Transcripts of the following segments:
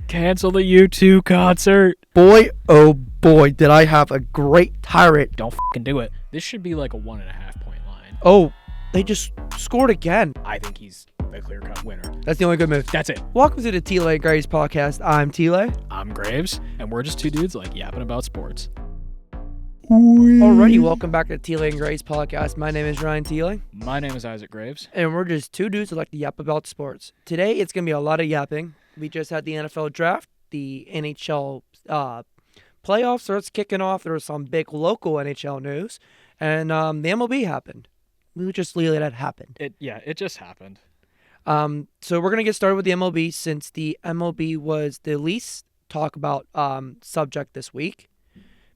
Cancel the U2 concert. Boy, oh boy, did I have a great tirade. Don't fucking do it. This should be like a 1.5 point line. Oh, they just scored again. I think he's the clear-cut winner. That's the only good move. That's it. Welcome to the Thielet Graves podcast. I'm Thielet. I'm Graves, and we're just two dudes like yapping about sports. Alrighty, welcome back to the Thielet and Graves podcast. My name is Ryan Thielet. My name is Isaac Graves. And we're just two dudes who like to yap about sports. Today, it's going to be a lot of yapping. We just had the NFL draft, the NHL playoffs starts kicking off. There was some big local NHL news, and the MLB happened. We just leave it at happened. It just happened. So we're going to get started with the MLB since the MLB was the least talk about subject this week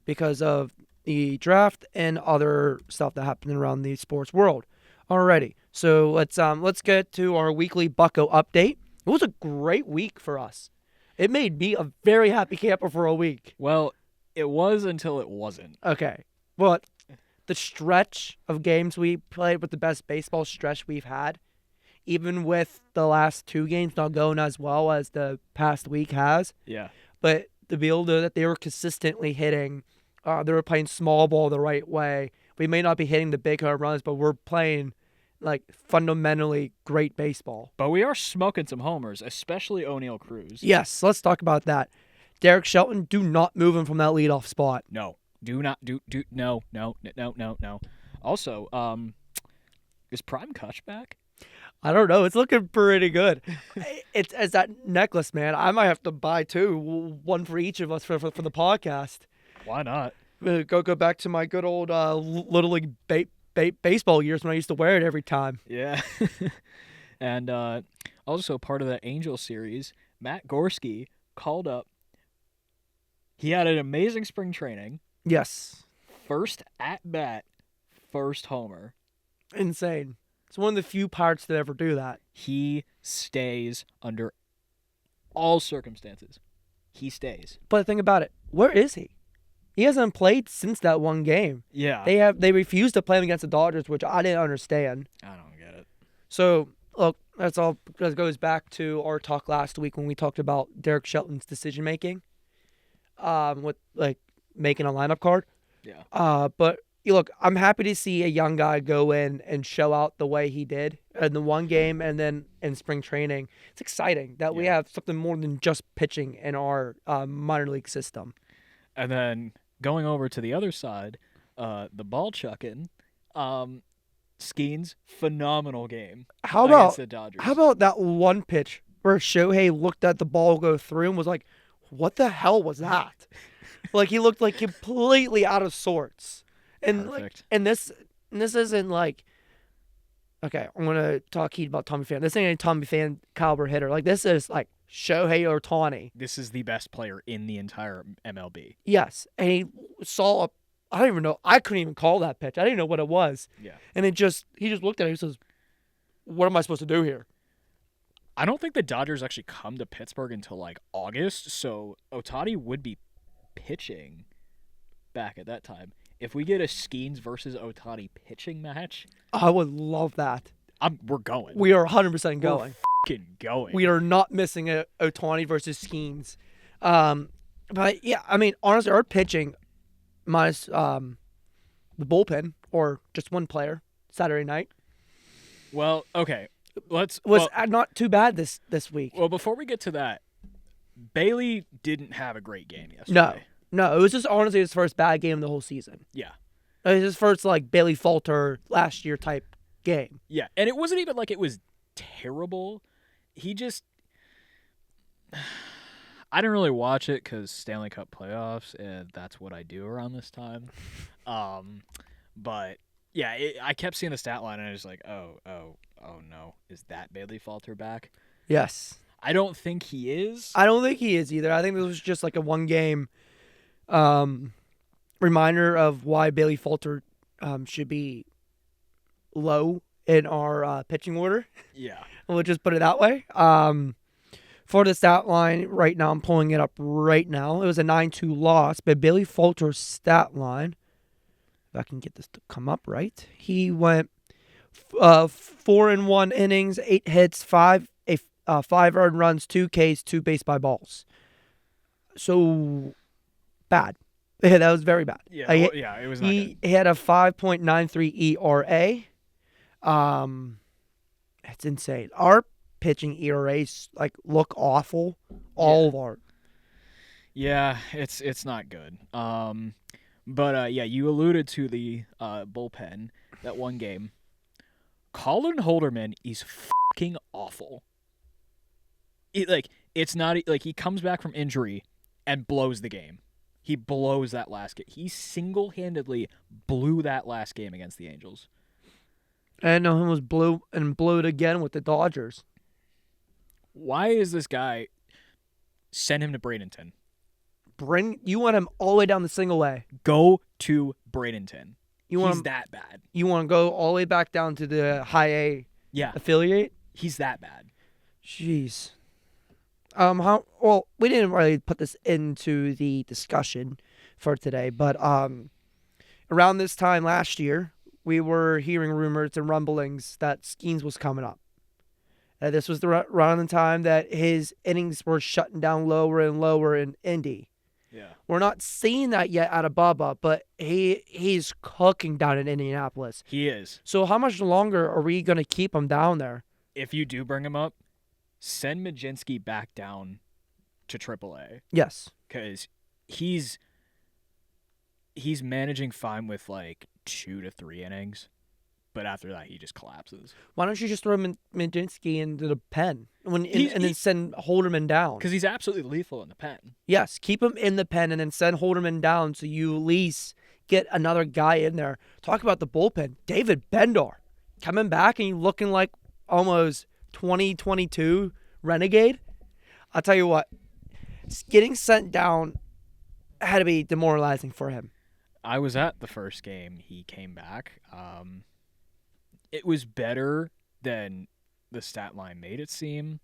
because of the draft and other stuff that happened around the sports world. Alrighty, so let's get to our weekly Bucko update. It was a great week for us. It made me a very happy camper for a week. Well, it was until it wasn't. Okay, but the stretch of games we played with the best baseball stretch we've had, even with the last two games not going as well as the past week has. Yeah. But to be able to that they were consistently hitting, they were playing small ball the right way. We may not be hitting the big home runs, but we're playing like fundamentally great baseball. But we are smoking some homers, especially O'Neal Cruz. Yes, let's talk about that. Derek Shelton, do not move him from that leadoff spot. No. Do not no. Also, is Prime Kutch back? I don't know. It's looking pretty good. It's that necklace, man. I might have to buy two, one for each of us for the podcast. Why not? Go back to my good old Little League baseball years when I used to wear it every time. Yeah. And also part of the Angel series, Matt Gorski called up. He had an amazing spring training. Yes. First at-bat, first homer. Insane. It's one of the few Pirates that ever do that. He stays under all circumstances. He stays. But think about it. Where is he? He hasn't played since that one game. Yeah. They refused to play him against the Dodgers, which I didn't understand. I don't get it. So, look, that's all. That goes back to our talk last week when we talked about Derek Shelton's decision making, with like making a lineup card. Yeah. But look, I'm happy to see a young guy go in and show out the way he did in the one game and then in spring training. It's exciting that we have something more than just pitching in our minor league system. And then going over to the other side, the ball chucking, Skeens, phenomenal game against the Dodgers. How about that one pitch where Shohei looked at the ball go through and was like, what the hell was that? Like he looked like completely out of sorts. And Perfect. This isn't like, okay, I'm gonna talk heat about Tommy Pham. This ain't a Tommy Pham caliber hitter. Like this is like Shohei Ohtani. This is the best player in the entire MLB. Yes, and he saw I don't even know. I couldn't even call that pitch. I didn't know what it was. Yeah. And he just looked at it. He says, "What am I supposed to do here?" I don't think the Dodgers actually come to Pittsburgh until like August, so Ohtani would be pitching back at that time. If we get a Skeens versus Ohtani pitching match, I would love that. we're going. We are 100% going. We're going. We are not missing a Ohtani versus Skeens. But yeah, I mean, honestly, our pitching minus the bullpen or just one player Saturday night. Well, okay. Was not too bad this week. Well, before we get to that, Bailey didn't have a great game yesterday. No, it was just honestly his first bad game of the whole season. Yeah. It was his first like Bailey Falter last year type game. Yeah, and it wasn't even like it was terrible. He just, I didn't really watch it because Stanley Cup Playoffs, and that's what I do around this time. But yeah, I kept seeing the stat line, and I was like, oh no, is that Bailey Falter back? Yes. I don't think he is. I don't think he is either. I think this was just like a one game reminder of why Bailey Falter should be low in our pitching order. Yeah. We'll just put it that way. For the stat line right now, I'm pulling it up right now. It was a 9-2 loss, but Bailey Falter's stat line, if I can get this to come up right, he went 4 in 1 innings, 8 hits, 5 earned runs, 2 Ks, 2 base by balls. So bad. Yeah, that was very bad. Yeah, it was not good. He had a 5.93 ERA. It's insane. Our pitching ERAs look awful. All of our. Yeah, it's not good. But you alluded to the bullpen that one game. Colin Holderman is fucking awful. It's not like he comes back from injury and blows the game. He blows that last game. He single-handedly blew that last game against the Angels. And him was blew it again with the Dodgers. Why is this guy send him to Bradenton? You want him all the way down the single A. Go to Bradenton. He's that bad. You want to go all the way back down to the high A affiliate? He's that bad. Jeez. We didn't really put this into the discussion for today, but around this time last year, we were hearing rumors and rumblings that Skeens was coming up. This was around the time that his innings were shutting down lower and lower in Indy. Yeah. We're not seeing that yet out of Bubba, but he's cooking down in Indianapolis. He is. So how much longer are we going to keep him down there? If you do bring him up, send Majinski back down to AAA. Yes. Because he's managing fine with 2 to 3 innings. But after that, he just collapses. Why don't you just throw Majinski into the pen and then send Holderman down? Because he's absolutely lethal in the pen. Yes, keep him in the pen and then send Holderman down so you at least get another guy in there. Talk about the bullpen. David Bendar coming back and you looking like almost 2022 Renegade. I'll tell you what, getting sent down had to be demoralizing for him. I was at the first game. He came back. It was better than the stat line made it seem.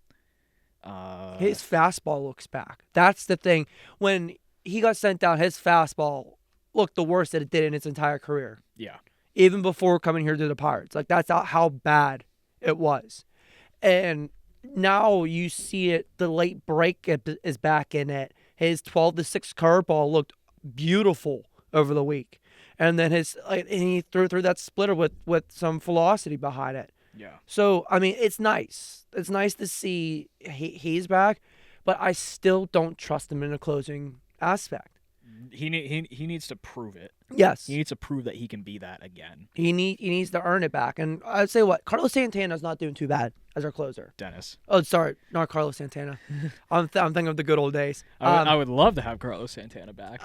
His fastball looks back. That's the thing. When he got sent down, his fastball looked the worst that it did in its entire career. Yeah. Even before coming here to the Pirates. That's how bad it was. And now you see it, the late break is back in it. His 12-6 curveball looked beautiful over the week. And then he threw that splitter with some velocity behind it. Yeah. So, it's nice. It's nice to see he's back, but I still don't trust him in a closing aspect. He needs to prove it. Yes. He needs to prove that he can be that again. He needs to earn it back. And I'd say Carlos Santana's not doing too bad as our closer. Dennis. Oh, sorry, not Carlos Santana. I'm thinking of the good old days. I would love to have Carlos Santana back.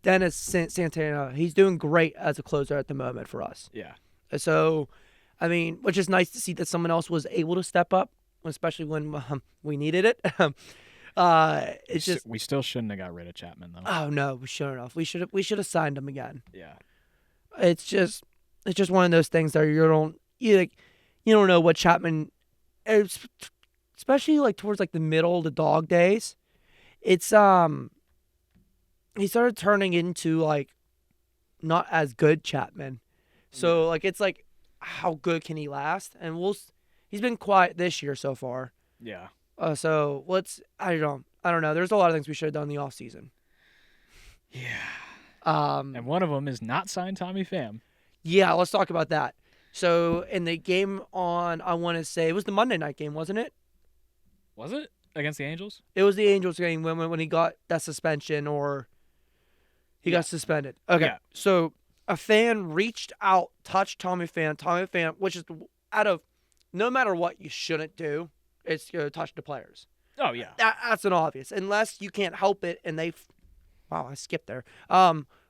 Dennis Santana, he's doing great as a closer at the moment for us. Yeah. So, which is nice to see that someone else was able to step up, especially when we needed it. We still shouldn't have got rid of Chapman though. Oh no, we shouldn't have. We should have signed him again. Yeah. It's just one of those things that you don't know what Chapman, especially towards the middle of the DAWG days. It's he started turning into not as good Chapman. So it's how good can he last? And he's been quiet this year so far. Yeah. So I don't know. There's a lot of things we should have done in the offseason. Yeah. And one of them is not sign Tommy Pham. Yeah, let's talk about that. So in the game I want to say, it was the Monday night game, wasn't it? Was it? Against the Angels? It was the Angels game when he got that suspension or he got suspended. Okay. Yeah. So a fan reached out, touched Tommy Pham, which is no matter what you shouldn't do, it's to touch the players. Oh, yeah. That's an obvious. Unless you can't help it and wow, I skipped there.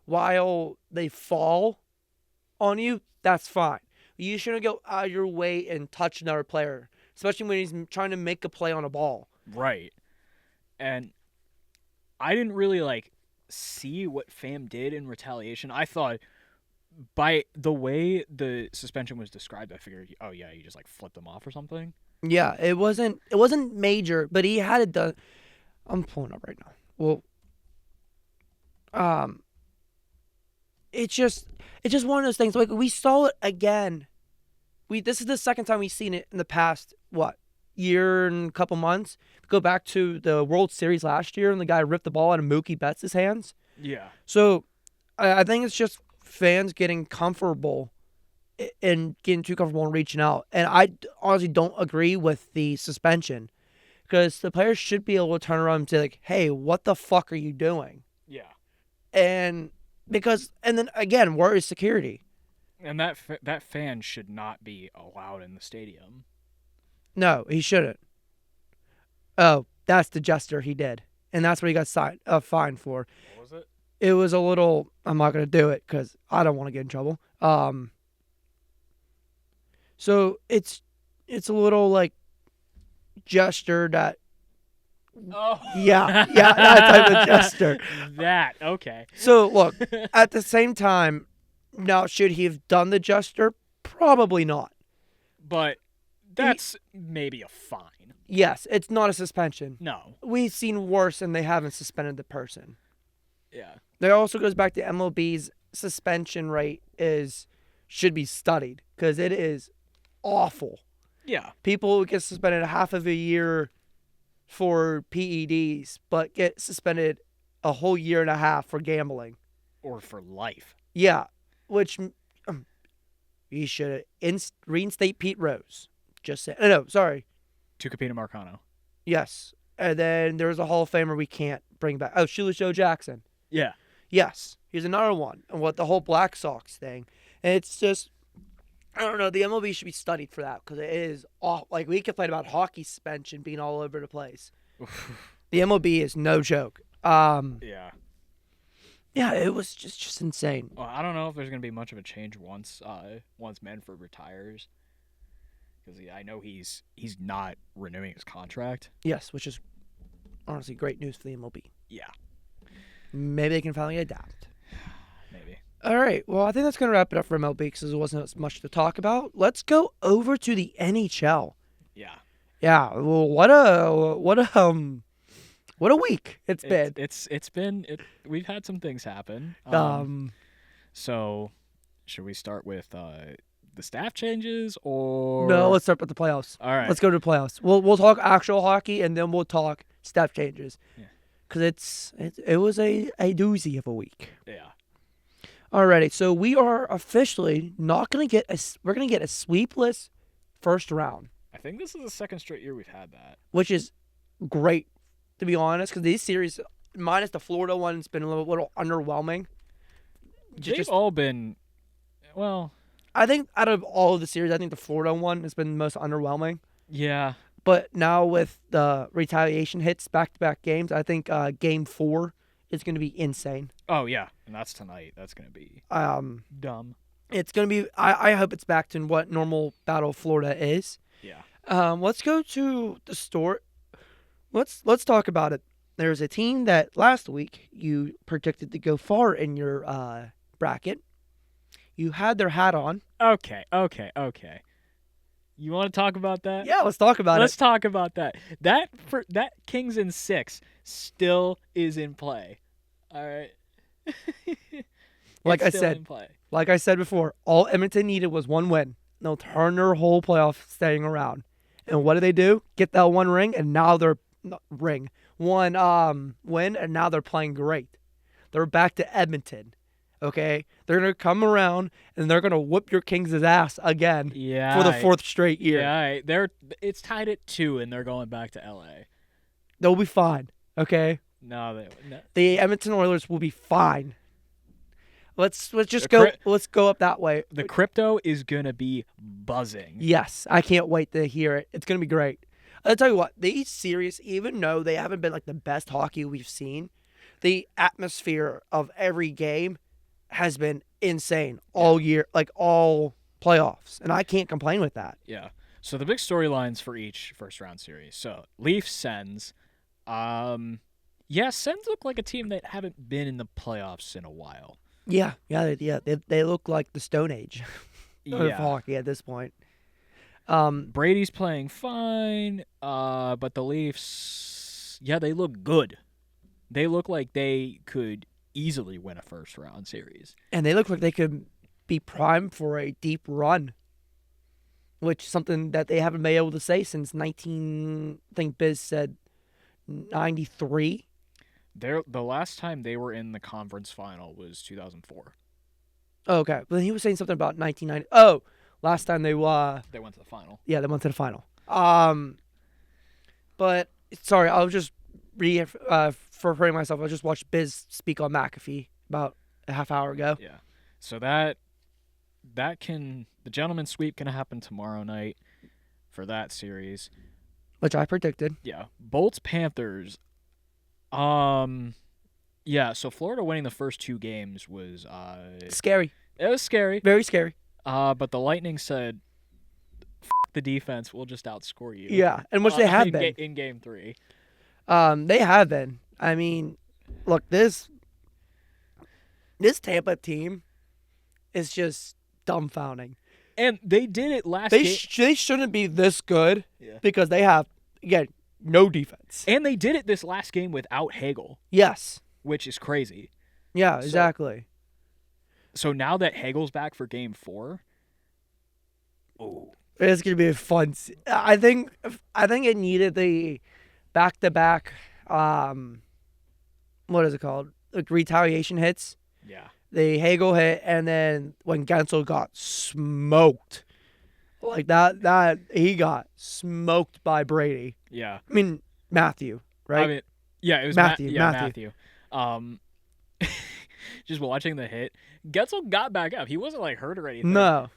While they fall on you, that's fine. You shouldn't go out of your way and touch another player, especially when he's trying to make a play on a ball. Right. And I didn't really see what Pham did in retaliation. I thought by the way the suspension was described, I figured, oh yeah, he just flipped him off or something. Yeah, it wasn't major, but he had it done. I'm pulling up right now. Well, it's just one of those things. We saw it again. This is the second time we've seen it in the past year and a couple months. Go back to the World Series last year, and the guy ripped the ball out of Mookie Betts' hands. Yeah. So I think it's just fans getting comfortable and getting too comfortable and reaching out. And I honestly don't agree with the suspension because the players should be able to turn around and say, like, hey, what the fuck are you doing? Yeah. And then again, where is security? And that fan should not be allowed in the stadium. No, he shouldn't. Oh, that's the gesture he did. And that's what he got fined for. What was it? It was a little, I'm not going to do it because I don't want to get in trouble. So it's a little like gesture that, Oh. yeah, that type of gesture. That, okay. So look, at the same time, now should he have done the gesture? Probably not. But that's maybe a fine. Yes, it's not a suspension. No. We've seen worse and they haven't suspended the person. Yeah. That also goes back to MLB's suspension rate should be studied because it is awful. Yeah. People get suspended half of a year for PEDs, but get suspended a whole year and a half for gambling. Or for life. Yeah, which you should reinstate Pete Rose. Just say no, sorry. Tucupita Marcano. Yes, and then there's a Hall of Famer we can't bring back. Oh, Shoeless Joe Jackson. Yeah. Yes, he's another one. And what the whole Black Sox thing. And it's just, I don't know, the MLB should be studied for that because it is awful. Like, we complain about hockey suspension being all over the place. The MLB is no joke. Yeah. Yeah, it was just insane. Well, I don't know if there's going to be much of a change once Manfred retires. Because I know he's not renewing his contract. Yes, which is honestly great news for the MLB. Yeah. Maybe they can finally adapt. Maybe. All right. Well, I think that's going to wrap it up for MLB because there wasn't as much to talk about. Let's go over to the NHL. Yeah. Yeah. Well, what a week it's been. It's been. We've had some things happen. So, should we start with the staff changes or no? Let's start with the playoffs. All right. Let's go to the playoffs. We'll talk actual hockey and then we'll talk staff changes. Yeah. Because it was a doozy of a week. Yeah. Alrighty, so we are officially not going to get we're going to get a sweepless first round. I think this is the second straight year we've had that. Which is great, to be honest, because these series, minus the Florida one, it's been a little underwhelming. They've all been, well. I think out of all of the series, I think the Florida one has been the most underwhelming. Yeah. But now with the retaliation hits, back-to-back games, I think Game 4 is going to be insane. Oh, yeah. And that's tonight. That's going to be dumb. It's going to be, I hope it's back to what normal Battle of Florida is. Yeah. Let's go to the store. Let's talk about it. There's a team that last week you predicted to go far in your bracket. You had their hat on. Okay. You want to talk about that? Yeah, let's talk about it. Let's talk about that. That Kings in 6 still is in play. All right. Like I said before, all Edmonton needed was one win. They'll turn their whole playoff staying around. And what do? Get that one ring, and now they're win, and now they're playing great. They're back to Edmonton. Okay, they're gonna come around and they're gonna whoop your Kings' ass again. Yeah, for the fourth straight year. Yeah, it's tied at 2, and they're going back to LA. They'll be fine. Okay. No. The Edmonton Oilers will be fine. Let's go up that way. The crypto is gonna be buzzing. Yes, I can't wait to hear it. It's gonna be great. I'll tell you what, these series, even though they haven't been like the best hockey we've seen, the atmosphere of every game has been insane all year, like all playoffs, and I can't complain with that. Yeah. So the big storylines for each first round series. So Leafs, Sens. Sens look like a team that haven't been in the playoffs in a while. Yeah. They look like the Stone Age of hockey at this point. Brady's playing fine, but the Leafs, they look good. They look like they could easily win a first round series. And they look like they could be primed for a deep run. which is something that they haven't been able to say since 19. I think Biz said 93. The last time they were in the conference final was 2004. Oh, okay, but he was saying something about 1990. Oh, last time they went to the final. Yeah, they went to the final. But sorry, I'll just referring myself. I just watched Biz speak on McAfee about a half hour ago. Yeah, so the gentleman's sweep can happen tomorrow night for that series, Which I predicted. Yeah, Bolts Panthers. Yeah. So Florida winning the first 2 games was Scary. It was scary. Very scary. But the Lightning said, "F the defense, we'll just outscore you." Yeah, and which they have been in Game 3. They have been. I mean, look, this Tampa team is just dumbfounding. And they did it last They game. They shouldn't be this good because they have, again, no defense. And they did it this last game without Hagel. Yes. Which is crazy. Yeah, exactly. So now that Hagel's back for Game 4, it's gonna be a fun. I think it needed the back-to-back. What is it called? Like retaliation hits. Yeah. The Hagel hit, and then when Gensel got smoked, like that he got smoked by Brady. Yeah. I mean Matthew, right? I mean, yeah, it was Matthew. Just watching the hit, Gensel got back up. He wasn't like hurt or anything. No.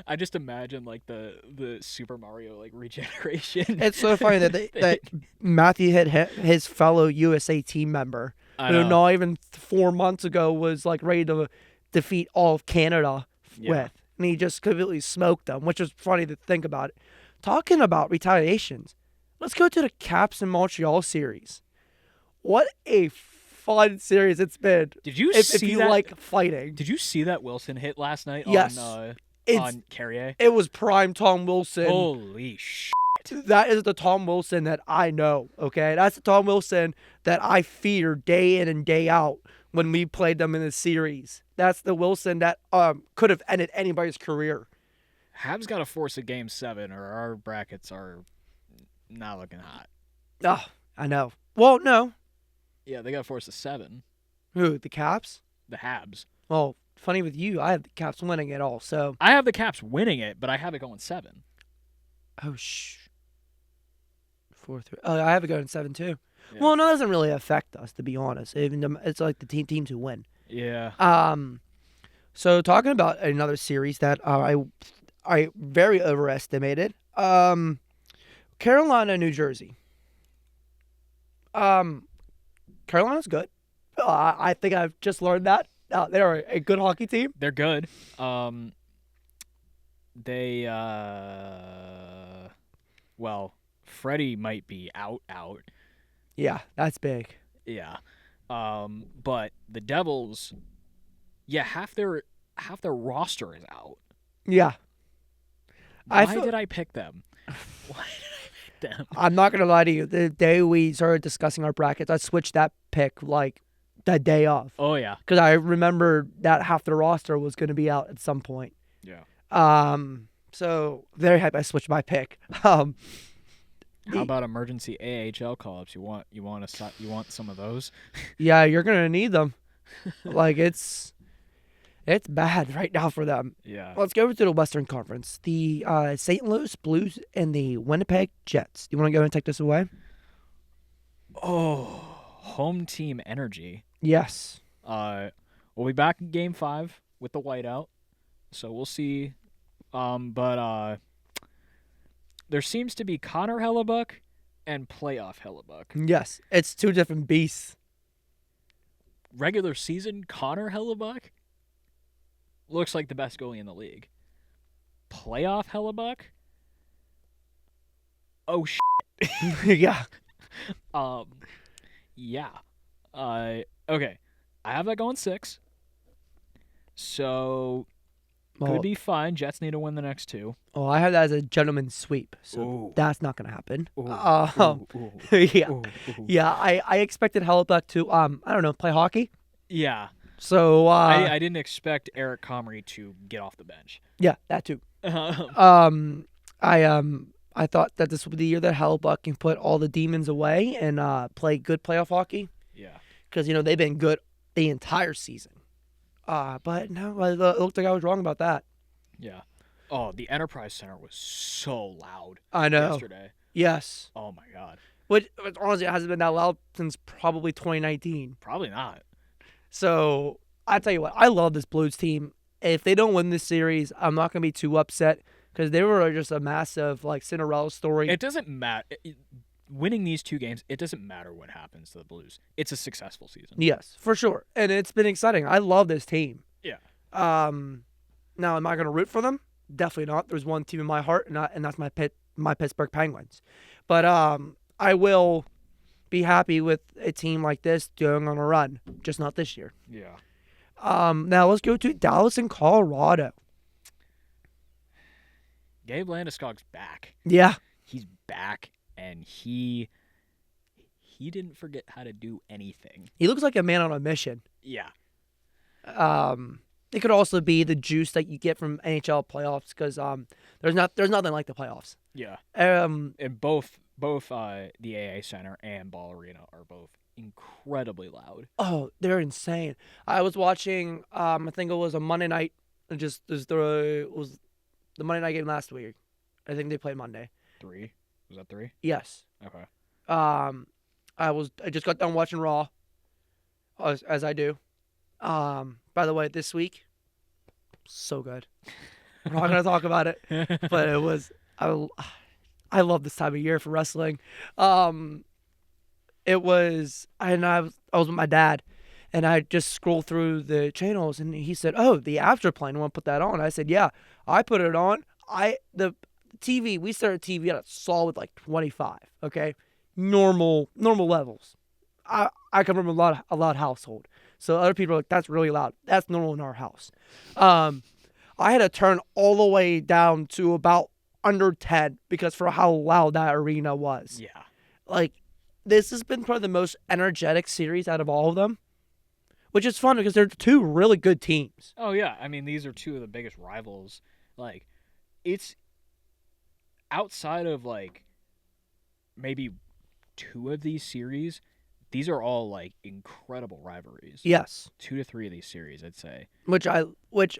I just imagine like the Super Mario like regeneration. It's so funny that Matthew hit his fellow USA team member, who not even 4 months ago was like ready to defeat all of Canada with, and he just completely smoked them, which was funny to think about it. Talking about retaliations, let's go to the Caps and Montreal series. What a fun series it's been. Did you if see you that? like fighting? Did you see that Wilson hit last night? Yes. On Carrier? It was prime Tom Wilson. Holy shit. That is the Tom Wilson that I know, okay? That's the Tom Wilson that I fear day in and day out when we played them in the series. That's the Wilson that could have ended anybody's career. Habs got to force a Game 7 or our brackets are not looking hot. Oh, I know. Well, no. Yeah, they got to force a 7. Who, the Caps? The Habs. Well, funny with you, I have the Caps winning it all, so. I have the Caps winning it, but I have it going 7. Oh, 4-3. Oh, I have it going 7 too. Yeah. Well, no, it doesn't really affect us, to be honest. Even it's like the teams who win. Yeah. So talking about another series that I very overestimated. Carolina, New Jersey. Carolina's good. I think I've just learned that. They're a good hockey team. They're good. Well, Freddie might be out. Yeah, that's big. Yeah. But the Devils, half their roster is out. Yeah. Why did I pick them? Why did I pick them? I'm not gonna lie to you. The day we started discussing our brackets, I switched that pick like the day of. Oh yeah. Because I remember that half the roster was gonna be out at some point. Yeah. So very happy I switched my pick. How about emergency AHL call-ups? You want some of those? Yeah, you're gonna need them. Like it's bad right now for them. Yeah. Let's go over to the Western Conference. The St. Louis Blues and the Winnipeg Jets. Do you want to go and take this away? Oh, home team energy. Yes. We'll be back in Game 5 with the whiteout, so we'll see. But there seems to be Connor Hellebuck and playoff Hellebuck. Yes, it's two different beasts. Regular season Connor Hellebuck looks like the best goalie in the league. Playoff Hellebuck? Oh shit. Yeah. Yeah. Okay. I have that going 6. So could be fine. Jets need to win the next 2. Oh, I have that as a gentleman's sweep, so that's not gonna happen. Yeah. Yeah, I expected Hellebuck to I don't know, play hockey. Yeah. So I didn't expect Eric Comrie to get off the bench. Yeah, that too. I thought that this would be the year that Hellbuck can put all the demons away and play good playoff hockey. Yeah. Because, they've been good the entire season. But no, it looked like I was wrong about that. Yeah. Oh, the Enterprise Center was so loud I know. yesterday. Yes. Oh, my God. Which, honestly, it hasn't been that loud since probably 2019. Probably not. So, I tell you what, I love this Blues team. If they don't win this series, I'm not going to be too upset because they were just a massive, Cinderella story. It doesn't matter. Winning these 2 games, it doesn't matter what happens to the Blues. It's a successful season. Yes, for sure. And it's been exciting. I love this team. Yeah. Now, am I going to root for them? Definitely not. There's one team in my heart, and that's my Pittsburgh Penguins. But I will be happy with a team like this going on a run, just not this year. Yeah. Now let's go to Dallas and Colorado. Gabe Landeskog's back. Yeah. He's back, and he didn't forget how to do anything. He looks like a man on a mission. Yeah. It could also be the juice that you get from NHL playoffs because there's nothing like the playoffs. Yeah. Um, And both the AA Center and Ball Arena are both incredibly loud. Oh, they're insane. I was watching. I think it was a Monday night. It was the Monday night game last week. I think they played Monday. 3? Was that 3? Yes. Okay. I just got done watching Raw, as I do. By the way, this week, so good. We're not gonna talk about it, but it was. I love this time of year for wrestling. It was, and I was with my dad, and I just scrolled through the channels, and he said, "Oh, the Avs are playing. Want to put that on?" I said, "Yeah." I put it on. The TV. We started TV at a solid 25. Okay, normal levels. I come from a loud household, so other people are like, "That's really loud." That's normal in our house. I had to turn all the way down to about under 10 because for how loud that arena was. Yeah. This has been probably the most energetic series out of all of them, which is fun because they're 2 really good teams. Oh, yeah. I mean, these are 2 of the biggest rivals. It's outside of, maybe 2 of these series, these are all, incredible rivalries. Yes. 2 to 3 of these series, I'd say. Which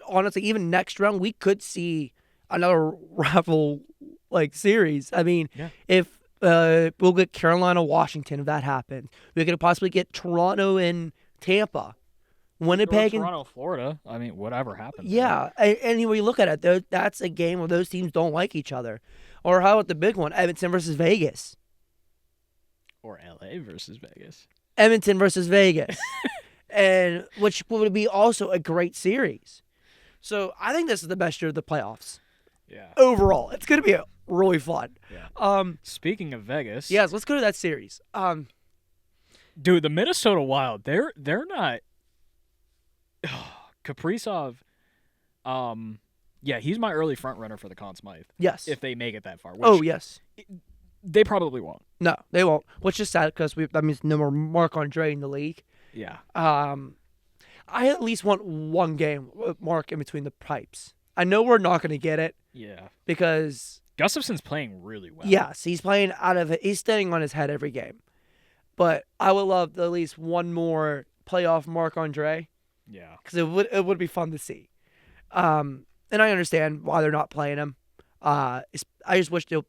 honestly, even next round, we could see another rival, series. I mean, Yeah. if we'll get Carolina, Washington, if that happens. We could possibly get Toronto and Tampa. Winnipeg and Toronto, Florida. I mean, whatever happens. yeah. And when you look at it, that's a game where those teams don't like each other. Or how about the big one, Edmonton versus Vegas? Or LA versus Vegas. Edmonton versus Vegas. And which would be also a great series. So I think this is the best year of the playoffs. Yeah. Overall, it's going to be really fun. Yeah. Speaking of Vegas. Yes, let's go to that series. Dude, the Minnesota Wild, they're not Kaprizov, yeah, he's my early front runner for the Conn Smythe. Yes. If they make it that far. Oh, yes. They probably won't. No, they won't. Which is sad because that means no more Marc-Andre in the league. Yeah. I at least want one game with Mark in between the pipes. I know we're not going to get it. Yeah. Because Gustafson's playing really well. Yes, he's playing out of it. He's standing on his head every game. But I would love at least one more playoff Marc-Andre. Yeah. Because it would be fun to see. And I understand why they're not playing him. I just wish they'll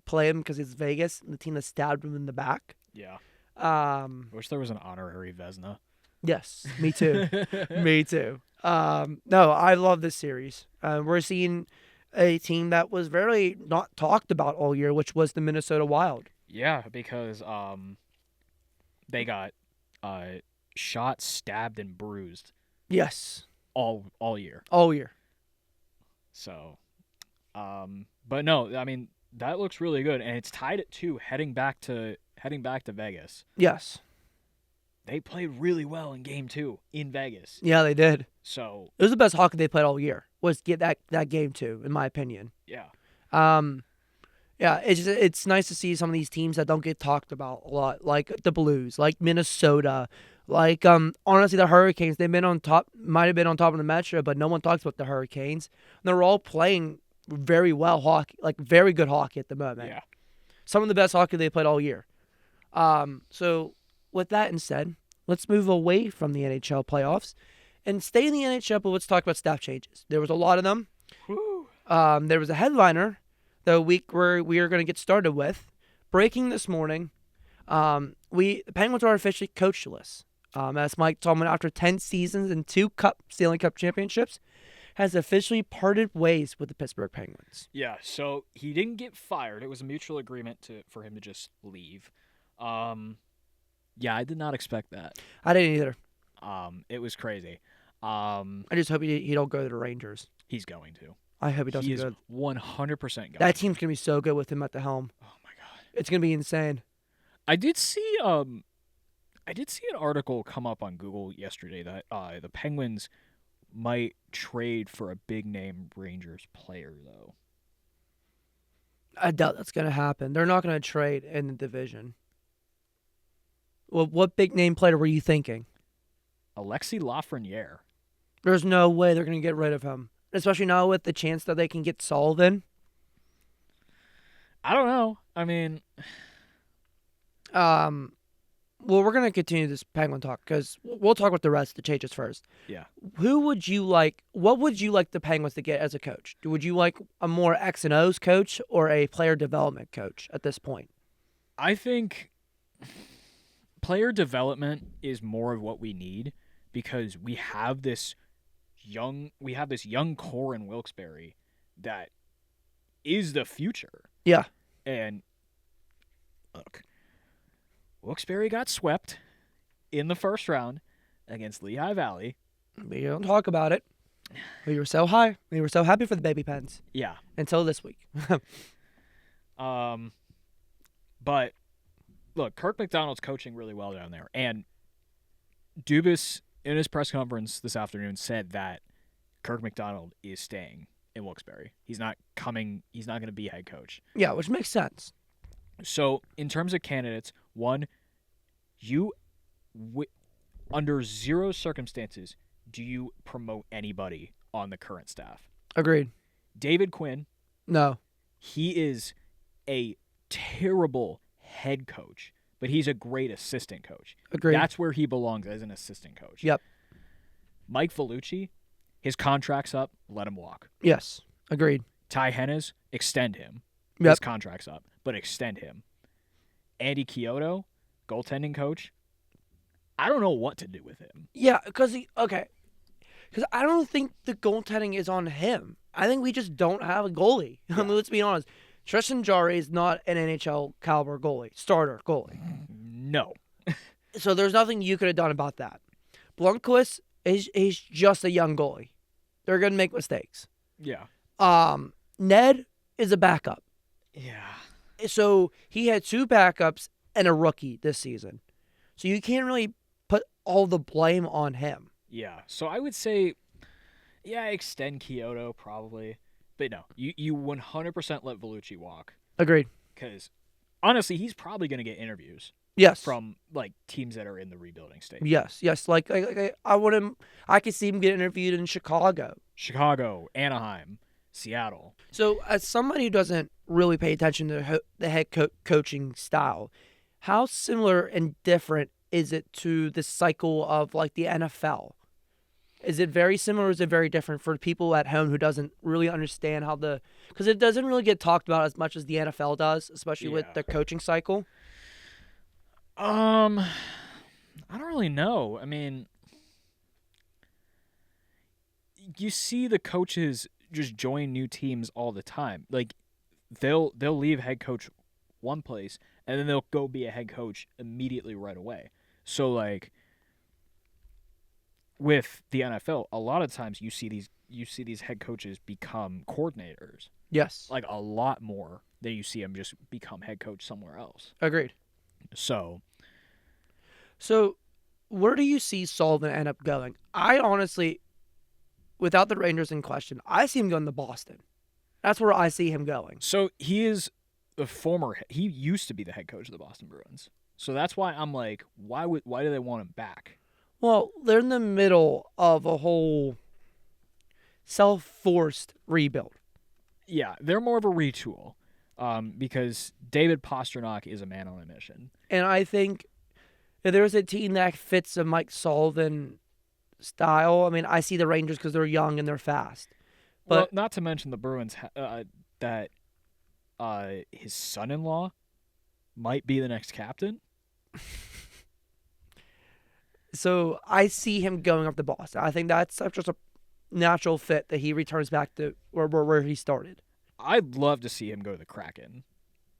play him because it's Vegas, the team that stabbed him in the back. Yeah. I wish there was an honorary Vezina. Yes, me too. Me too. No, I love this series. We're seeing a team that was very not talked about all year, which was the Minnesota Wild. Yeah, because they got shot, stabbed, and bruised. Yes. All year. All year. So, but no, I mean that looks really good, and it's tied at 2 heading back to Vegas. Yes. They played really well in Game 2 in Vegas. Yeah, they did. So it was the best hockey they played all year. Was get that Game 2, in my opinion. Yeah. Yeah, it's nice to see some of these teams that don't get talked about a lot, like the Blues, like Minnesota, like honestly the Hurricanes. They've been on top, might have been on top of the Metro, but no one talks about the Hurricanes. And they're all playing very well hockey, like very good hockey at the moment. Yeah. Some of the best hockey they played all year. So with that instead, let's move away from the NHL playoffs and stay in the NHL, but let's talk about staff changes. There was a lot of them. Woo. There was a headliner the week where we are going to get started with. Breaking this morning, the Penguins are officially coachless. As Mike Tolman, after 10 seasons and 2 Stanley Cup championships, has officially parted ways with the Pittsburgh Penguins. Yeah, so he didn't get fired. It was a mutual agreement for him to just leave. Yeah, I did not expect that. I didn't either. It was crazy. I just hope he don't go to the Rangers. He's going to. I hope he doesn't He is go. 100% going. That team's gonna be so good with him at the helm. Oh my god. It's gonna be insane. I did see an article come up on Google yesterday that the Penguins might trade for a big name Rangers player though. I doubt that's gonna happen. They're not gonna trade in the division. Well, what big name player were you thinking? Alexis Lafreniere. There's no way they're gonna get rid of him, especially now with the chance that they can get Sullivan. I don't know. I mean, well, we're going to continue this Penguin talk because we'll talk about the rest of the changes first. yeah. What would you like the Penguins to get as a coach? Would you like a more X and O's coach or a player development coach at this point? I think player development is more of what we need because we have this young core in Wilkes-Barre that is the future. Yeah. And look, Wilkes-Barre got swept in the first round against Lehigh Valley. We don't talk about it. We were so high. We were so happy for the baby Pens. Yeah. Until this week. But look, Kirk McDonald's coaching really well down there. And Dubas, in his press conference this afternoon, said that Kirk McDonald is staying in Wilkes-Barre. He's not going to be head coach. Yeah, which makes sense. So, in terms of candidates, one, under zero circumstances do you promote anybody on the current staff. Agreed. David Quinn, No. he is a terrible head coach, but he's a great assistant coach. Agreed. That's where he belongs as an assistant coach. Yep. Mike Vellucci, his contract's up, let him walk. Yes. Agreed. Ty Hennes, extend him. Yep. His contract's up, but extend him. Andy Chiodo, goaltending coach, I don't know what to do with him. Yeah, because I don't think the goaltending is on him. I think we just don't have a goalie. Yeah. I mean, let's be honest. Tristan Jarry is not an NHL caliber starter goalie. No. So there's nothing you could have done about that. Blomqvist he's just a young goalie. They're gonna make mistakes. Yeah. Ned is a backup. Yeah. So he had 2 backups and a rookie this season. So you can't really put all the blame on him. Yeah. So I would say, yeah, extend Chiodo probably. But no, you 100% let Vellucci walk. Agreed. Because honestly, he's probably going to get interviews. Yes. From like teams that are in the rebuilding stage. Yes. Like I want him. I could see him get interviewed in Chicago, Anaheim, Seattle. So as somebody who doesn't really pay attention to the head coaching style, how similar and different is it to the cycle of like the NFL? Is it very similar or is it very different for people at home who doesn't really understand how because it doesn't really get talked about as much as the NFL does, especially with the coaching cycle? I don't really know. I mean, you see the coaches just join new teams all the time. Like they'll leave head coach one place and then they'll go be a head coach immediately right away. So like with the NFL, a lot of times you see these head coaches become coordinators. Yes. Like a lot more than you see them just become head coach somewhere else. Agreed. So where do you see Sullivan end up going? I honestly, without the Rangers in question, I see him going to Boston. That's where I see him going. So he is he used to be the head coach of the Boston Bruins. So that's why I'm like, why do they want him back? Well, they're in the middle of a whole self-forced rebuild. Yeah, they're more of a retool because David Pastrnak is a man on a mission. And I think if there's a team that fits a Mike Sullivan style, I mean, I see the Rangers because they're young and they're fast. But Well, not to mention the Bruins that his son-in-law might be the next captain. so I see him going up to Boston. I think that's just a natural fit that he returns back to where he started. I'd love to see him go to the Kraken,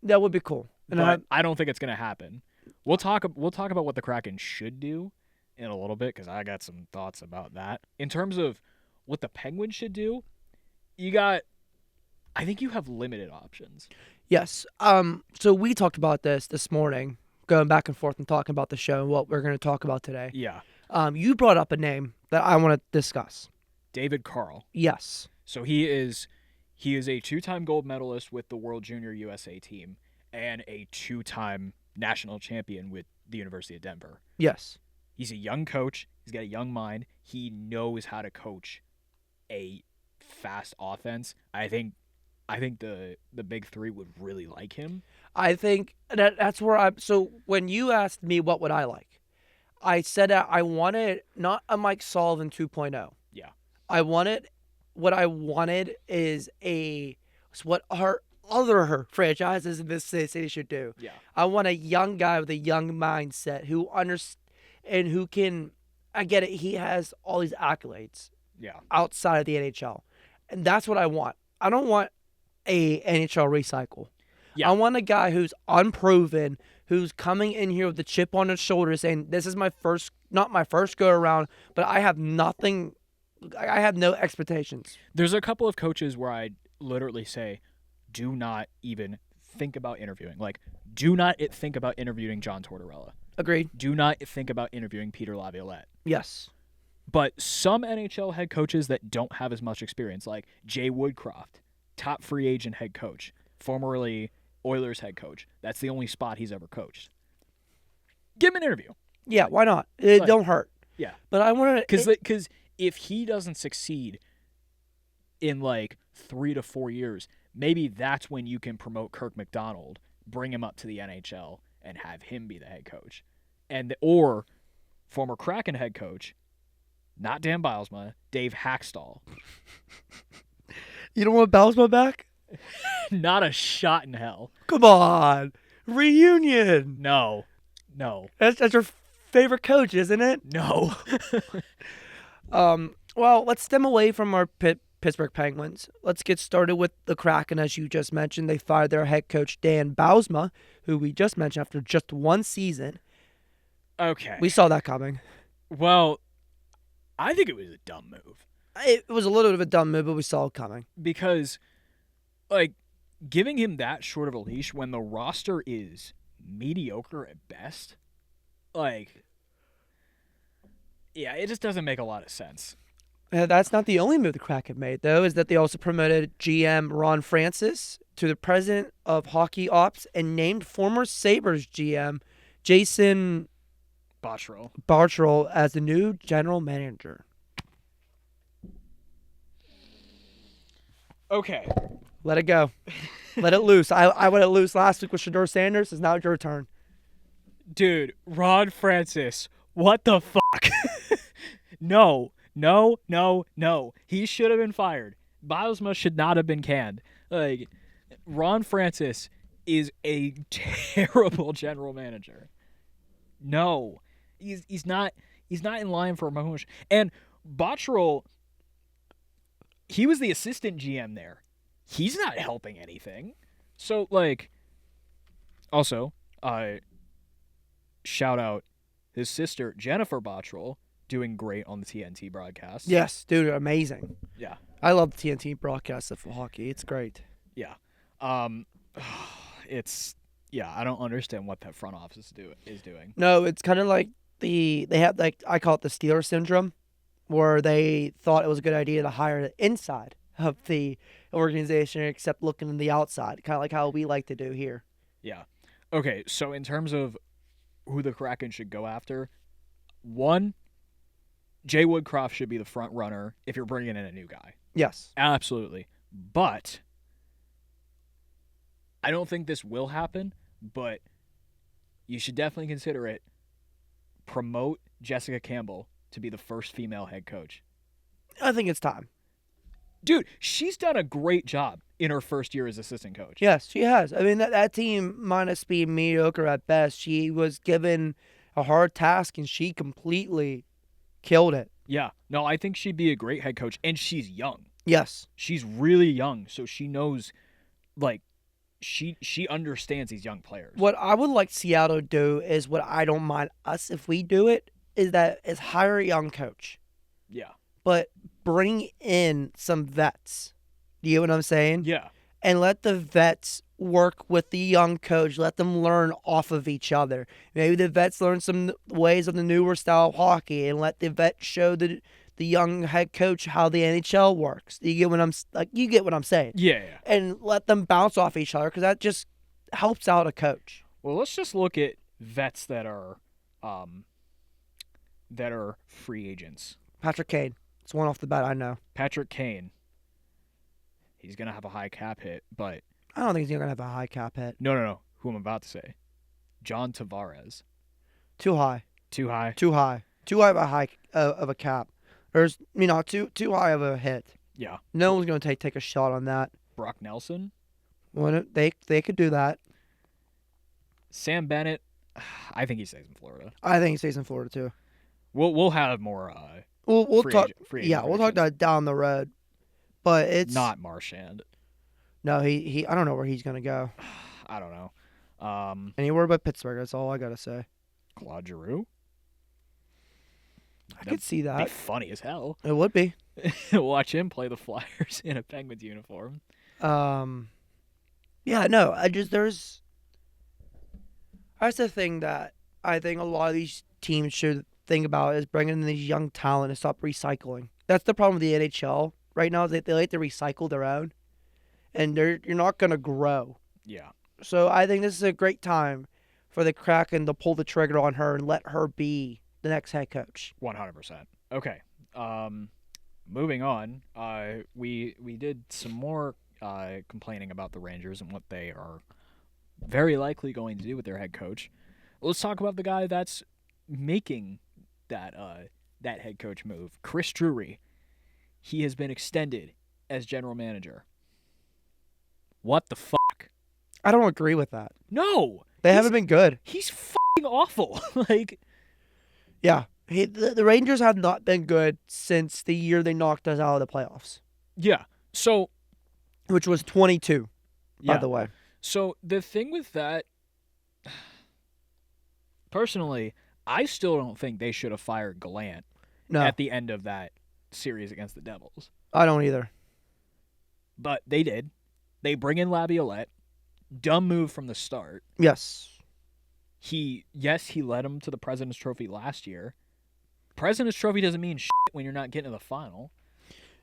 That would be cool. And but I don't think it's going to happen. We'll talk about what the Kraken should do in a little bit because I got some thoughts about that. In terms of what the Penguins should do, I think you have limited options. yes. So we talked about this morning, going back and forth and talking about the show and what we're going to talk about today. Yeah, You brought up a name that I want to discuss. David Carl. Yes. So he is a two-time gold medalist with the World Junior USA team and a two-time national champion with the University of Denver. Yes. He's a young coach. He's got a young mind. He knows how to coach a fast offense. I think the big three would really like him. I think that's where I. So when you asked me what would I like, I said that I wanted not a Mike Sullivan 2.0. Yeah. What I wanted is what our other franchises in this city should do. Yeah. I want a young guy with a young mindset who understands and who can. I get it. He has all these accolades. Yeah. Outside of the NHL, and that's what I want. I don't want a NHL recycle. Yeah. I want a guy who's unproven, who's coming in here with the chip on his shoulder, saying, "This is not my first go around, but I have nothing. I have no expectations." There's a couple of coaches where I literally say, do not even think about interviewing. Like, do not think about interviewing John Tortorella. Agreed. Do not think about interviewing Peter Laviolette. Yes. But some NHL head coaches that don't have as much experience, like Jay Woodcroft, top free agent head coach, formerly Oilers head coach. That's the only spot he's ever coached. Give him an interview. Yeah. Why not? It don't hurt. Yeah. But I want to because if he doesn't succeed in like 3 to 4 years, maybe that's when you can promote Kirk McDonald, bring him up to the NHL, and have him be the head coach, or former Kraken head coach. Not Dan Bilesma, Dave Hackstall. You don't want Bilesma back? Not a shot in hell. Come on. Reunion. No. That's your favorite coach, isn't it? No. Well, let's stem away from our Pittsburgh Penguins. Let's get started with the Kraken, as you just mentioned. They fired their head coach, Dan Bilesma, who we just mentioned after just one season. Okay. We saw that coming. Well, I think it was a dumb move. It was a little bit of a dumb move, but we saw it coming. Because, like, giving him that short of a leash when the roster is mediocre at best, like, yeah, it just doesn't make a lot of sense. That's not the only move the Kraken made, though, is that they also promoted GM Ron Francis to the president of hockey ops and named former Sabres GM Jason Botterill as the new general manager. Okay. Let it go. Let it loose. I let it loose last week with Shedeur Sanders. It's now your turn. Dude, Ron Francis, what the fuck? No. He should have been fired. Bilesma should not have been canned. Like, Ron Francis is a terrible general manager. No. He's not in line for a promotion. And Botterill, he was the assistant GM there. He's not helping anything. So, like, also, shout out his sister, Jennifer Botterill, doing great on the TNT broadcast. Yes, dude, amazing. Yeah. I love the TNT broadcast of hockey. It's great. Yeah. I don't understand what that front office is doing. No, it's kind of like they have, like, I call it the Steelers syndrome, where they thought it was a good idea to hire the inside of the organization except looking in the outside, kind of like how we like to do here. Yeah. Okay, so in terms of who the Kraken should go after, one, Jay Woodcroft should be the front runner if you're bringing in a new guy. Yes. Absolutely. But I don't think this will happen, but you should definitely consider it. Promote Jessica Campbell to be the first female head coach. I think it's time. Dude, she's done a great job in her first year as assistant coach. Yes, she has. I mean, that team, minus being mediocre at best, she was given a hard task, and she completely killed it. Yeah. No, I think she'd be a great head coach, and she's young. Yes. She's really young, so she knows, like, she understands these young players. What I would like Seattle to do is what I don't mind us if we do it, is hire a young coach. Yeah. But bring in some vets. Do you get what I'm saying? Yeah. And let the vets work with the young coach. Let them learn off of each other. Maybe the vets learn some ways of the newer style of hockey, and let the vets show the young head coach how the NHL works. You get what I'm saying? Yeah. And let them bounce off each other, because that just helps out a coach. Well, let's just look at vets that are free agents. Patrick Kane. It's one off the bat, I know. Patrick Kane. He's gonna have a high cap hit, but I don't think he's gonna have a high cap hit. no. Who I'm about to say, John Tavares. Too high. Too high. Too high. Too high of a cap. There's too high of a hit. Yeah. No one's gonna take a shot on that. Brock Nelson. Well, they could do that. Sam Bennett. I think he stays in Florida. I think he stays in Florida too. We'll have more. We'll free talk. Agent, free Yeah, agent we'll talk predictions. that down the road. But it's Not Marchand. No, he. I don't know where he's gonna go. I don't know. Anywhere but Pittsburgh. That's all I gotta say. Claude Giroux. I could see Be that. funny as hell. It would be. Watch him play the Flyers in a Penguins uniform. Yeah, no, that's the thing that I think a lot of these teams should think about, is bringing in these young talent and stop recycling. That's the problem with the NHL right now, is they like to recycle their own, and you're not going to grow. Yeah. So I think this is a great time for the Kraken to pull the trigger on her and let her be the next head coach. 100%. Okay. Moving on. We did some more complaining about the Rangers and what they are very likely going to do with their head coach. Let's talk about the guy that's making that head coach move, Chris Drury. He has been extended as general manager. What the fuck? I don't agree with that. No, They haven't been good. He's fucking awful. Like, Yeah. The Rangers have not been good since the year they knocked us out of the playoffs, yeah. So, which was 22, by yeah. the way. So the thing with that, personally, I still don't think they should have fired Gallant No, at the end of that series against the Devils. I don't either. But they did. They bring in Laviolette. Dumb move from the start. Yes. He led them to the President's Trophy last year. President's Trophy doesn't mean shit when you're not getting to the final.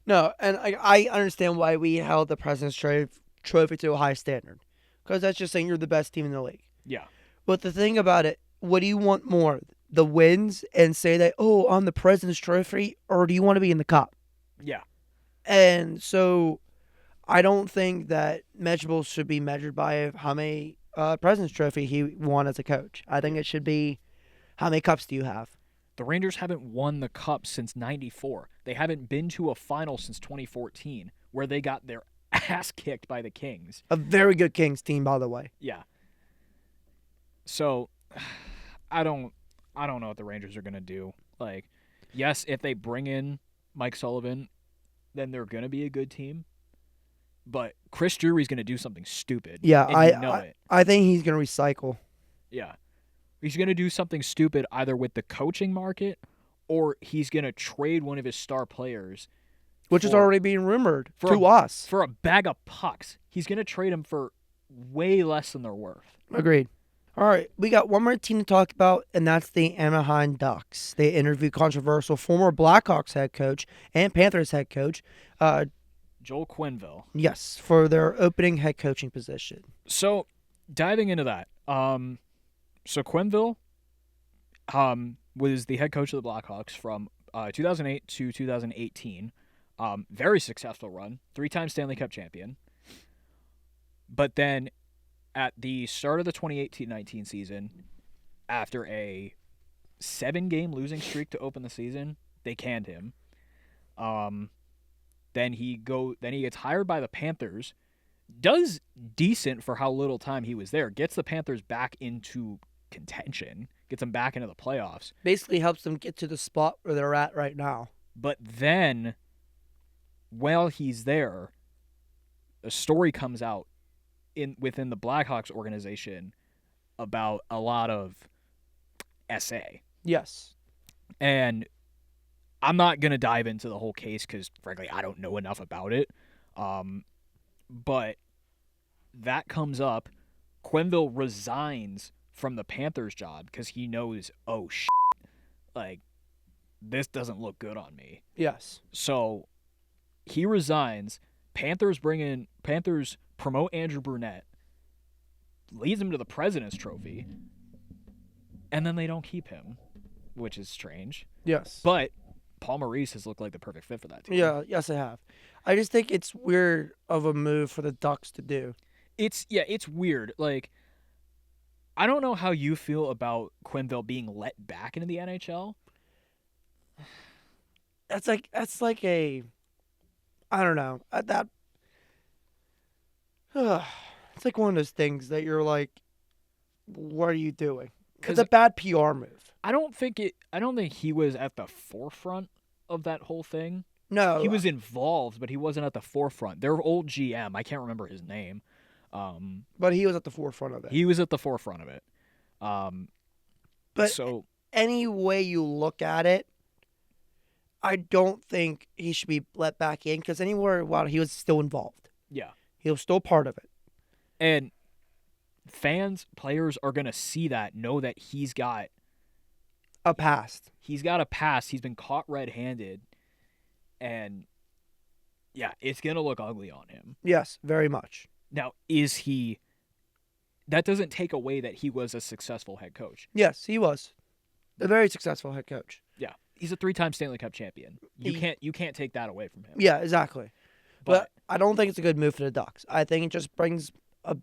No, and I understand why we held the President's Trophy to a high standard, because that's just saying you're the best team in the league. Yeah. But the thing about it, what do you want more? The wins and say that, oh, I'm the President's Trophy, or do you want to be in the Cup? Yeah. And so I don't think that measurables should be measured by how many President's Trophy he won as a coach. I think it should be, how many cups do you have? The Rangers haven't won the Cup since '94. They haven't been to a final since 2014, where they got their ass kicked by the Kings. A very good Kings team, by the way. Yeah. So, I don't know what the Rangers are gonna do. Like, yes, if they bring in Mike Sullivan, then they're gonna be a good team. But Chris Drury's gonna do something stupid. Yeah, and you know it. I think he's going to recycle. Yeah. He's going to do something stupid either with the coaching market, or he's going to trade one of his star players. Which is already being rumored to a, us. For a bag of pucks. He's going to trade them for way less than they're worth. Agreed. All right, we got one more team to talk about, and that's the Anaheim Ducks. They interviewed controversial former Blackhawks head coach and Panthers head coach, Joel Quenneville. yes, for their opening head coaching position. So, diving into that, so Quenneville was the head coach of the Blackhawks from 2008 to 2018. Very successful run, 3-time Stanley Cup champion. But then at the start of the 2018-19 season, after a 7-game losing streak to open the season, they canned him. Then he gets hired by the Panthers, does decent for how little time he was there, gets the Panthers back into contention, gets them back into the playoffs. Basically helps them get to the spot where they're at right now. But then, while he's there, a story comes out within the Blackhawks organization about a lot of SA. Yes. And I'm not going to dive into the whole case because, frankly, I don't know enough about it. But that comes up. Quenneville resigns from the Panthers job because he knows, oh, shit, like, this doesn't look good on me. Yes. So he resigns. Panthers promote Andrew Brunette, leads him to the President's Trophy, and then they don't keep him, which is strange. Yes. But Paul Maurice has looked like the perfect fit for that team. Yeah, yes, I have. I just think it's weird of a move for the Ducks to do. It's weird. Like, I don't know how you feel about Quenneville being let back into the NHL. That's like a, I don't know. It's like one of those things that you're like, what are you doing? It's a bad PR move. I don't think he was at the forefront of that whole thing. No. He was involved, but he wasn't at the forefront. Their old GM, I can't remember his name. But he was at the forefront of it. He was at the forefront of it. But so any way you look at it, I don't think he should be let back in because anywhere while he was still involved. Yeah. He was still part of it. And fans, players are going to see that, know that he's got a past. He's got a past. He's been caught red-handed. And, yeah, it's going to look ugly on him. Yes, very much. Now, that doesn't take away that he was a successful head coach. Yes, he was. A very successful head coach. Yeah. He's a 3-time Stanley Cup champion. You can't take that away from him. Yeah, exactly. But I don't think it's a good move for the Ducks. I think it just brings I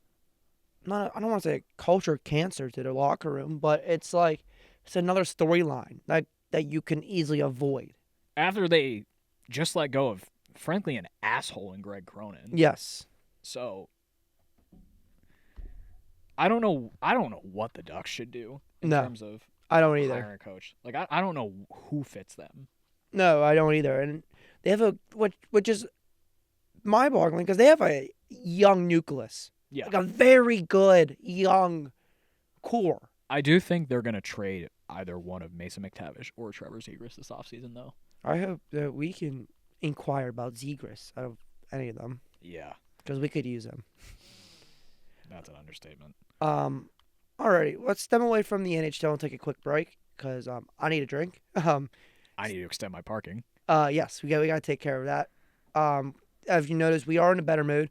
don't want to say a culture cancer to their locker room, but it's like it's another storyline that you can easily avoid. After they just let go of, frankly, an asshole in Greg Cronin. Yes. So I don't know what the Ducks should do in terms of I don't either. hiring a coach. Like I don't know who fits them. No, I don't either. And they have which is mind-boggling because they have a young nucleus. Yeah. Like a very good young core. I do think they're going to trade either one of Mason McTavish or Trevor Zegras this offseason, though. I hope that we can inquire about Zegras out of any of them. Yeah. Because we could use him. That's an understatement. Alrighty, let's stem away from the NHL and take a quick break because I need a drink. I need to extend my parking. Yes, we got to take care of that. As you notice, we are in a better mood.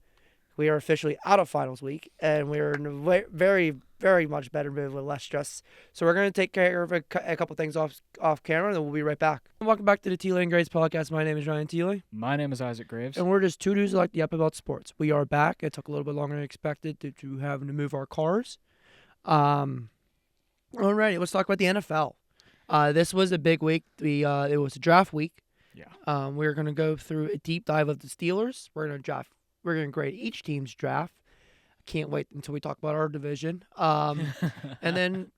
We are officially out of finals week, and we're in a very, very much better mood with less stress. So we're going to take care of a couple things off camera, and then we'll be right back. Welcome back to the Thielet and Graves podcast. My name is Ryan Thielet. My name is Isaac Graves. And we're just two dudes who like to yap about sports. We are back. It took a little bit longer than expected due to having to move our cars. Alrighty, let's talk about the NFL. This was a big week. It was a draft week. Yeah. We're going to go through a deep dive of the Steelers. We're going to grade each team's draft. I can't wait until we talk about our division. And then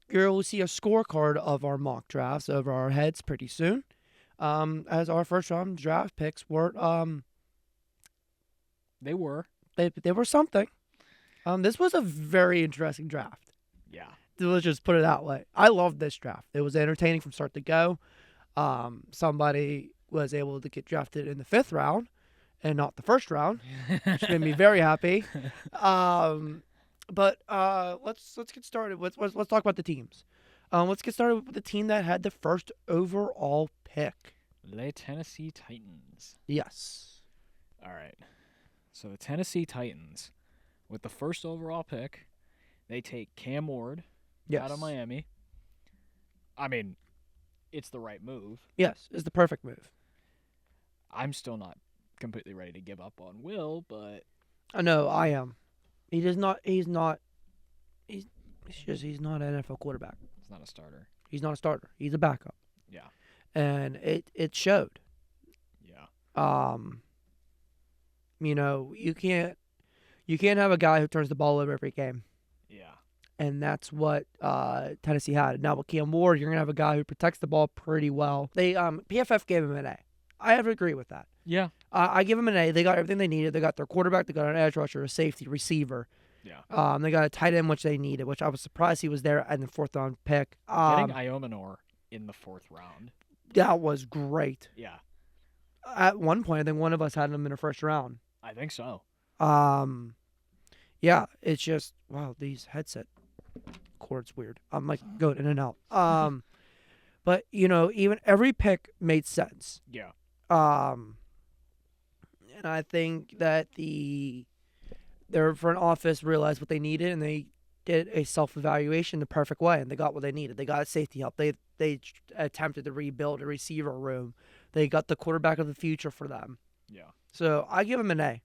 you'll see a scorecard of our mock drafts over our heads pretty soon. As our first round draft picks were they were something. This was a very interesting draft. Yeah. Let's just put it that way. I loved this draft. It was entertaining from start to go. Somebody was able to get drafted in the 5th round and not the 1st round, which made me very happy. But let's get started. Let's talk about the teams. Let's get started with the team that had the first overall pick. The Tennessee Titans. Yes. All right. So the Tennessee Titans, with the first overall pick, they take Cam Ward out of Miami. I mean, it's the right move. Yes, it's the perfect move. I'm still not completely ready to give up on Will, but I know I am. He does not. He's not. He's not an NFL quarterback. He's not a starter. He's not a starter. He's a backup, Yeah. and it showed. Yeah. You can't have a guy who turns the ball over every game, Yeah. and that's what Tennessee had. Now with Cam Ward, you're gonna have a guy who protects the ball pretty well. They PFF gave him an A. I have to agree with that. Yeah. I give them an A. They got everything they needed. They got their quarterback. They got an edge rusher, a safety, receiver. Yeah. They got a tight end, which they needed, which I was surprised he was there in the 4th round pick. Getting Iomanor in the 4th round. That was great. Yeah. At one point, I think one of us had him in the 1st round. I think so. Yeah, it's just, wow, these headset cords weird. I'm like going in and out. But even every pick made sense. Yeah. And I think that their front office realized what they needed, and they did a self-evaluation the perfect way, and they got what they needed. They got safety help. They attempted to rebuild a receiver room. They got the quarterback of the future for them. Yeah. So I give them an A.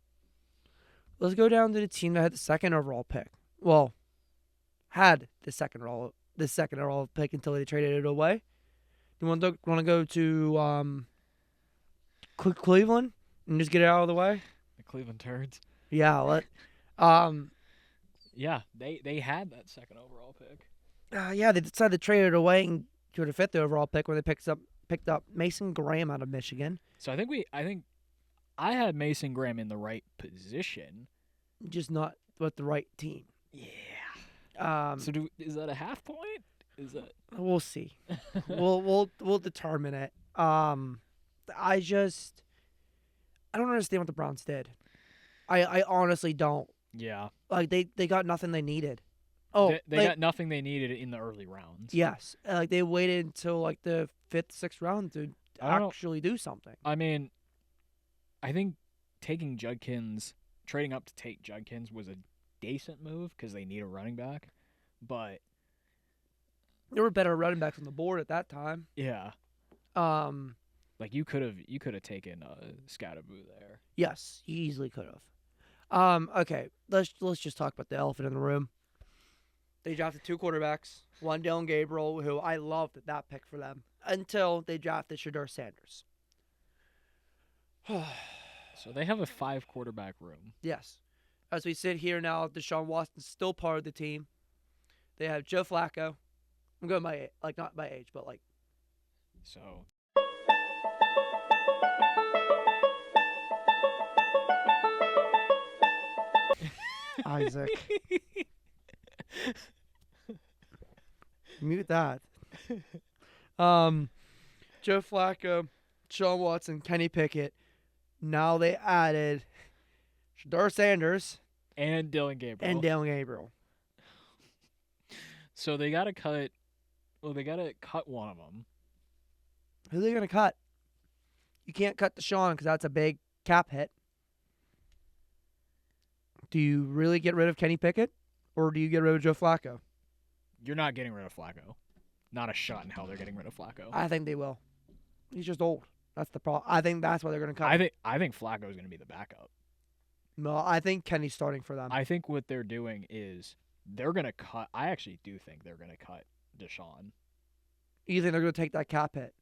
Let's go down to the team that had the 2nd overall pick. Well, had the second overall pick until they traded it away. You want to go to Cleveland and just get it out of the way? The Cleveland Turds. Yeah. Yeah, they had that 2nd overall pick. Yeah, they decided to trade it away and go to 5th overall pick when they picked up Mason Graham out of Michigan. So I think I had Mason Graham in the right position, just not with the right team. Yeah. So is that a half point? Is that? We'll see. we'll determine it. I don't understand what the Browns did. I honestly don't. Yeah. Like they got nothing they needed. Oh, they got nothing they needed in the early rounds. Yes, like they waited until like the 5th, 6th round to actually do something. I mean, I think trading up to take Judkins was a decent move because they need a running back, but there were better running backs on the board at that time. Yeah. Like you could have taken Scatterboo there. Yes, you easily could have. Okay, let's just talk about the elephant in the room. They drafted 2 quarterbacks, one Dylan Gabriel, who I loved that pick for them, until they drafted Shedeur Sanders. So they have a 5 quarterback room. Yes. As we sit here now, Deshaun Watson's still part of the team. They have Joe Flacco. I'm going by, like, not by age, but like. So. Isaac. Mute that. Joe Flacco, Sean Watson, Kenny Pickett. Now they added Shedeur Sanders and Dylan Gabriel. So they got to cut. Well, they got to cut one of them. Who are they going to cut? You can't cut Deshaun because that's a big cap hit. Do you really get rid of Kenny Pickett, or do you get rid of Joe Flacco? You're not getting rid of Flacco. Not a shot in hell they're getting rid of Flacco. I think they will. He's just old. That's the problem. I think that's why they're going to cut him. I think Flacco is going to be the backup. No, I think Kenny's starting for them. I think what they're doing is they're going to cut. I actually do think they're going to cut Deshaun. You think they're going to take that cap hit?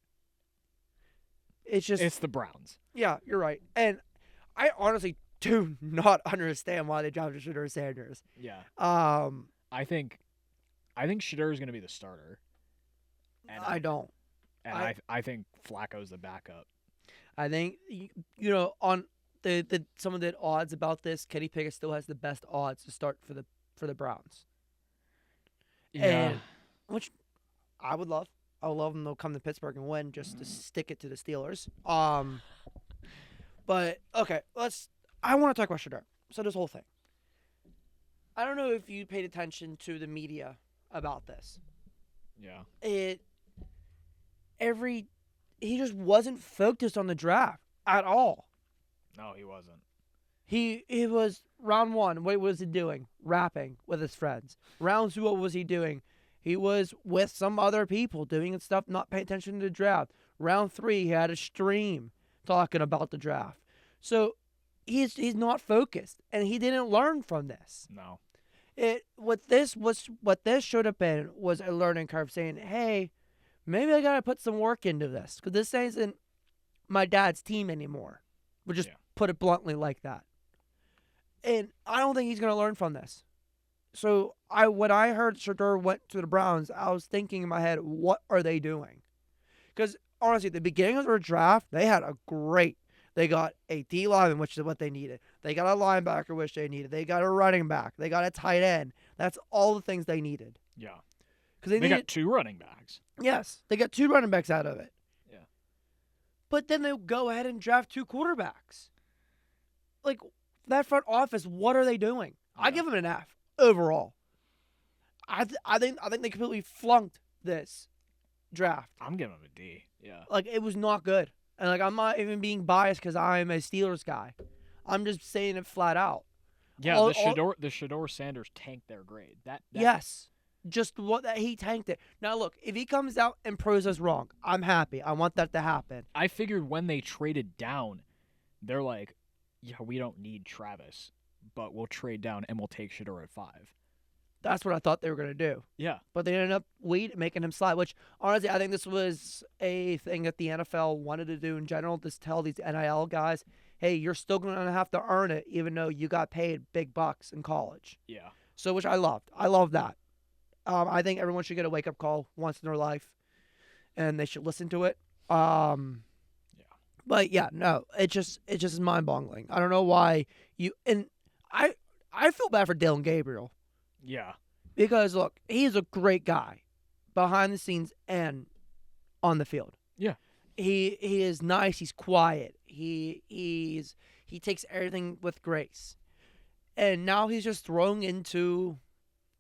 It's the Browns. Yeah, you're right. And I honestly do not understand why they drafted Shedeur Sanders. Yeah. I think Shedeur is going to be the starter. And I don't. And I think Flacco's the backup. I think on the some of the odds about this, Kenny Pickett still has the best odds to start for the Browns. Yeah. And, which I would love. I would love them to come to Pittsburgh and win just to stick it to the Steelers. But okay, I want to talk about Shedeur. So this whole thing. I don't know if you paid attention to the media about this. Yeah. He just wasn't focused on the draft at all. No, he wasn't. He was round 1. What was he doing? Rapping with his friends. Round 2, what was he doing? He was with some other people doing stuff, not paying attention to the draft. Round 3, he had a stream talking about the draft. So he's not focused, and he didn't learn from this. No. What this should have been was a learning curve, saying, "Hey, maybe I gotta put some work into this because this isn't my dad's team anymore." We'll just put it bluntly like that. And I don't think he's gonna learn from this. So when I heard Shedeur went to the Browns, I was thinking in my head, what are they doing? Because honestly, at the beginning of their draft, they had they got a D lineman, which is what they needed. They got a linebacker, which they needed. They got a running back. They got a tight end. That's all the things they needed. Yeah. Because they got 2 running backs. Yes, they got 2 running backs out of it. Yeah. But then they'll go ahead and draft 2 quarterbacks. Like, that front office, what are they doing? Yeah. I give them an F overall. I think they completely flunked this draft. I'm giving them a D. Yeah. Like, it was not good. And, like, I'm not even being biased because I'm a Steelers guy. I'm just saying it flat out. Yeah, the Shedeur Sanders tanked their grade. That Yes. Just what that he tanked it. Now, look, if he comes out and proves us wrong, I'm happy. I want that to happen. I figured when they traded down, they're like, yeah, we don't need Travis, but we'll trade down and we'll take Shedeur at 5. That's what I thought they were going to do. Yeah. But they ended up making him slide, which, honestly, I think this was a thing that the NFL wanted to do in general, to tell these NIL guys, hey, you're still going to have to earn it, even though you got paid big bucks in college. Yeah. So, which I loved. I love that. I think everyone should get a wake-up call once in their life, and they should listen to it. Yeah. But, yeah, no, it just is mind-boggling. I don't know why I feel bad for Dylan Gabriel. Yeah. Because, look, he's a great guy behind the scenes and on the field. Yeah. He is nice. He's quiet. He takes everything with grace. And now he's just thrown into,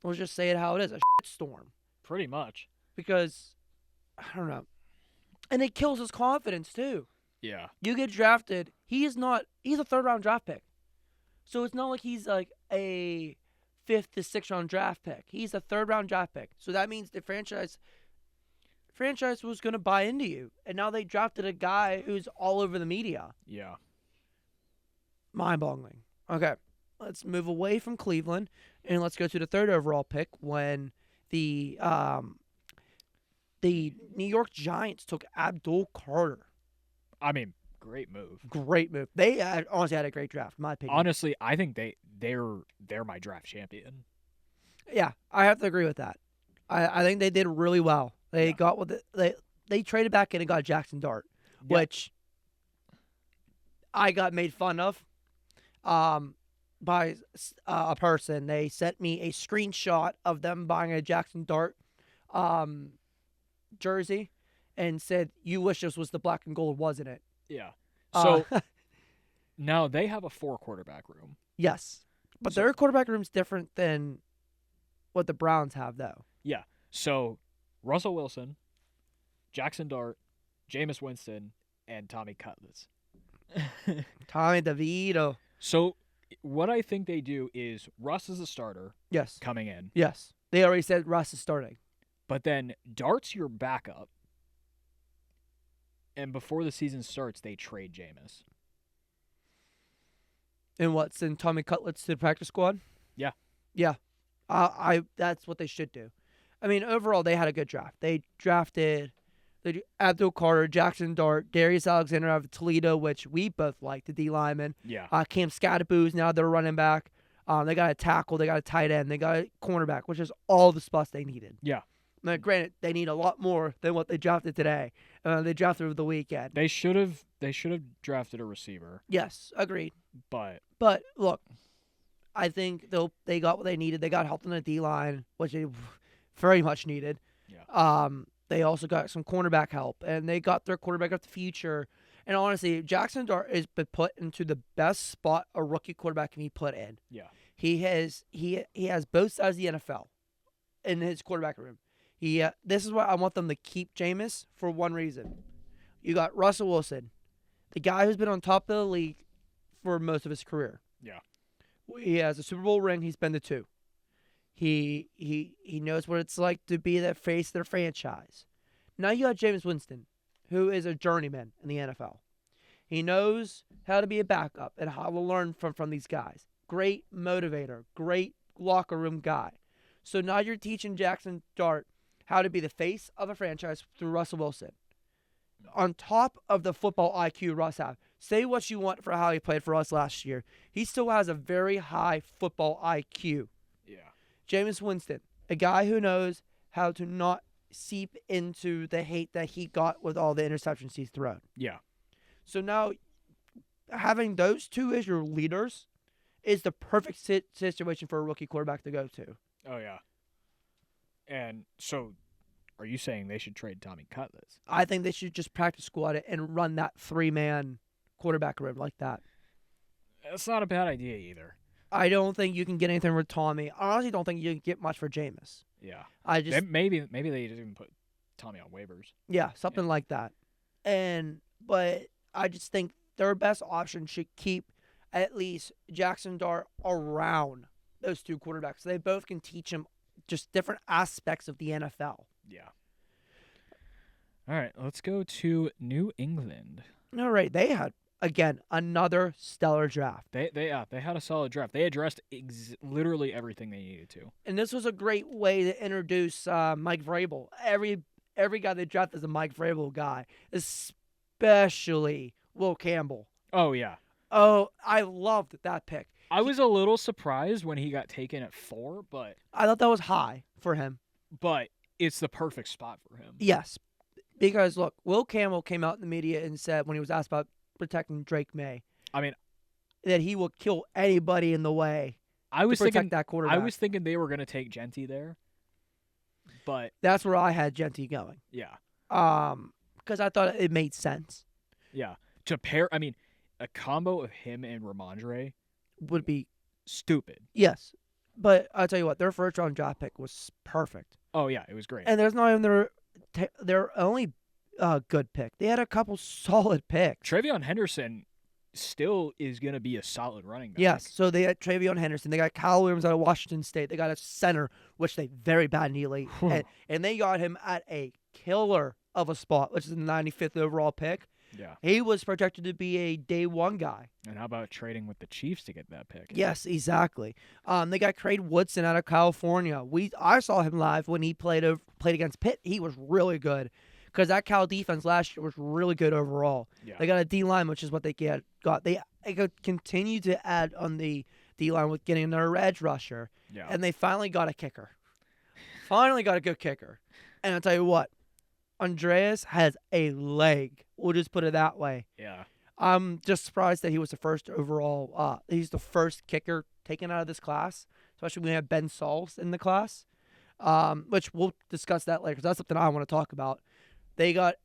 let's just say it how it is, a shitstorm. Pretty much. Because, I don't know. And it kills his confidence, too. Yeah. You get drafted. He's a 3rd-round draft pick. So it's not like he's like a 5th to 6th round draft pick. He's a 3rd-round draft pick. So that means the franchise was going to buy into you. And now they drafted a guy who's all over the media. Yeah. Mind-boggling. Okay, let's move away from Cleveland and let's go to the 3rd overall pick when the New York Giants took Abdul Carter. I mean, great move. Great move. They honestly had a great draft, in my opinion. Honestly, I think they're my draft champion. Yeah, I have to agree with that. I think they did really well. They got what they traded back in and got Jackson Dart, which I got made fun of by a person. They sent me a screenshot of them buying a Jackson Dart jersey and said, "You wish this was the black and gold, wasn't it?" Yeah. So now they have a 4-quarterback room. Yes. But their quarterback room's different than what the Browns have, though. Yeah. So Russell Wilson, Jackson Dart, Jameis Winston, and Tommy Cutlets. Tommy DeVito. So what I think they do is Russ is a starter. Yes. Coming in. Yes. They already said Russ is starting. But then Dart's your backup. And before the season starts, they trade Jameis. And what? Send Tommy Cutlets to the practice squad? Yeah. Yeah. That's what they should do. I mean, overall, they had a good draft. They drafted Abdul Carter, Jackson Dart, Darius Alexander out of Toledo, which we both like, the D lineman. Yeah. Cam Scattaboo's now their running back. They got a tackle. They got a tight end. They got a cornerback, which is all the spots they needed. Yeah. Now, granted, they need a lot more than what they drafted today. They drafted over the weekend. They should have drafted a receiver. Yes, agreed. But look, I think they got what they needed. They got help on the D line, which they very much needed. Yeah. They also got some cornerback help, and they got their quarterback of the future. And honestly, Jackson Dart has been put into the best spot a rookie quarterback can be put in. Yeah. He has both sides of the NFL in his quarterback room. This is why I want them to keep Jameis for one reason. You got Russell Wilson, the guy who's been on top of the league for most of his career. Yeah. He has a Super Bowl ring. He's been to 2. He knows what it's like to be the face of their franchise. Now you got Jameis Winston, who is a journeyman in the NFL. He knows how to be a backup and how to learn from these guys. Great motivator, great locker room guy. So now you're teaching Jackson Dart how to be the face of a franchise through Russell Wilson. On top of the football IQ Russ has. Say what you want for how he played for us last year. He still has a very high football IQ. Yeah. Jameis Winston, a guy who knows how to not seep into the hate that he got with all the interceptions he's thrown. Yeah. So now having those two as your leaders is the perfect situation for a rookie quarterback to go to. Oh, yeah. And so are you saying they should trade Tommy Cutlets? I think they should just practice squad it and run that 3-man quarterback room like that. That's not a bad idea either. I don't think you can get anything for Tommy. I honestly don't think you can get much for Jameis. Yeah. I just maybe they just even put Tommy on waivers. Yeah, something like that. But I just think their best option should keep at least Jackson Dart around those two quarterbacks. They both can teach him just different aspects of the NFL. Yeah. All right, let's go to New England. All right, they had again another stellar draft. They had a solid draft. They addressed literally everything they needed to. And this was a great way to introduce Mike Vrabel. Every guy they drafted is a Mike Vrabel guy, especially Will Campbell. Oh yeah. Oh, I loved that pick. I was a little surprised when he got taken at 4, but I thought that was high for him. But it's the perfect spot for him. Yes, because look, Will Campbell came out in the media and said when he was asked about protecting Drake May, I mean, that he will kill anybody in the way. I was to protect thinking that quarterback. I was thinking they were going to take Genty there, but that's where I had Genty going. Yeah. Because I thought it made sense. Yeah. To pair, I mean, a combo of him and Ramondre would be stupid. Yes, but I'll tell you what, their first round draft pick was perfect. Oh yeah, it was great. And there's not even their only good pick. They had a couple solid picks. Travion Henderson still is going to be a solid running back. Yes, so they had Travion Henderson. They got Kyle Williams out of Washington State. They got a center, which they very bad nearly. and they got him at a killer of a spot, which is the 95th overall pick. Yeah. He was projected to be a day one guy. And how about trading with the Chiefs to get that pick? Yes, exactly. They got Craig Woodson out of California. I saw him live when he played against Pitt. He was really good because that Cal defense last year was really good overall. Yeah. They got a D-line, which is what they got. They could continue to add on the D-line with getting another edge rusher. Yeah. And they finally got a kicker. Finally got a good kicker. And I'll tell you what, Andreas has a leg. We'll just put it that way. Yeah. I'm just surprised that he was the first overall. He's the first kicker taken out of this class, especially when we have Ben Sauls in the class, which we'll discuss that later because that's something I want to talk about. They got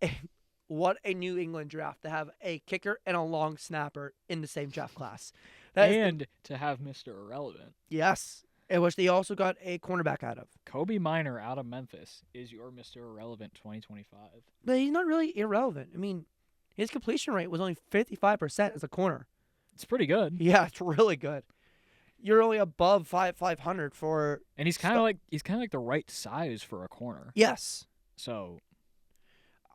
what a New England draft to have a kicker and a long snapper in the same draft class. To have Mr. Irrelevant. Yes. In which they also got a cornerback out of. Kobe Minor out of Memphis is your Mr. Irrelevant 2025. But he's not really irrelevant. I mean, his completion rate was only 55% as a corner. It's pretty good. Yeah, it's really good. You're only above 500 for. And he's kind of like the right size for a corner. Yes. So.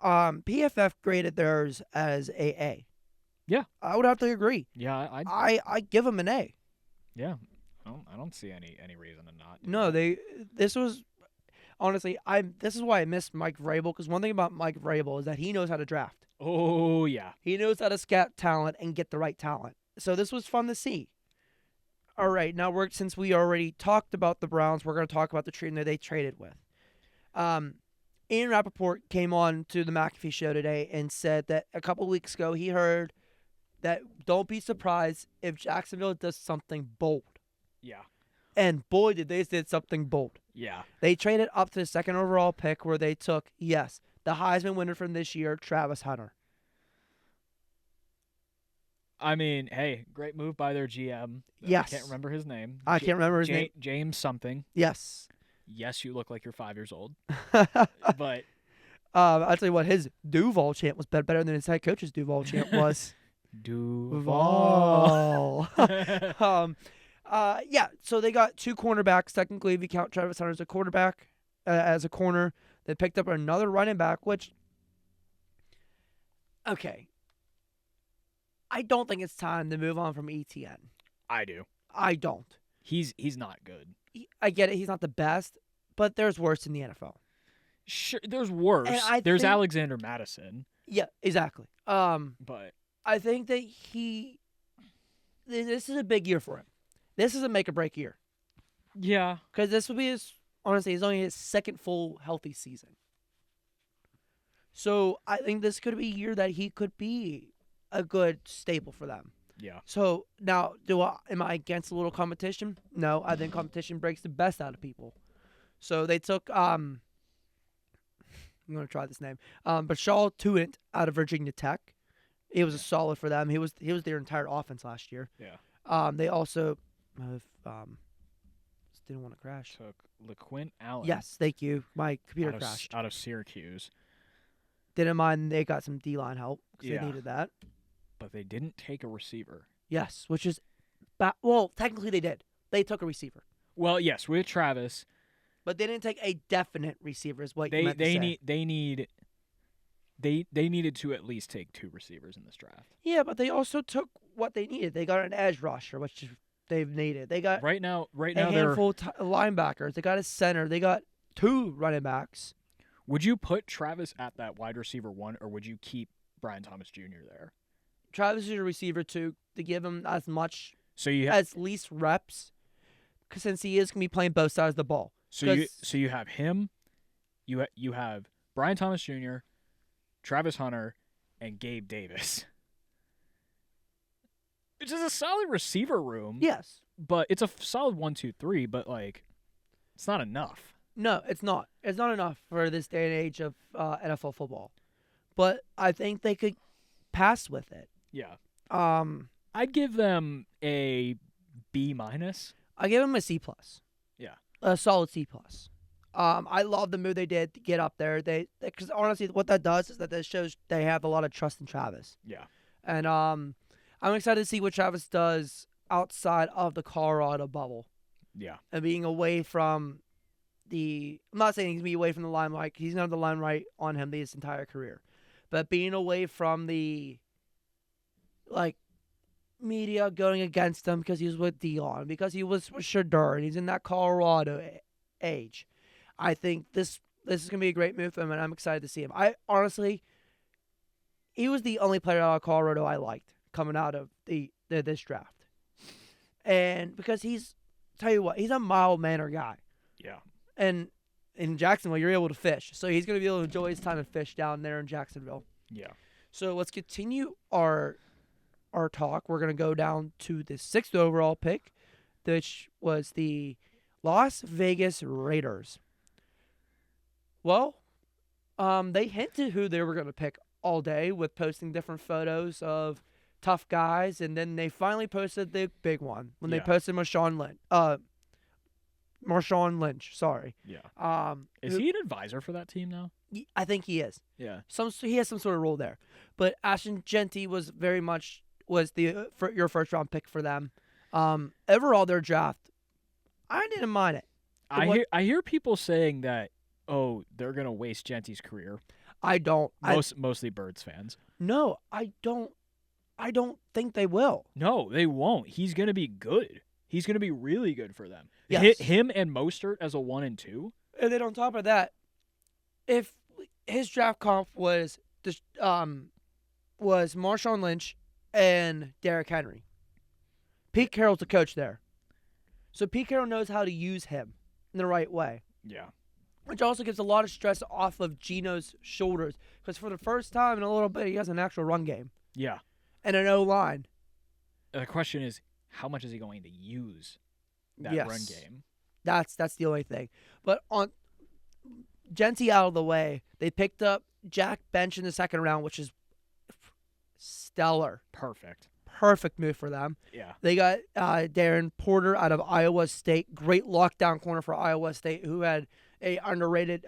PFF graded theirs as A. Yeah. I would have to agree. Yeah, I give him an A. Yeah. I don't see any reason to not. No, this was honestly this is why I miss Mike Vrabel, because one thing about Mike Vrabel is that he knows how to draft. Oh yeah. He knows how to scout talent and get the right talent. So this was fun to see. All right, now since we already talked about the Browns, we're going to talk about the team that they traded with. Ian Rappaport came on to the McAfee show today and said that a couple weeks ago he heard that don't be surprised if Jacksonville does something bold. Yeah. And boy, did something bold. Yeah. They traded up to the second overall pick where they took, yes, the Heisman winner from this year, Travis Hunter. I mean, hey, great move by their GM. Yes. I can't remember his name. I can't remember his name. James something. Yes. Yes, you look like you're 5 years old. But I'll tell you what, his Duval chant was better than his head coach's Duval chant was. Duval. Yeah, so they got two cornerbacks. Technically, if you count Travis Hunter as a quarterback, as a corner, they picked up another running back, which, okay. I don't think it's time to move on from ETN. I do. I don't. He's not good. I get it. He's not the best, but there's worse in the NFL. Sure, there's worse. And There's think, Alexander Madison. Yeah, exactly. But I think that this is a big year for him. This is a make or break year. Yeah, because this will be honestly only his second full healthy season. So I think this could be a year that he could be a good staple for them. Yeah. So now, am I against a little competition? No, I think competition breaks the best out of people. So they took I'm gonna try this name, Bashal Tuint out of Virginia Tech. It was a solid for them. He was their entire offense last year. Yeah. They also didn't want to crash. Took LeQuint Allen. Yes, thank you. My computer crashed. Out of Syracuse. Didn't mind they got some D-line help because Yeah. they needed that. But they didn't take a receiver. Yes, which is well, technically they did. They took a receiver. Well, yes, with Travis. But they didn't take a definite receiver is what you They meant to say. They needed to at least take 2 receivers in this draft. Yeah, but they also took what they needed. They got an edge rusher, which they've needed. They got Right now a they're handful of linebackers. They got a center. They got 2 running backs. Would you put Travis at that wide receiver 1, or would you keep Brian Thomas Jr. there? Travis is a receiver 2 to give him as much So you as least reps, because since he is going to be playing both sides of the ball. So you have him, you have Brian Thomas Jr., Travis Hunter, and Gabe Davis. Which is a solid receiver room. Yes. But it's a solid 1, 2, 3, but it's not enough. No, it's not. It's not enough for this day and age of NFL football. But I think they could pass with it. Yeah. I'd give them a B-. I give them a C+. Yeah. A solid C+. I love the move they did to get up there. Because honestly, what that does is that shows they have a lot of trust in Travis. Yeah. And I'm excited to see what Travis does outside of the Colorado bubble. Yeah. And being away from I'm not saying he's going to be away from the limelight. He's going to have the limelight on him his entire career. But being away from the media going against him because he was with Dion, because he was with Shedeur, and he's in that Colorado age. I think this is going to be a great move for him, and I'm excited to see him. He was the only player out of Colorado I liked coming out of this draft. And because tell you what, he's a mild-mannered guy. Yeah. And in Jacksonville, you're able to fish. So he's going to be able to enjoy his time and fish down there in Jacksonville. Yeah. So let's continue our talk. We're going to go down to the 6th overall pick, which was the Las Vegas Raiders. Well, they hinted who they were going to pick all day with posting different photos of tough guys, and then they finally posted the big one when they posted Marshawn Lynch. Sorry. Yeah. Is he an advisor for that team now? I think he is. Yeah. He has some sort of role there, but Ashton Genty was very much your first round pick for them. Overall, their draft, I didn't mind it. I hear people saying that they're gonna waste Genty's career. I don't. Mostly Birds fans. No, I don't. I don't think they will. No, they won't. He's gonna be good. He's gonna be really good for them. Yes. Him and Mostert as a 1 and 2. And then on top of that, if his draft comp was Marshawn Lynch and Derrick Henry, Pete Carroll's the coach there, so Pete Carroll knows how to use him in the right way. Yeah. Which also gives a lot of stress off of Geno's shoulders, because for the first time in a little bit, he has an actual run game. Yeah. And an O-line. The question is, how much is he going to use that run game? That's the only thing. But on Genty out of the way, they picked up Jack Bench in the 2nd round, which is stellar. Perfect move for them. Yeah. They got Darren Porter out of Iowa State. Great lockdown corner for Iowa State, who had a underrated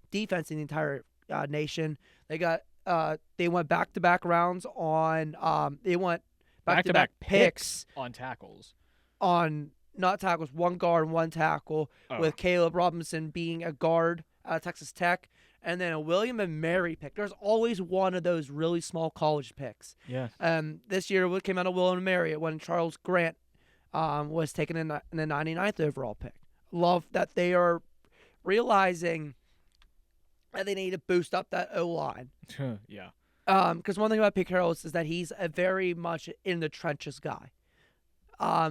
defense in the entire nation. They went back-to-back rounds on they went back-to-back picks on tackles. On not tackles, one guard, one tackle, with Caleb Robinson being a guard out of Texas Tech, and then a William and Mary pick. There's always one of those really small college picks. Yeah. This year, what came out of William and Mary when Charles Grant was taken in the 99th overall pick. Love that they are realizing that they need to boost up that O-line. Yeah. Because one thing about Pete Carroll is that he's a very much in the trenches guy.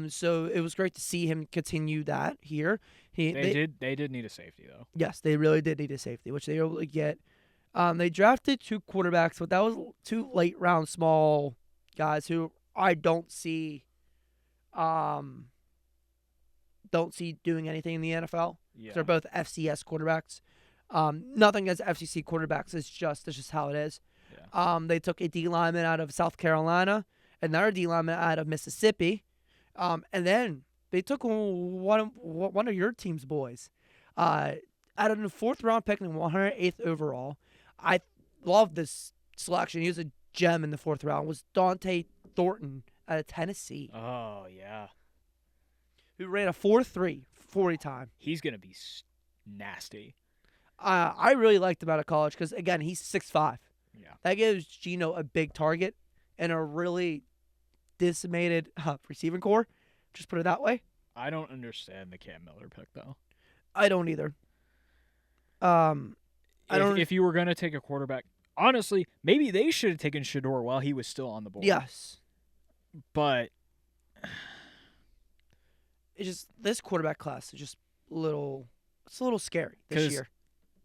So it was great to see him continue that here. They did need a safety though. Yes, they really did need a safety, which they were able to get. They drafted 2 quarterbacks, but that was 2 late round small guys who I don't see doing anything in the NFL. Yeah. They're both FCS quarterbacks. Nothing as FCC quarterbacks. It's just how it is. Yeah. They took a D lineman out of South Carolina, another D lineman out of Mississippi, and then they took one of your team's boys out of the 4th round pick and 108th overall. I love this selection. He was a gem in the 4th round. Was Dante Thornton out of Tennessee, Oh yeah. who ran a 4.3 40 time. He's gonna be nasty. I really liked him out of college because again he's 6'5". Yeah. That gives Geno a big target and a really decimated receiving core. Just put it that way. I don't understand the Cam Miller pick though. I don't either. If you were gonna take a quarterback, honestly, maybe they should have taken Shador while he was still on the board. Yes. But It's just this quarterback class is just a little scary this 'Cause year.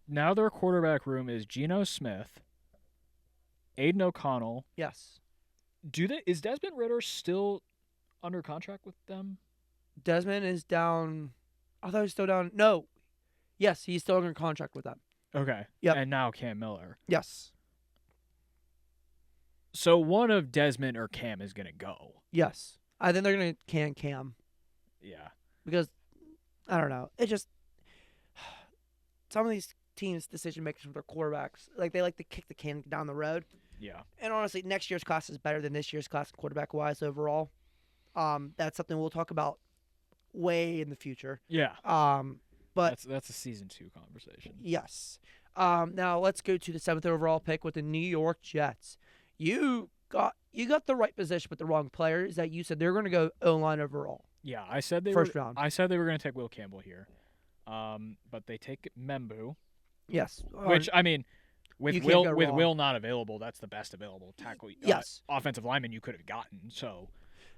now their quarterback room is Geno Smith, Aiden O'Connell. Yes. Is Desmond Ridder still under contract with them? Desmond is down. I thought he was still down. No. Yes, he's still under contract with them. Okay. Yep. And now Cam Miller. Yes. So one of Desmond or Cam is gonna go. Yes. I think they're going to can Cam Yeah. because, I don't know. It just, some of these teams' decision makers with their quarterbacks, like they like to kick the can down the road. Yeah. And honestly, next year's class is better than this year's class quarterback-wise overall. That's something we'll talk about way in the future. Yeah. But that's a season 2 conversation. yes. Now let's go to the 7th overall pick with the New York Jets. You got the right position with the wrong players that you said they're going to go O-line overall. Yeah, I said they First were round. I said they were going to take Will Campbell here. But they take Membu, Yes. which I mean with You can't go Will wrong. not available, that's the best available tackle Yes. offensive lineman you could have gotten. So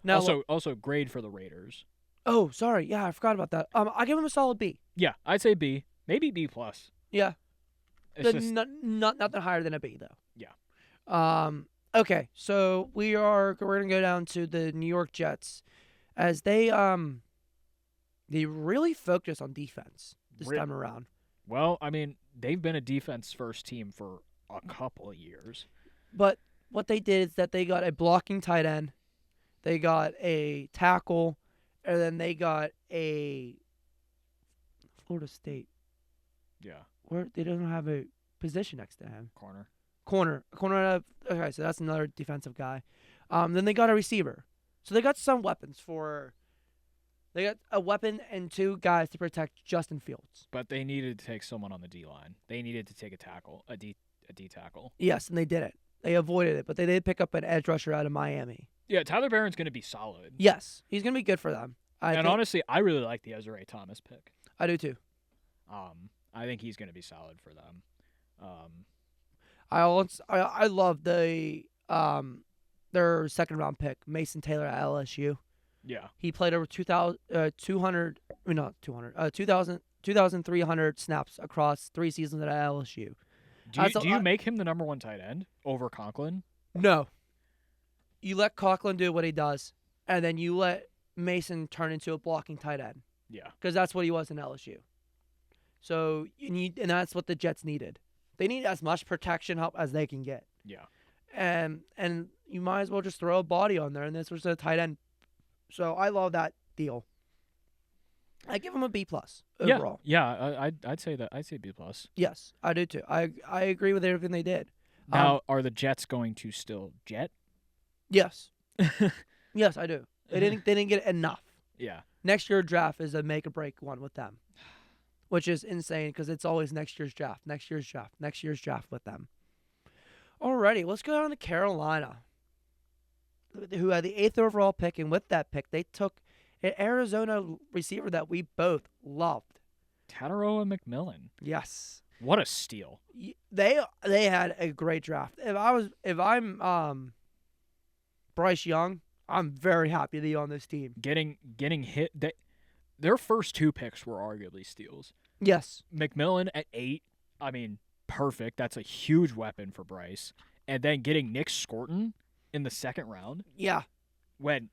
Now, also grade for the Raiders. oh, sorry. Yeah, I forgot about that. I give him a solid B. Yeah, I'd say B, maybe B plus. Yeah. It's just Nothing higher than a B though. Yeah. Okay, so we're gonna go down to the New York Jets, as they really focus on defense this time around. Well, I mean, they've been a defense first team for a couple of years. But what they did is that they got a blocking tight end, they got a tackle, and then they got a Florida State. Yeah. Where they don't have a position next to him. Corner. Okay, so that's another defensive guy. Then they got a receiver. So they got some weapons they got a weapon and 2 guys to protect Justin Fields. But they needed to take someone on the D line. They needed to take a D tackle. Yes, and they did it. They avoided it, but they did pick up an edge rusher out of Miami. Yeah, Tyler Barron's going to be solid. Yes, he's going to be good for them. Honestly, I really like the Ezra Thomas pick. I do too. I think he's going to be solid for them. I love their 2nd round pick, Mason Taylor at LSU. Yeah. He played over 2,300 snaps across 3 seasons at LSU. Do you make him the number 1 tight end over Conklin? No. You let Conklin do what he does, and then you let Mason turn into a blocking tight end. Yeah. Because that's what he was in LSU. So and that's what the Jets needed. They need as much protection help as they can get. Yeah. And you might as well just throw a body on there, and this was a tight end. So I love that deal. I give him a B plus overall. Yeah, I'd say that. I'd say B plus. Yes, I do too. I agree with everything they did. Now, are the Jets going to still jet? Yes. Yes, I do. They didn't get enough. Yeah. Next year draft is a make or break one with them. which is insane because it's always next year's draft with them. Alrighty, let's go down to Carolina, who had the 8th overall pick, and with that pick, they took an Arizona receiver that we both loved. Tataroa McMillan. Yes. What a steal. They had a great draft. If I'm Bryce Young, I'm very happy to be on this team. Getting hit. Their first 2 picks were arguably steals. Yes. McMillan at 8. I mean, perfect. That's a huge weapon for Bryce. And then getting Nick Scorton in the 2nd round. Yeah. When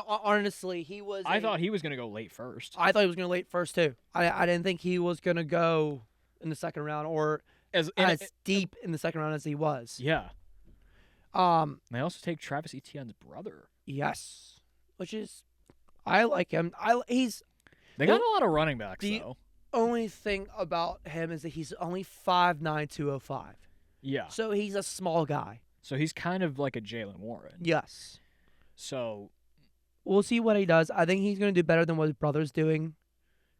honestly, he was. I thought he was going to go late first. I thought he was going to late first too. I didn't think he was going to go in the 2nd round or as deep in the 2nd round as he was. Yeah. They also take Travis Etienne's brother. Yes, which is I like him. They got a lot of running backs the though. Only thing about him is that he's only 5'9", 205. Yeah. So he's a small guy. So he's kind of like a Jalen Warren. Yes. So we'll see what he does. I think he's going to do better than what his brother's doing,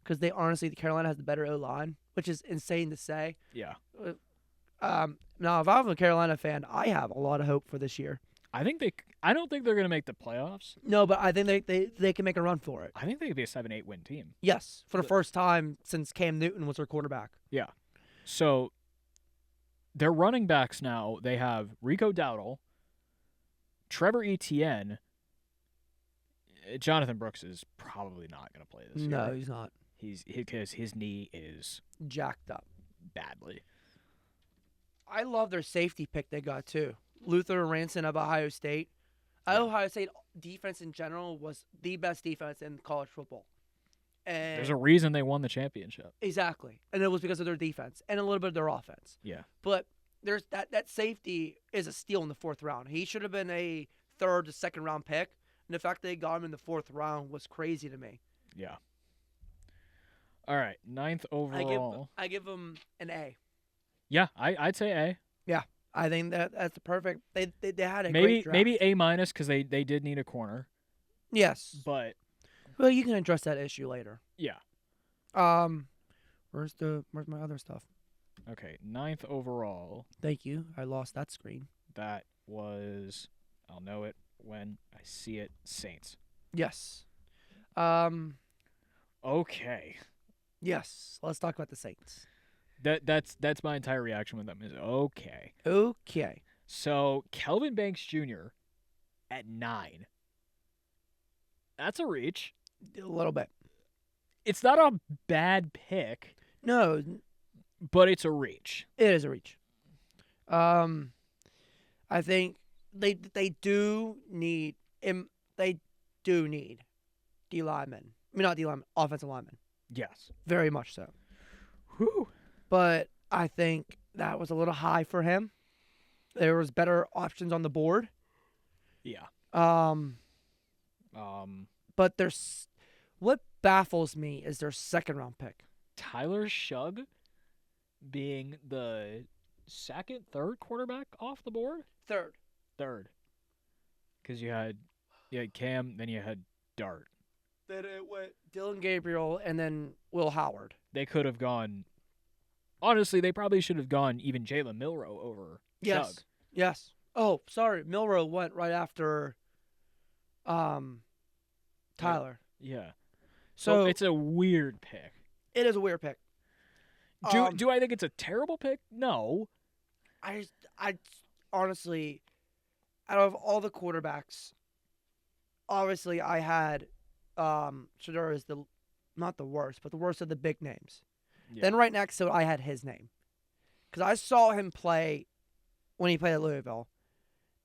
because Carolina has the better O-line, which is insane to say. Yeah. Now, if I'm a Carolina fan, I have a lot of hope for this year. I don't think they're going to make the playoffs. No, but I think they can make a run for it. I think they could be a 7-8 win team. Yes, for the first time since Cam Newton was their quarterback. Yeah. So their running backs now, they have Rico Dowdle, Trevor Etienne. Jonathan Brooks is probably not going to play this year. No, he's not. Because his knee is jacked up badly. I love their safety pick they got too. Luther Ranson of Ohio State. Yeah. Ohio State defense in general was the best defense in college football. And there's a reason they won the championship. Exactly. And it was because of their defense and a little bit of their offense. Yeah. But there's that safety is a steal in the 4th round. He should have been a 3rd to 2nd round pick. And the fact they got him in the 4th round was crazy to me. Yeah. All right, 9th overall. I give him an A. Yeah, I'd say A. Yeah, I think that's the perfect. They had a maybe great draft. maybe A- because they did need a corner. Yes, but well, you can address that issue later. Yeah. Where's my other stuff? Okay, 9th overall. Thank you. I lost that screen. That was, I'll know it when I see it. Saints. Yes. Okay. Yes. Let's talk about the Saints. That's my entire reaction with them is okay. Okay. So Kelvin Banks Jr. at 9. That's a reach. A little bit. It's not a bad pick. No. But it's a reach. It is a reach. I think they do need D linemen. I mean, not D linemen, offensive linemen. Yes. Very much so. Whew. But I think that was a little high for him. There was better options on the board. Yeah. But what baffles me is their 2nd round pick. Tyler Shugg being the 2nd, 3rd quarterback off the board? 3rd. Because you had Cam, then you had Dart. Then it went Dylan Gabriel and then Will Howard. They could have gone. Honestly, they probably should have gone even Jalen Milroe over Shugg. Yes. Oh, sorry. Milroe went right after Tyler. Yeah. So it's a weird pick. It is a weird pick. Do I think it's a terrible pick? No. I honestly, out of all the quarterbacks, obviously I had Shedeur is not the worst, but the worst of the big names. Yeah. Then right next to it, I had his name. Because I saw him play when he played at Louisville,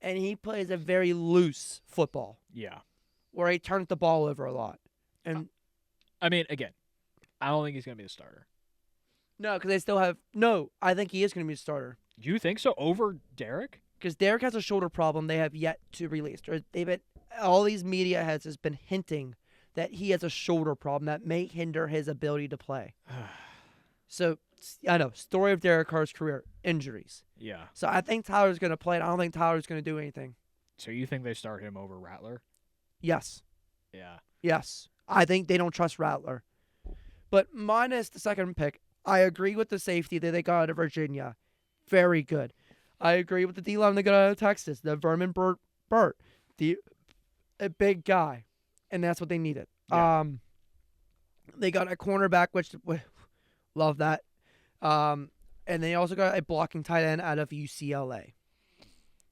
and he plays a very loose football. Yeah. Where he turns the ball over a lot. And I mean, again, I don't think he's going to be the starter. No, because they still have – no, I think he is going to be the starter. You think so? Over Derek? Because Derek has a shoulder problem they have yet to release. All these media heads has been hinting that he has a shoulder problem that may hinder his ability to play. So, I know, story of Derek Carr's career, injuries. Yeah. So I think Tyler's going to play, and I don't think Tyler's going to do anything. So you think they start him over Rattler? Yes. Yeah. Yes. I think they don't trust Rattler. But minus the second pick, I agree with the safety that they got out of Virginia. Very good. I agree with the D-line they got out of Texas. The Vermin Burt, a big guy, and that's what they needed. Yeah. They got a cornerback, which love that. And they also got a blocking tight end out of UCLA.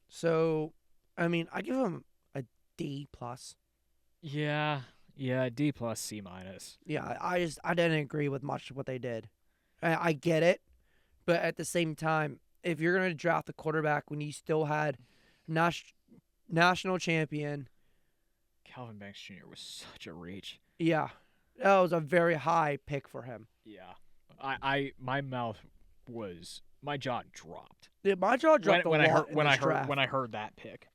So, I mean, I give them a D plus. Yeah, D plus, C minus. Yeah, I didn't agree with much of what they did. I get it, but at the same time, if you're gonna draft a quarterback when you still had national champion, Calvin Banks Jr. was such a reach. yeah, that was a very high pick for him. Yeah, my jaw dropped. Yeah, my jaw dropped when I heard that pick.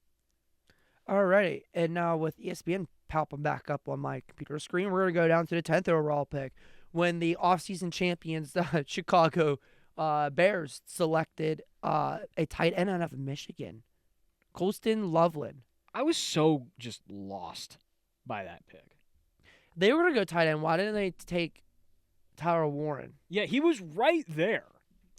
Alrighty, and now with ESPN popping back up on my computer screen, we're gonna go down to the 10th overall pick when the offseason champions, the Chicago Bears, selected a tight end out of Michigan, Colston Loveland. I was so just lost by that pick. They were gonna go tight end. Why didn't they take Tyler Warren? Yeah, he was right there.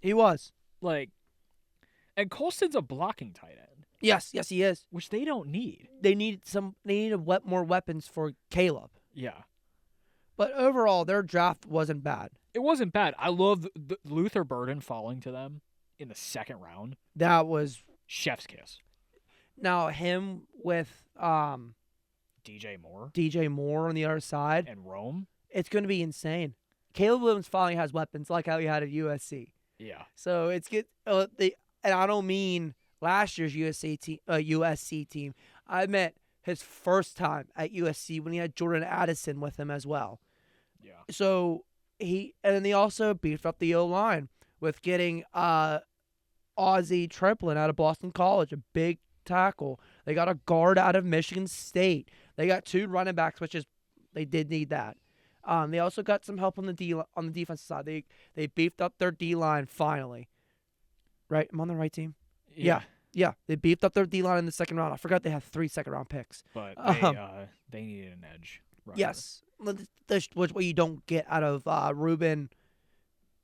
He was. And Colston's a blocking tight end. Yes, he is. Which they don't need. They needed more weapons for Caleb. Yeah. But overall, their draft wasn't bad. It wasn't bad. I love the Luther Burden falling to them in the second round. That was chef's kiss. Now him with DJ Moore on the other side. And Rome. It's going to be insane. Caleb Williams finally has weapons like how he had at USC. Yeah. So it's good. And I don't mean last year's USC team. I meant his first time at USC when he had Jordan Addison with him as well. Yeah. So they also beefed up the O-line with getting Ozzie Triplin out of Boston College, a big tackle. They got a guard out of Michigan State. They got 2 running backs, which is they did need that. They also got some help on the defensive side. They beefed up their D-line finally. Right? I'm on the right team? Yeah. They beefed up their D-line in the second round. I forgot they had 3 second-round picks. But they needed an edge rusher. Yes. Which what you don't get out of Ruben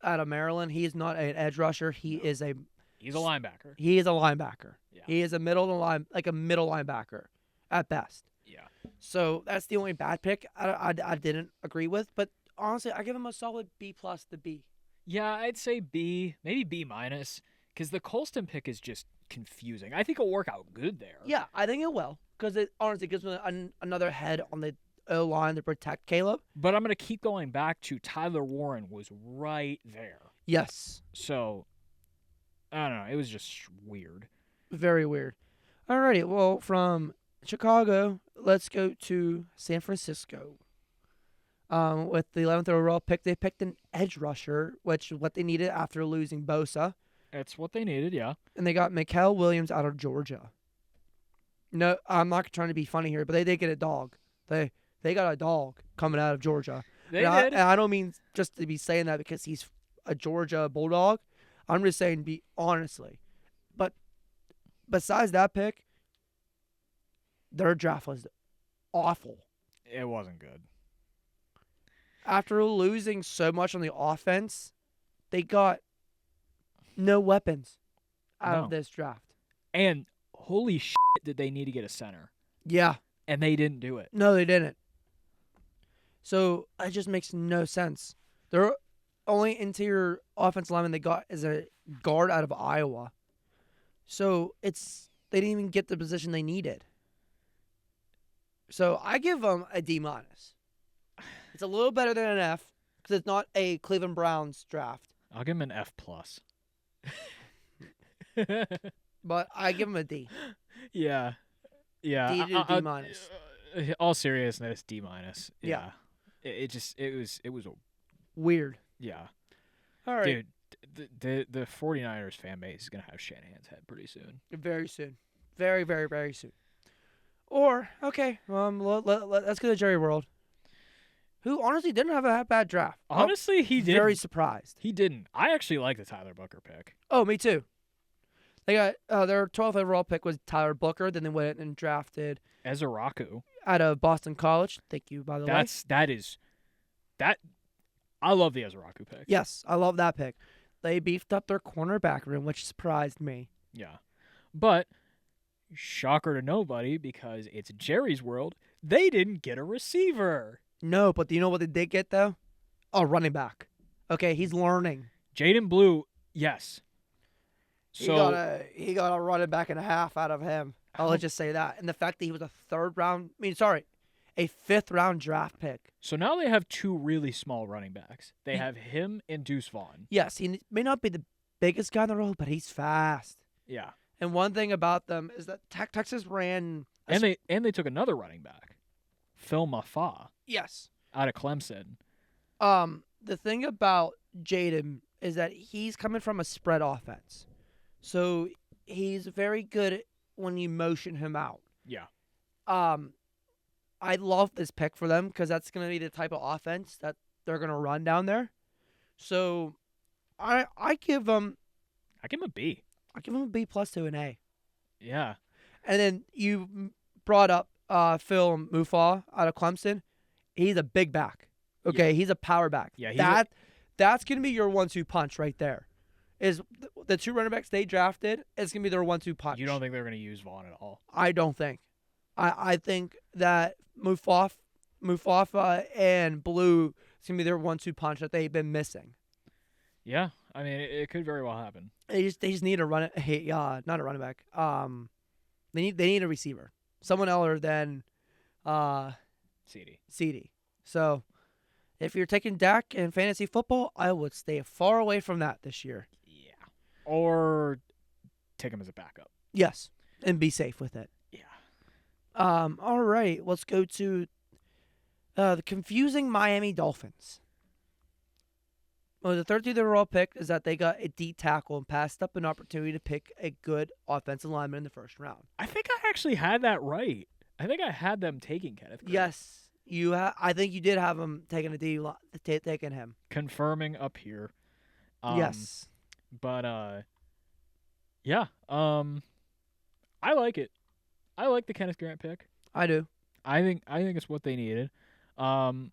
out of Maryland. He is not an edge rusher. He's a linebacker. He is a linebacker. Yeah. He is a middle linebacker at best. Yeah. So that's the only bad pick I didn't agree with. But honestly, I give him a solid B plus to B. Yeah, I'd say B, maybe B minus, because the Colston pick is just confusing. I think it'll work out good there. Yeah, I think it will, because it honestly gives me another head on the O-line to protect Caleb. But I'm going to keep going back to Tyler Warren was right there. Yes. So, I don't know. It was just weird. Very weird. Alrighty, well, from Chicago, let's go to San Francisco. With the 11th overall pick, they picked an edge rusher, which is what they needed after losing Bosa. That's what they needed, yeah. And they got Mikael Williams out of Georgia. No, I'm not trying to be funny here, but they did get a dog. They got a dog coming out of Georgia. They did. And I don't mean just to be saying that because he's a Georgia Bulldog. I'm just saying honestly. But besides that pick, their draft was awful. It wasn't good. After losing so much on the offense, they got no weapons out of this draft. And holy shit, did they need to get a center. Yeah. And they didn't do it. No, they didn't. So it just makes no sense. Their only interior offensive lineman they got is a guard out of Iowa. So they didn't even get the position they needed. So I give them a D minus. It's a little better than an F because it's not a Cleveland Browns draft. I'll give him an F plus. But I give him a D. Yeah. Yeah. D to D minus. All seriousness, D minus. Yeah. It was weird. Yeah. All right. Dude, the 49ers fan base is going to have Shanahan's head pretty soon. Very soon. Very, very, very soon. Or, okay, let's go to Jerry World, who honestly didn't have a bad draft. Honestly, he didn't. Very surprised. He didn't. I actually like the Tyler Booker pick. Oh, me too. They got their 12th overall pick was Tyler Booker. Then they went and drafted Ezeraku out of Boston College. Thank you, by the way. I love the Ezraku pick. Yes, I love that pick. They beefed up their cornerback room, which surprised me. Yeah. But, shocker to nobody, because it's Jerry's world, they didn't get a receiver. No, but do you know what they did get, though? A running back. Okay, he's learning. Jaden Blue, yes. He got a running back and a half out of him. I'll just say that. And the fact that he was a fifth-round draft pick. So now they have two really small running backs. They have him and Deuce Vaughn. Yes, he may not be the biggest guy in the world, but he's fast. Yeah. And one thing about them is that Texas ran... And they took another running back, Phil Mafa. Yes. Out of Clemson. The thing about Jaden is that he's coming from a spread offense. So he's very good when you motion him out. Yeah. I love this pick for them because that's going to be the type of offense that they're going to run down there. So I give them a B. I give them a B plus to an A. Yeah. And then you brought up Phil Mufa out of Clemson. He's a big back. Okay, he's a power back. Yeah, that's going to be your 1-2 punch right there. Is the two running backs they drafted is going to be their 1-2 punch. You don't think they're going to use Vaughn at all? I don't think. I think that Mufafa and Blue is going to be their 1-2 punch that they've been missing. Yeah, I mean, it could very well happen. They just need a not a running back. They need a receiver, someone other than CD. So, if you're taking Dak in fantasy football, I would stay far away from that this year. Yeah, or take him as a backup. Yes, and be safe with it. Yeah. All right, let's go to the confusing Miami Dolphins. Well, the 13th overall pick is that they got a D tackle and passed up an opportunity to pick a good offensive lineman in the first round. I think I actually had that right. I think I had them taking Kenneth Green. Yes, I think you did have them taking taking him. Confirming up here. Yes. But yeah. I like it. I like the Kenneth Grant pick. I do. I think it's what they needed. The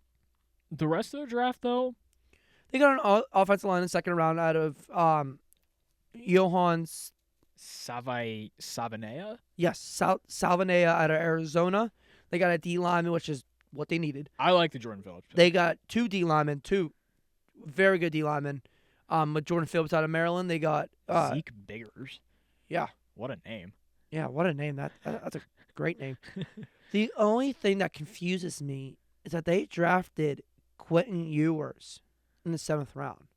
rest of the draft though, they got an offensive line in the second round out of Johan Savanea. Yes, Salvanea out of Arizona. They got a D lineman, which is what they needed. I like the Jordan Phillips pick. They got two D linemen, two very good D linemen. With Jordan Phillips out of Maryland, they got Zeke Biggers. Yeah. What a name. Yeah, what a name. That's a great name. The only thing that confuses me is that they drafted Quentin Ewers in the 7th round.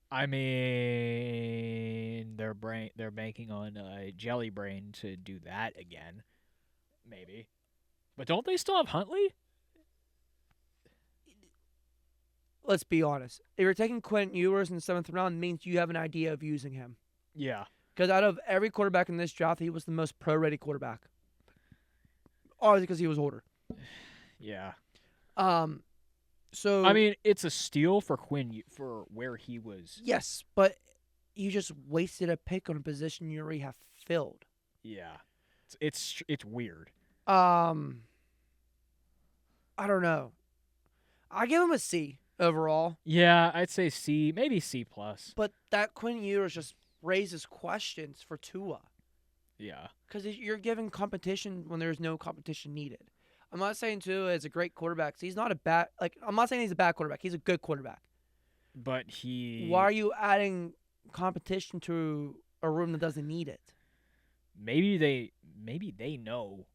I mean, they're banking on Jelly Brain to do that again, maybe. But don't they still have Huntley? Let's be honest. If you're taking Quentin Ewers in the 7th round, it means you have an idea of using him. Yeah. Because out of every quarterback in this draft, he was the most pro-ready quarterback. Obviously because he was older. Yeah. So I mean, it's a steal for Quinn for where he was. Yes, but you just wasted a pick on a position you already have filled. Yeah. It's weird. I don't know. I give him a C overall. Yeah, I'd say C, maybe C+. But that Quinn Ewers just raises questions for Tua. Yeah. Because you're giving competition when there's no competition needed. I'm not saying Tua is a great quarterback. So he's not a bad. I'm not saying he's a bad quarterback. He's a good quarterback. But why are you adding competition to a room that doesn't need it? Maybe they know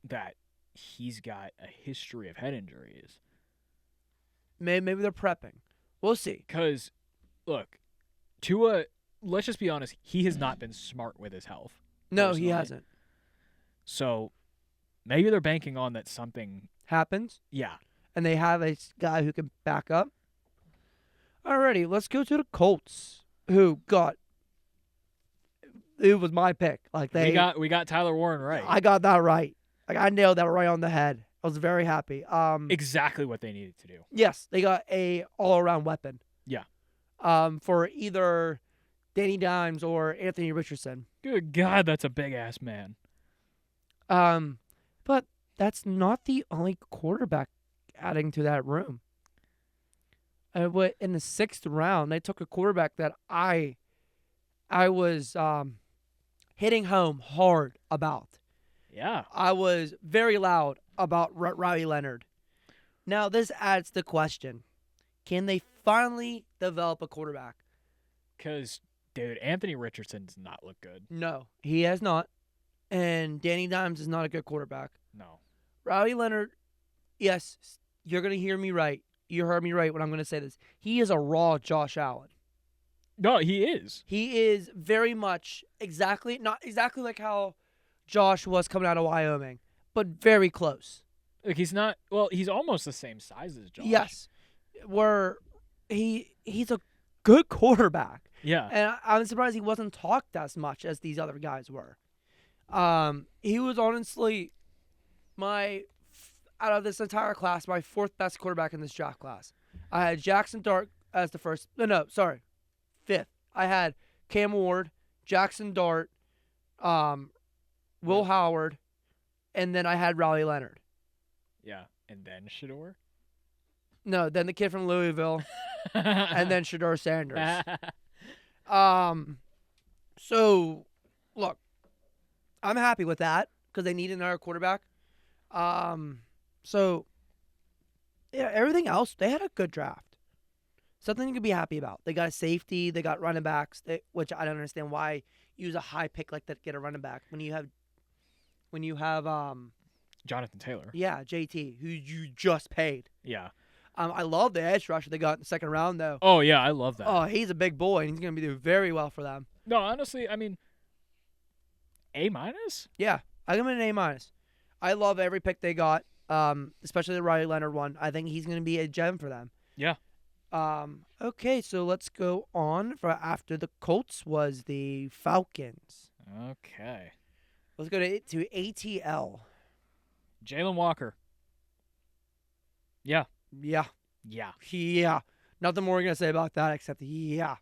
that he's got a history of head injuries. Maybe they're prepping. We'll see. Because, look, Tua, let's just be honest, he has not been smart with his health. No, personally. he hasn't. So maybe they're banking on that something happens. Yeah. And they have a guy who can back up. Alrighty, let's go to the Colts, who got. It was my pick. We got Tyler Warren right. I got that right. I nailed that right on the head. I was very happy. Exactly what they needed to do. Yes, they got a all-around weapon. Yeah. For either Danny Dimes or Anthony Richardson. Good God, that's a big-ass man. But that's not the only quarterback adding to that room. In the 6th round, they took a quarterback that I was hitting home hard about. Yeah. I was very loud about Riley Leonard. Now, this adds the question. Can they finally develop a quarterback? Because, dude, Anthony Richardson does not look good. No, he has not. And Danny Dimes is not a good quarterback. No. Riley Leonard, yes, you're going to hear me right. You heard me right when I'm going to say this. He is a raw Josh Allen. No, he is. He is very much not exactly like how Josh was coming out of Wyoming, but very close. Like, he's not. Well, he's almost the same size as Josh. Yes, where he's a good quarterback. Yeah. And I'm surprised he wasn't talked as much as these other guys were. He was honestly out of this entire class, my 4th best quarterback in this draft class. I had Jackson Dart as the first. No, sorry, 5th. I had Cam Ward, Jackson Dart, Will Howard, and then I had Riley Leonard. Yeah. And then Shador? No, then the kid from Louisville, and then Shador Sanders. So, look, I'm happy with that because they need another quarterback. So, yeah, everything else, they had a good draft. Something you could be happy about. They got a safety. They got running backs, which I don't understand why use a high pick like that to get a running back when you have Jonathan Taylor. Yeah, JT, who you just paid. Yeah. I love the edge rusher they got in the 2nd round, though. Oh, yeah, I love that. Oh, he's a big boy, and he's going to be doing very well for them. No, honestly, I mean, A-? Yeah, I give him an A-. I love every pick they got, especially the Riley Leonard one. I think he's going to be a gem for them. Yeah. Okay, so let's go on. For after the Colts was the Falcons. Okay. Let's go to ATL. Jalen Walker. Yeah. Yeah. Yeah. Yeah. Nothing more we're going to say about that except yeah.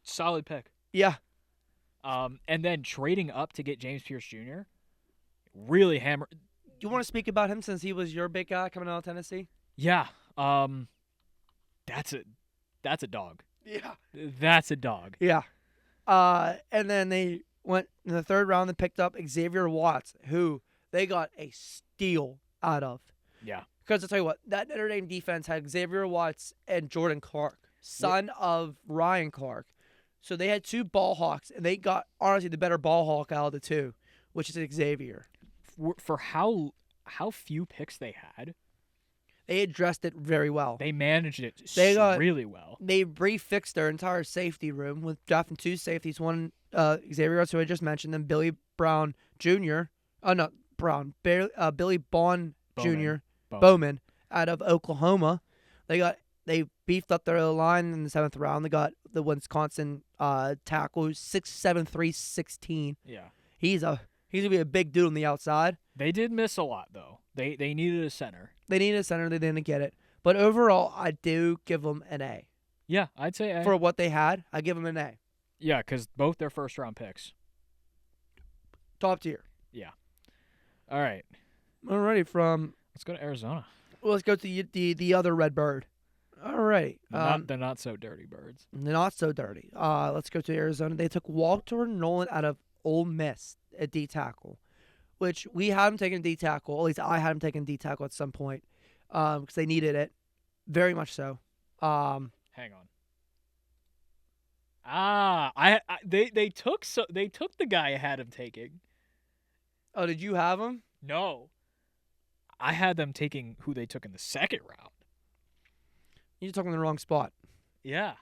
Solid pick. Yeah. And then trading up to get James Pierce Jr. Really hammered. Do you want to speak about him since he was your big guy coming out of Tennessee? Yeah. That's a dog. Yeah. That's a dog. Yeah. And then they went in the 3rd round and picked up Xavier Watts, who they got a steal out of. Yeah. Because I'll tell you what, that Notre Dame defense had Xavier Watts and Jordan Clark, son of Ryan Clark. So they had 2 ball hawks, and they got, honestly, the better ball hawk out of the 2, which is Xavier. For how few picks they had, they addressed it very well. They managed it really well. They refixed their entire safety room with drafting 2 safeties, one Xavier Watts, who I just mentioned, and Billy Brown Jr. Billy Bond Jr. Bowman out of Oklahoma. They beefed up their line in the 7th round. They got the Wisconsin tackle, who's 6'7", 316. Yeah. He's gonna be a big dude on the outside. They did miss a lot though. They needed a center. They needed a center. They didn't get it. But overall, I do give them an A. Yeah, I'd say A. For what they had, I give them an A. Yeah, because both their 1st round picks. Top tier. Yeah. All right. Alrighty, let's go to Arizona. Well, let's go to the other red bird. All right. They're not so dirty birds. They're not so dirty. Let's go to Arizona. They took Walter Nolan out of Ole Miss at D tackle, which we had him taking D tackle. At least I had him taking D tackle at some point because they needed it, very much so. Hang on. They took the guy I had him taking. Oh, did you have him? No. I had them taking who they took in the 2nd round. You took him in the wrong spot. Yeah.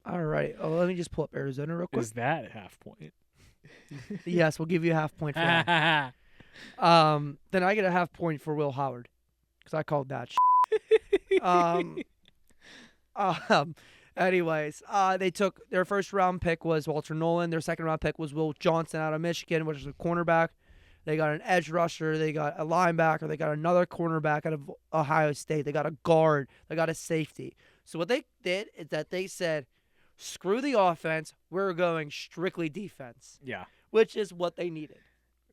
All right. Oh, let me just pull up Arizona real quick. Is that a half point? Yes, we'll give you a half point for that. Then I get a half point for Will Howard because I called that. Anyways, they took their 1st round pick was Walter Nolan. Their 2nd round pick was Will Johnson out of Michigan, which is a cornerback. They got an edge rusher. They got a linebacker. They got another cornerback out of Ohio State. They got a guard. They got a safety. So what they did is that they said, screw the offense. We're going strictly defense. Yeah. Which is what they needed.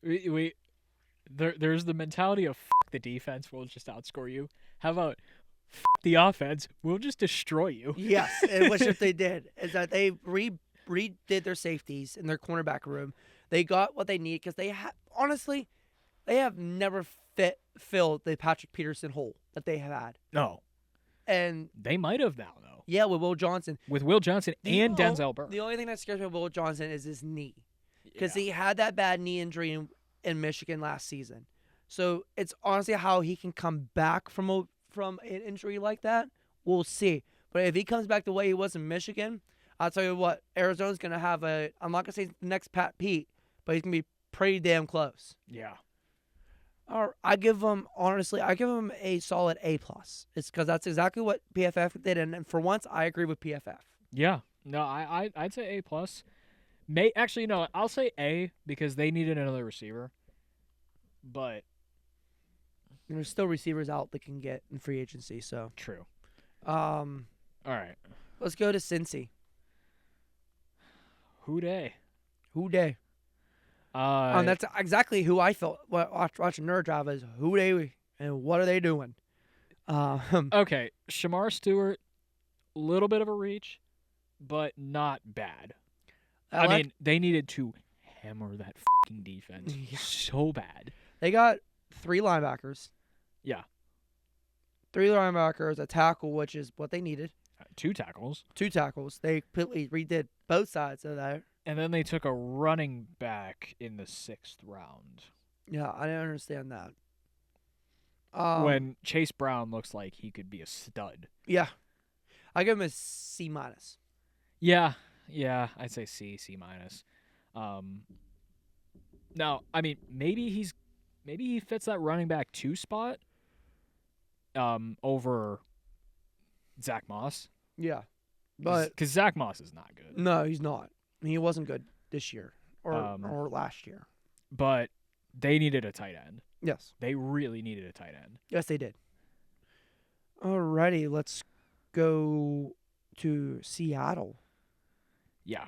There's the mentality of the defense will just outscore you. How about the offense. We'll just destroy you. Yes, and which if they did is that they redid their safeties in their cornerback room. They got what they need because honestly, they have never filled the Patrick Peterson hole that they have had. No. And they might have now, though. Yeah, with Will Johnson. With Will Johnson and Denzel Burke. The only thing that scares me about Will Johnson is his knee. Because he had that bad knee injury in Michigan last season. So it's honestly how he can come back from an injury like that. We'll see. But if he comes back the way he was in Michigan, I'll tell you what, Arizona's going to have I'm not going to say the next Pat Pete, but he's going to be pretty damn close. Yeah. I give him a solid A+. It's because that's exactly what PFF did, and for once, I agree with PFF. Yeah, no, I'd say A+. Actually, no, I'll say A because they needed another receiver. But there's still receivers out they can get in free agency. So true. All right, let's go to Cincy. Who dey? That's exactly who I felt watching Nerd Drive is who they and what are they doing. Okay, Shamar Stewart, a little bit of a reach, but not bad. I mean, they needed to hammer that fucking defense so bad. They got 3 linebackers. Yeah. 3 linebackers, a tackle, which is what they needed. 2 tackles. 2 tackles. They completely redid both sides of that. And then they took a running back in the 6th round. Yeah, I didn't understand that. When Chase Brown looks like he could be a stud. Yeah. I give him a C-. Yeah, I'd say C-. Now, I mean, maybe he fits that running back 2 spot over Zach Moss. Yeah. But because Zach Moss is not good. No, he's not. He wasn't good this year or last year. But they needed a tight end. Yes. They really needed a tight end. Yes, they did. Alrighty, let's go to Seattle. Yeah.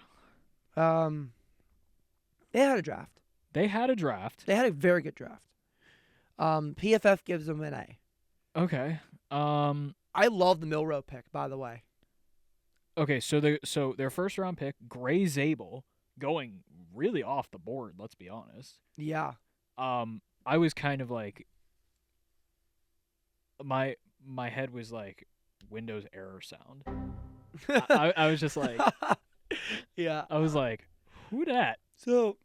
They had a draft. They had a very good draft. PFF gives them an A. Okay. I love the Milroe pick, by the way. Okay, so their first round pick, Gray Zabel, going really off the board, let's be honest. Yeah. I was kind of like my head was like Windows error sound. I was just like yeah. I was like, who dat? So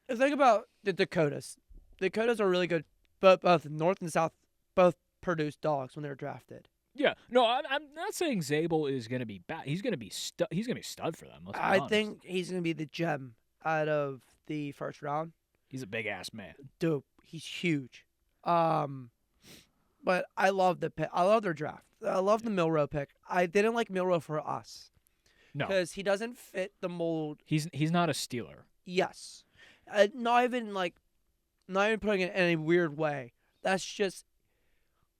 the thing about the Dakotas are really good, but both North and South both produced dogs when they were drafted. Yeah, no, I'm not saying Zabel is gonna be bad. He's gonna be He's gonna be stud for them. I think he's gonna be the gem out of the first round. He's a big ass man. Dude, he's huge. But I love the pick. I love their draft. I love the Milroe pick. I didn't like Milroe for us. No, because he doesn't fit the mold. He's not a Steeler. Yes, not even putting it in a weird way. That's just.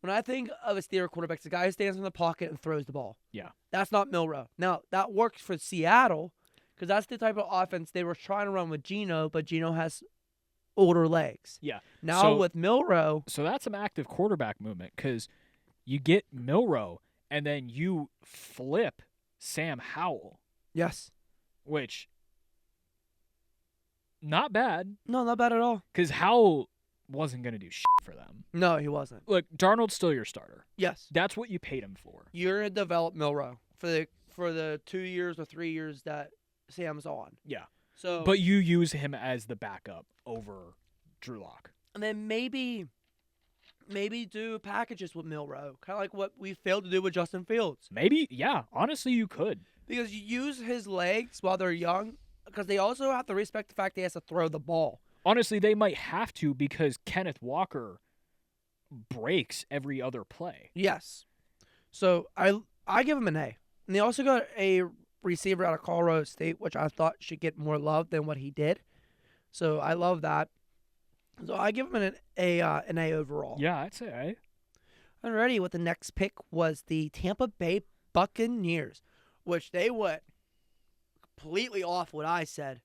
When I think of a Steeler quarterback, it's the guy who stands in the pocket and throws the ball. Yeah. That's not Milroe. Now, that works for Seattle because that's the type of offense they were trying to run with Geno, but Geno has older legs. Yeah. Now with Milroe. So that's some active quarterback movement because you get Milroe and then you flip Sam Howell. Yes. Which, not bad. No, not bad at all. Because Howell wasn't going to do shit for them. No, he wasn't. Look, Darnold's still your starter. Yes. That's what you paid him for. You're going to develop Milroe for the 2 years or 3 years that Sam's on. Yeah. So, but you use him as the backup over Drew Lock. And then maybe do packages with Milroe, kind of like what we failed to do with Justin Fields. Maybe, yeah. Honestly, you could. Because you use his legs while they're young, because they also have to respect the fact he has to throw the ball. Honestly, they might have to because Kenneth Walker breaks every other play. Yes. So I give him an A. And they also got a receiver out of Colorado State, which I thought should get more love than what he did. So I love that. So I give him an A overall. Yeah, I'd say A. Alrighty, with the next pick was the Tampa Bay Buccaneers, which they went completely off what I said.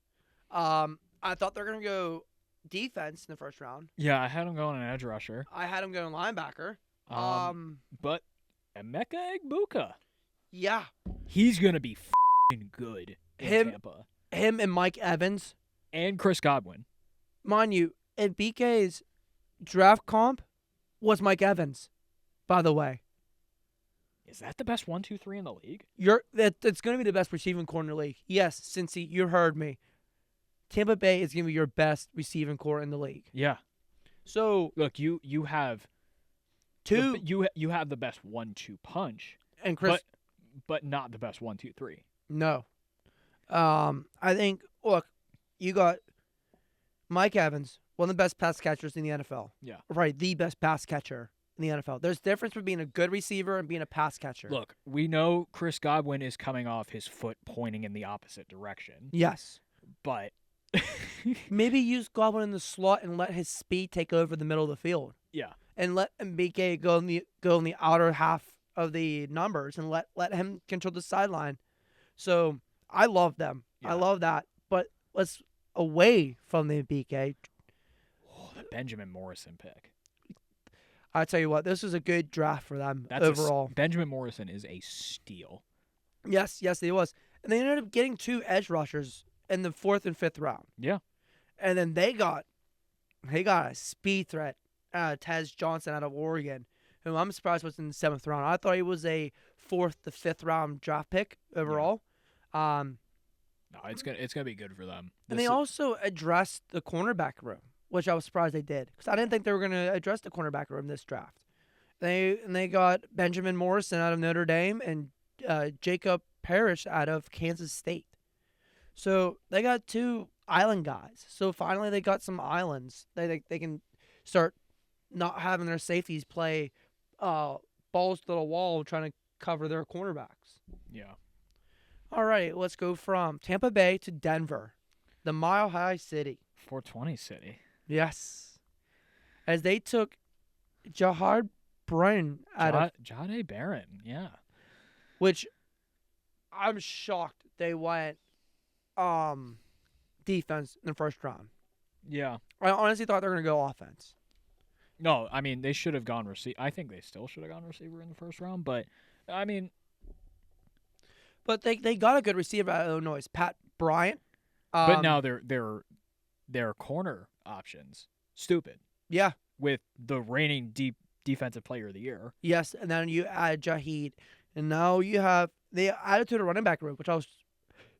I thought they were going to go defense in the first round. Yeah, I had him going an edge rusher. I had him going linebacker. But Emeka Egbuka. Yeah. He's going to be good in Tampa. Him and Mike Evans. And Chris Godwin. Mind you, BK's draft comp was Mike Evans, by the way. Is that the best 1, 2, 3 in the league? It's going to be the best receiving core in the league. Yes, Cincy, you heard me. Tampa Bay is going to be your best receiving core in the league. Yeah. So look, you have two. You have the best 1-2 punch, and Chris, but not the best 1, 2, 3. No. I think. Look, you got Mike Evans, one of the best pass catchers in the NFL. Yeah. Right, the best pass catcher in the NFL. There's a difference between being a good receiver and being a pass catcher. Look, we know Chris Godwin is coming off his foot pointing in the opposite direction. Yes. But maybe use Godwin in the slot and let his speed take over the middle of the field. Yeah. And let MBK go in the outer half of the numbers and let him control the sideline. So I love them. Yeah. I love that. But let's away from the BK. Oh, the Benjamin Morrison pick. I tell you what, this was a good draft for them overall. Benjamin Morrison is a steal. Yes, he was. And they ended up getting 2 edge rushers in the 4th and 5th round. Yeah. And then they got a speed threat, Tez Johnson out of Oregon, who I'm surprised was in the 7th round. I thought he was a 4th to 5th round draft pick overall. Yeah. No, it's gonna be good for them. And they also addressed the cornerback room, which I was surprised they did, because I didn't think they were going to address the cornerback room this draft. They got Benjamin Morrison out of Notre Dame and Jacob Parrish out of Kansas State. So they got 2 island guys. So finally they got some islands. They can start not having their safeties play balls to the wall trying to cover their cornerbacks. Yeah. All right, let's go from Tampa Bay to Denver, the Mile High City. 420 City. Yes. As they took Jahad Bryan out of... Jahdae Barron, yeah. Which I'm shocked they went defense in the first round. Yeah. I honestly thought they were going to go offense. No, I mean, they should have gone receiver. I think they still should have gone receiver in the first round, but, I mean... But they got a good receiver out of Illinois, Pat Bryant. But now their corner options, stupid. Yeah. With the reigning defensive player of the year. Yes, and then you add Jahid. And now they added to the running back group, which I was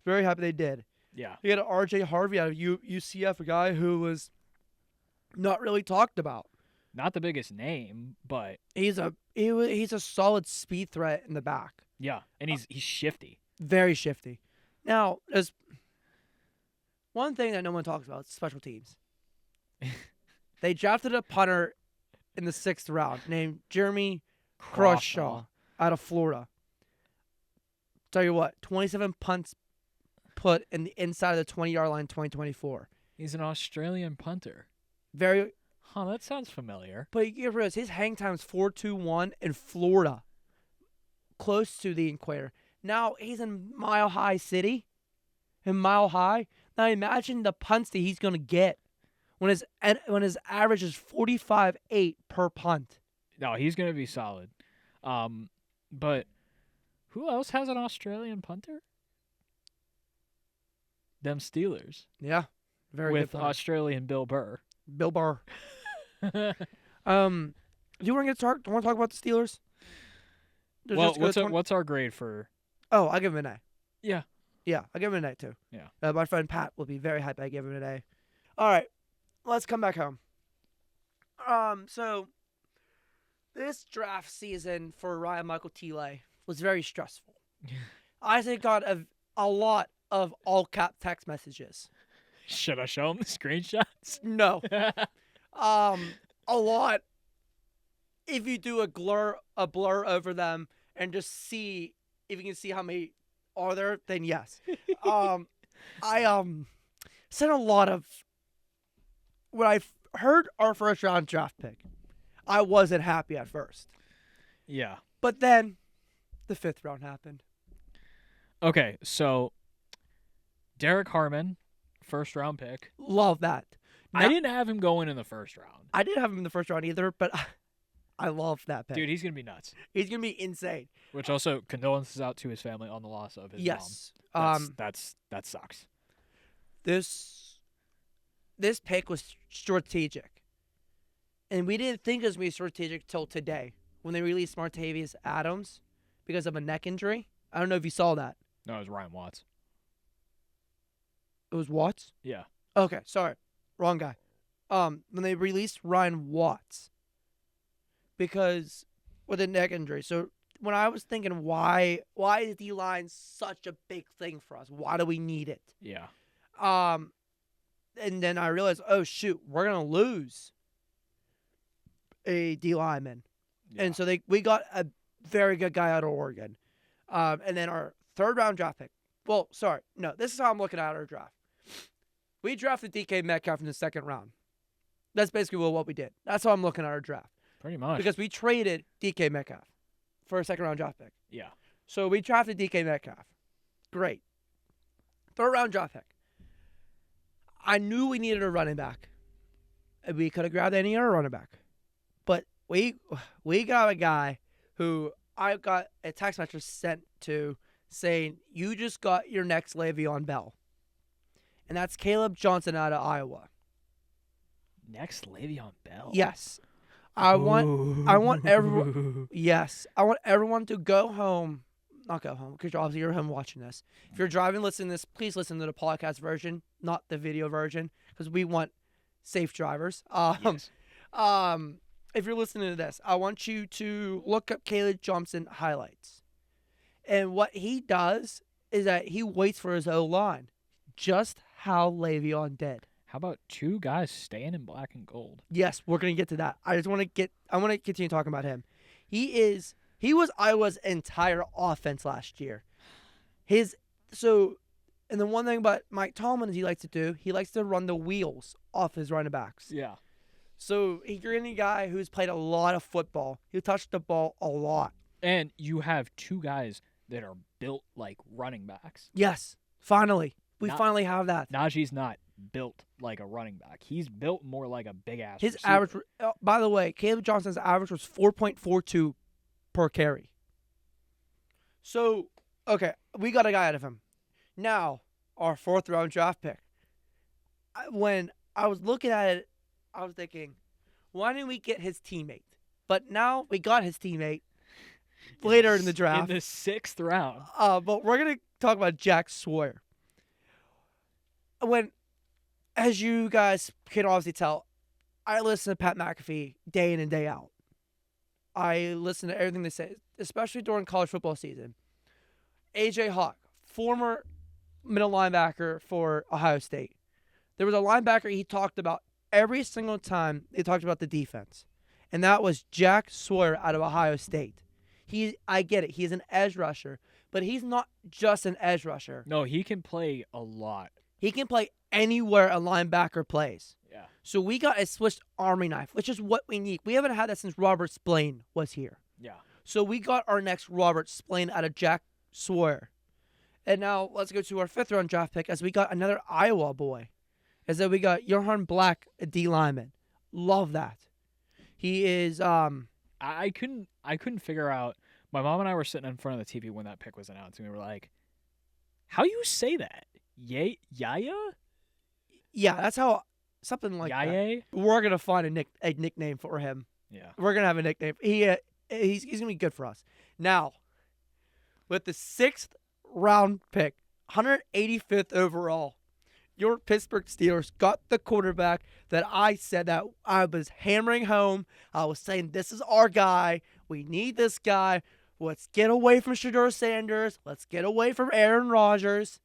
very happy they did. Yeah. You had R.J. Harvey out of UCF, a guy who was not really talked about. Not the biggest name, but he's a solid speed threat in the back. Yeah, and he's shifty. Very shifty. Now, there's one thing that no one talks about, special teams. They drafted a punter in the 6th round named Jeremy Crawshaw out of Florida. Tell you what, 27 punts put in the inside of the 20-yard line in 2024. He's an Australian punter. Very... Huh, that sounds familiar. But you realize his hang time is 4.21 in Florida, close to the equator. Now he's in Mile High City, in Mile High. Now imagine the punts that he's gonna get when his average is 45.8 per punt. No, he's gonna be solid. But who else has an Australian punter? Them Steelers. Yeah, very with good Australian Bill Burr. Bill Burr. Do you want to talk about the Steelers? Well, what's our grade for? Oh, I give him an A. Yeah. Yeah, I give him an A too. Yeah. My friend Pat will be very happy I give him an A. All right, let's come back home. So this draft season for Ryan Michael Thielet was very stressful. Isaac got a lot of all cap text messages. Should I show him the screenshots? No. A lot. If you do a blur over them and just see if you can see how many are there, then yes. I sent a lot of when I heard our first round draft pick. I wasn't happy at first. Yeah. But then the 5th round happened. Okay, so Derek Harmon, 1st round pick. Love that. Now, I didn't have him going in the 1st round. I didn't have him in the 1st round either, but I love that pick. Dude, he's gonna be nuts. He's gonna be insane. Which also condolences out to his family on the loss of his Yes. mom. That sucks. This pick was strategic, and we didn't think it was gonna be strategic till today when they released Martavius Adams because of a neck injury. I don't know if you saw that. No, it was Ryan Watts. It was Watts? Yeah. Okay, sorry. Wrong guy. When they released Ryan Watts because with a neck injury. So when I was thinking why is D-line such a big thing for us? Why do we need it? Yeah. And then I realized, oh shoot, we're gonna lose a D lineman. Yeah. And so we got a very good guy out of Oregon. And then our 3rd round draft pick. Well, sorry, no, this is how I'm looking at our draft. We drafted DK Metcalf in the 2nd round. That's basically what we did. That's how I'm looking at our draft. Pretty much. Because we traded DK Metcalf for a 2nd round draft pick. Yeah. So we drafted DK Metcalf. Great. 3rd round draft pick. I knew we needed a running back. And we could have grabbed any other running back. But we got a guy who I got a text message sent to saying, you just got your next Le'Veon Bell. And that's Caleb Johnson out of Iowa. Next Le'Veon Bell. Yes. I want everyone. Yes, I want everyone to go home. Not go home, because obviously you're home watching this. If you're driving, listening to this, please listen to the podcast version, not the video version, because we want safe drivers. Yes. If you're listening to this, I want you to look up Caleb Johnson highlights. And what he does is that he waits for his O-line, just how Le'Veon did. How about 2 guys staying in black and gold? Yes, we're gonna get to that. I want to continue talking about him. He was Iowa's entire offense last year. And the one thing about Mike Tomlin is he likes to run the wheels off his running backs. Yeah. So you're getting a guy who's played a lot of football. He touched the ball a lot. And you have 2 guys that are built like running backs. Yes, finally. We finally have that. Najee's not built like a running back. He's built more like a big-ass His receiver. average, by the way, Caleb Johnson's average was 4.42 per carry. So, okay, we got a guy out of him. Now, our 4th round draft pick. When I was looking at it, I was thinking, why didn't we get his teammate? But now we got his teammate later in the draft. In the 6th round. But we're going to talk about Jack Sawyer. As you guys can obviously tell, I listen to Pat McAfee day in and day out. I listen to everything they say, especially during college football season. A.J. Hawk, former middle linebacker for Ohio State. There was a linebacker he talked about every single time they talked about the defense, and that was Jack Sawyer out of Ohio State. I get it, he's an edge rusher, but he's not just an edge rusher. No, he can play a lot. He can play anywhere a linebacker plays. Yeah. So we got a Swiss Army knife, which is what we need. We haven't had that since Robert Spillane was here. Yeah. So we got our next Robert Spillane out of Jack Sawyer. And now let's go to our 5th round draft pick as we got another Iowa boy. As that we got Johan Black, a D lineman. Love that. He is I couldn't figure out. My mom and I were sitting in front of the TV when that pick was announced, and we were like, "How you say that? Yaya? Yeah, that's how something like Yaya? that. We're gonna find a nickname for him. Yeah. We're gonna have a nickname. He's gonna be good for us. Now, with the 6th round pick, 185th overall, your Pittsburgh Steelers got the quarterback that I said that I was hammering home. I was saying, this is our guy. We need this guy. Let's get away from Shedeur Sanders. Let's get away from Aaron Rodgers.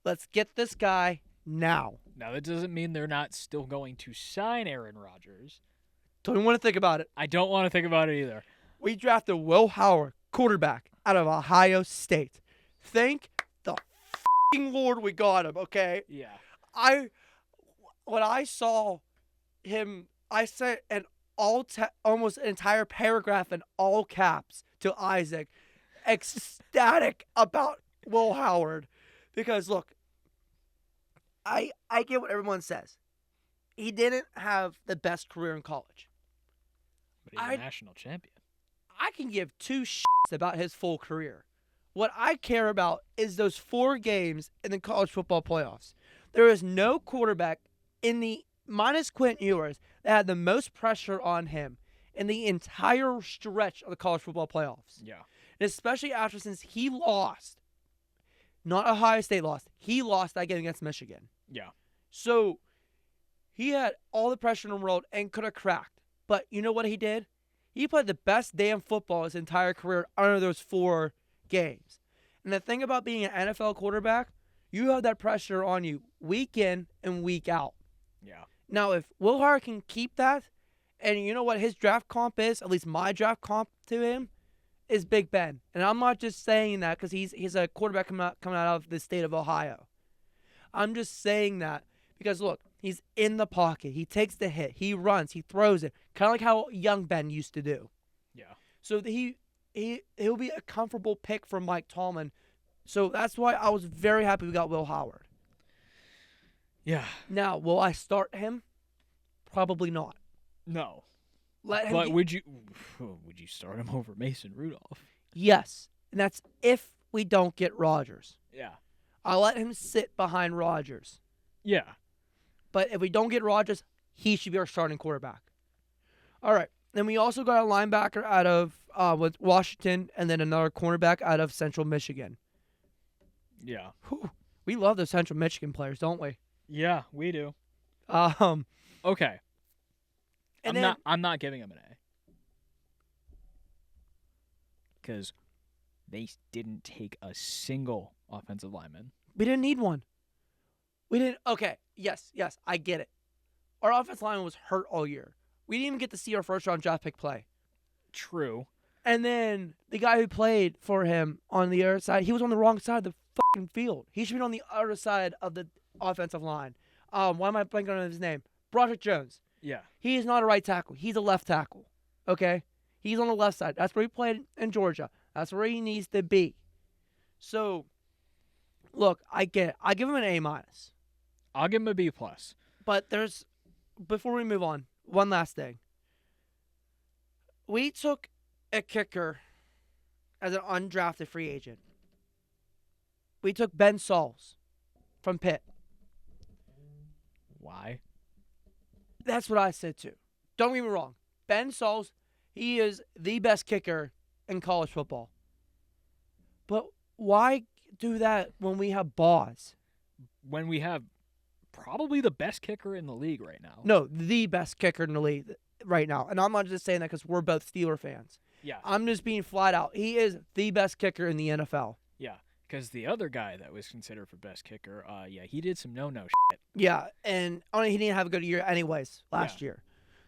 Let's get this guy now. Now, that doesn't mean they're not still going to sign Aaron Rodgers. Don't even want to think about it. I don't want to think about it either. We drafted Will Howard, quarterback, out of Ohio State. Thank the f***ing Lord we got him, okay? Yeah. When I saw him, I sent almost an entire paragraph in all caps to Isaac, ecstatic about Will Howard. Because, look, I get what everyone says. He didn't have the best career in college. But he's a national champion. I can give two shits about his full career. What I care about is those 4 games in the college football playoffs. There is no quarterback in the minus Quentin Ewers that had the most pressure on him in the entire stretch of the college football playoffs. Yeah. And especially since he lost, not Ohio State lost, he lost that game against Michigan. Yeah. So he had all the pressure in the world and could have cracked. But you know what he did? He played the best damn football his entire career under those 4 games. And the thing about being an NFL quarterback, you have that pressure on you week in and week out. Yeah. Now, if Will Howard can keep that, and you know what his draft comp is, at least my draft comp to him, is Big Ben. And I'm not just saying that because he's a quarterback coming out of the state of Ohio. I'm just saying that because, look, he's in the pocket. He takes the hit. He runs. He throws it. Kind of like how young Ben used to do. Yeah. So he'll be a comfortable pick for Mike Tomlin. So that's why I was very happy we got Will Howard. Yeah. Now, will I start him? Probably not. No. Let him. But would you start him over Mason Rudolph? Yes, and that's if we don't get Rodgers. Yeah. I'll let him sit behind Rodgers. Yeah. But if we don't get Rodgers, he should be our starting quarterback. All right. Then we also got a linebacker out of with Washington, and then another cornerback out of Central Michigan. Yeah. Whew. We love those Central Michigan players, don't we? Yeah, we do. And Okay. I'm not giving him an A. Because they didn't take a single offensive lineman. we didn't need one. We didn't. Okay. Yes. I get it. Our offensive lineman was hurt all year. We didn't even get to see our first-round draft pick play. True. And then the guy who played for him on the other side, he was on the wrong side of the fucking field. He should be on the other side of the offensive line. Why am I blanking on his name? Broderick Jones. Yeah. He is not a right tackle. He's a left tackle. Okay? He's on the left side. That's where he played in Georgia. That's where he needs to be. So, look, I get it. I give him an A-. I'll give him a B+. But before we move on, one last thing. We took a kicker as an undrafted free agent. We took Ben Sauls from Pitt. Why? That's what I said too. Don't get me wrong. Ben Sauls, he is the best kicker in college football. But why do that when we have Boz? When we have probably the best kicker in the league right now. No, the best kicker in the league right now. And I'm not just saying that because we're both Steeler fans. Yeah. I'm just being flat out. He is the best kicker in the NFL. Yeah. Because the other guy that was considered for best kicker, he did some no-no shit. Yeah, and he didn't have a good year anyways last year.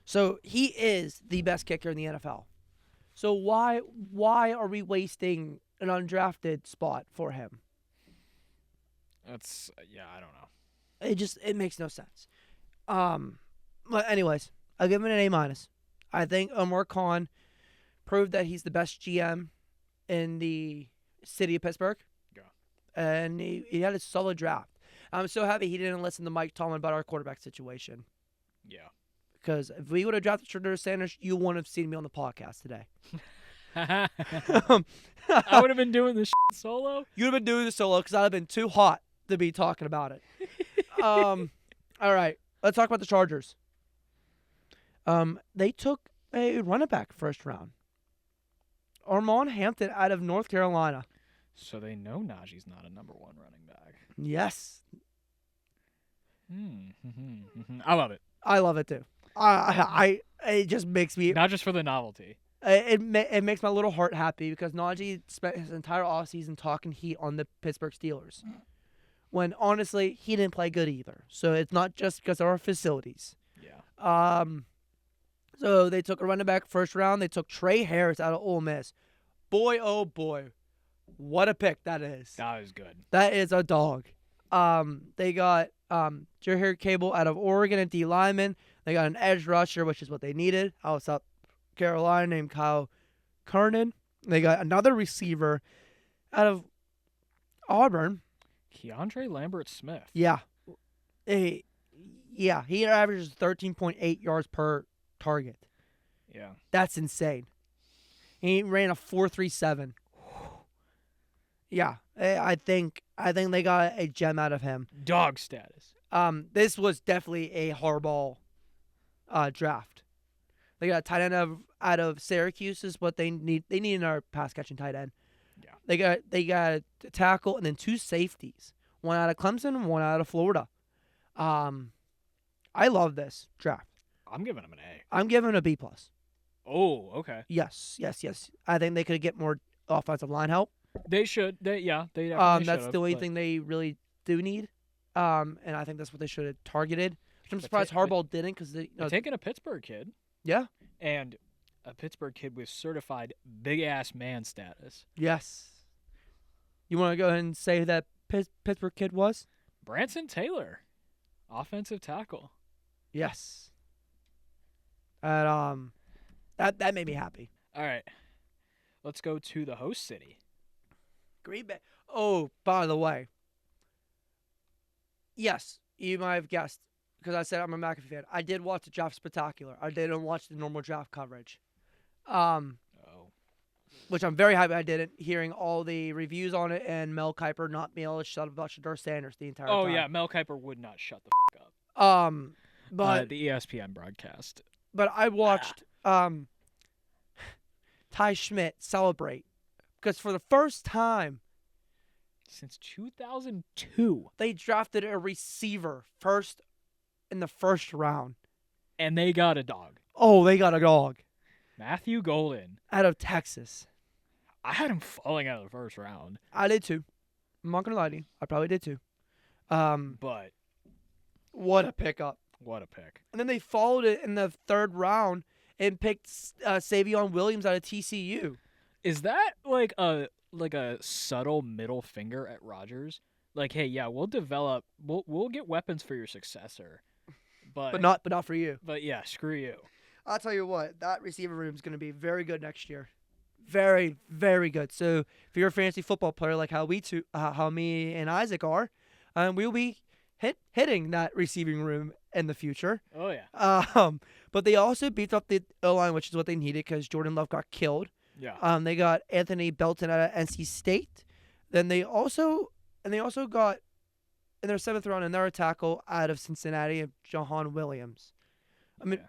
So he is the best kicker in the NFL. So why are we wasting an undrafted spot for him? That's, I don't know. It makes no sense. But anyways, I'll give him an A-. I think Omar Khan proved that he's the best GM in the city of Pittsburgh. Yeah. And he had a solid draft. I'm so happy he didn't listen to Mike Tomlin about our quarterback situation. Yeah. Because if we would have drafted Shedeur Sanders, you wouldn't have seen me on the podcast today. I would have been doing this shit solo. You'd have been doing the solo because I'd have been too hot to be talking about it. All right. Let's talk about the Chargers. They took a running back first round. Armand Hampton out of North Carolina. So they know Najee's not a number 1 running back. Yes. I love it. I love it too. It just makes me. Not just for the novelty. It makes my little heart happy because Najee spent his entire offseason talking heat on the Pittsburgh Steelers. When honestly, he didn't play good either. So it's not just because of our facilities. Yeah. So they took a running back first round. They took Trey Harris out of Ole Miss. Boy, oh boy. What a pick that is. That was good. That is a dog. They got Jahir Cable out of Oregon at D lineman. They got an edge rusher, which is what they needed, out of South Carolina named Kyle Kernan. They got another receiver out of Auburn. Keandre Lambert-Smith. Yeah. He averages 13.8 yards per target. Yeah. That's insane. He ran a 4.37. Yeah, I think they got a gem out of him. Dog status. This was definitely a hardball draft. They got a tight end out of Syracuse is what they need. They need another pass catching tight end. Yeah. They got a tackle and then 2 safeties. One out of Clemson and one out of Florida. I love this draft. I'm giving him an A. I'm giving it a B+. Oh, okay. Yes. I think they could get more offensive line help. They should. They definitely That's should the only have, thing they really do need. And I think that's what they should have targeted. Which I'm surprised Harbaugh didn't because they're taking a Pittsburgh kid. Yeah. And a Pittsburgh kid with certified big-ass man status. Yes. You want to go ahead and say who that Pittsburgh kid was? Branson Taylor, offensive tackle. Yes. And that made me happy. All right. Let's go to the host city. Green Bay. Oh, by the way. Yes, you might have guessed because I said I'm a McAfee fan. I did watch the draft spectacular. I didn't watch the normal draft coverage. Which I'm very happy I didn't, hearing all the reviews on it and Mel Kiper not being able to shut up about Shedeur Sanders the entire time. Oh, yeah, Mel Kiper would not shut the f*** up. But the ESPN broadcast. But I watched Ty Schmidt celebrate because for the first time since 2002, they drafted a receiver first in the first round. And they got a dog. Oh, they got a dog. Matthew Golden. Out of Texas. I had him falling out of the first round. I did too. I'm not going to lie to you. I probably did too. But what a pickup. What a pick. And then they followed it in the third round and picked Savion Williams out of TCU. Is that like a subtle middle finger at Rodgers? Like, hey, yeah, we'll get weapons for your successor. But not for you. But yeah, screw you. I'll tell you what, that receiver room is going to be very good next year. Very, very good. So if you're a fantasy football player like how me and Isaac are, we'll be hitting that receiving room in the future. Oh yeah. But they also beefed up the O-line, which is what they needed because Jordan Love got killed. Yeah. They got Anthony Belton out of NC State. Then they also got in their 7th round another tackle out of Cincinnati, Jahan Williams. I mean. Yeah.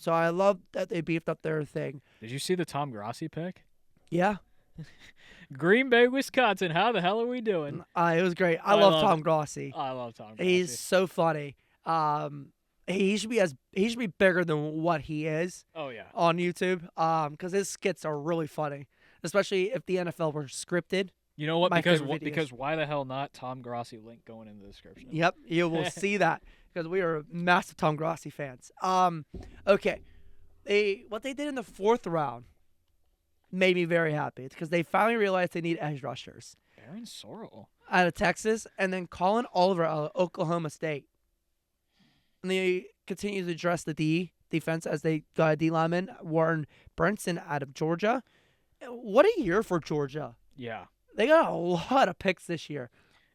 So I love that they beefed up their thing. Did you see the Tom Grossi pick? Yeah. Green Bay, Wisconsin. How the hell are we doing? It was great. I love Tom Grossi. I love Tom Grossi. He's so funny. He should be bigger than what he is. Oh yeah. On YouTube. Because his skits are really funny, especially if the NFL were scripted. You know what? Because why the hell not? Tom Grossi link going in the description. Yep, you will see that because we are massive Tom Grossi fans. Okay, what they did in the 4th round made me very happy. It's because they finally realized they need edge rushers. Aaron Sorrell out of Texas, and then Colin Oliver out of Oklahoma State. And they continue to address the defense as they got a D lineman, Warren Brinson out of Georgia. What a year for Georgia. Yeah. They got a lot of picks this year.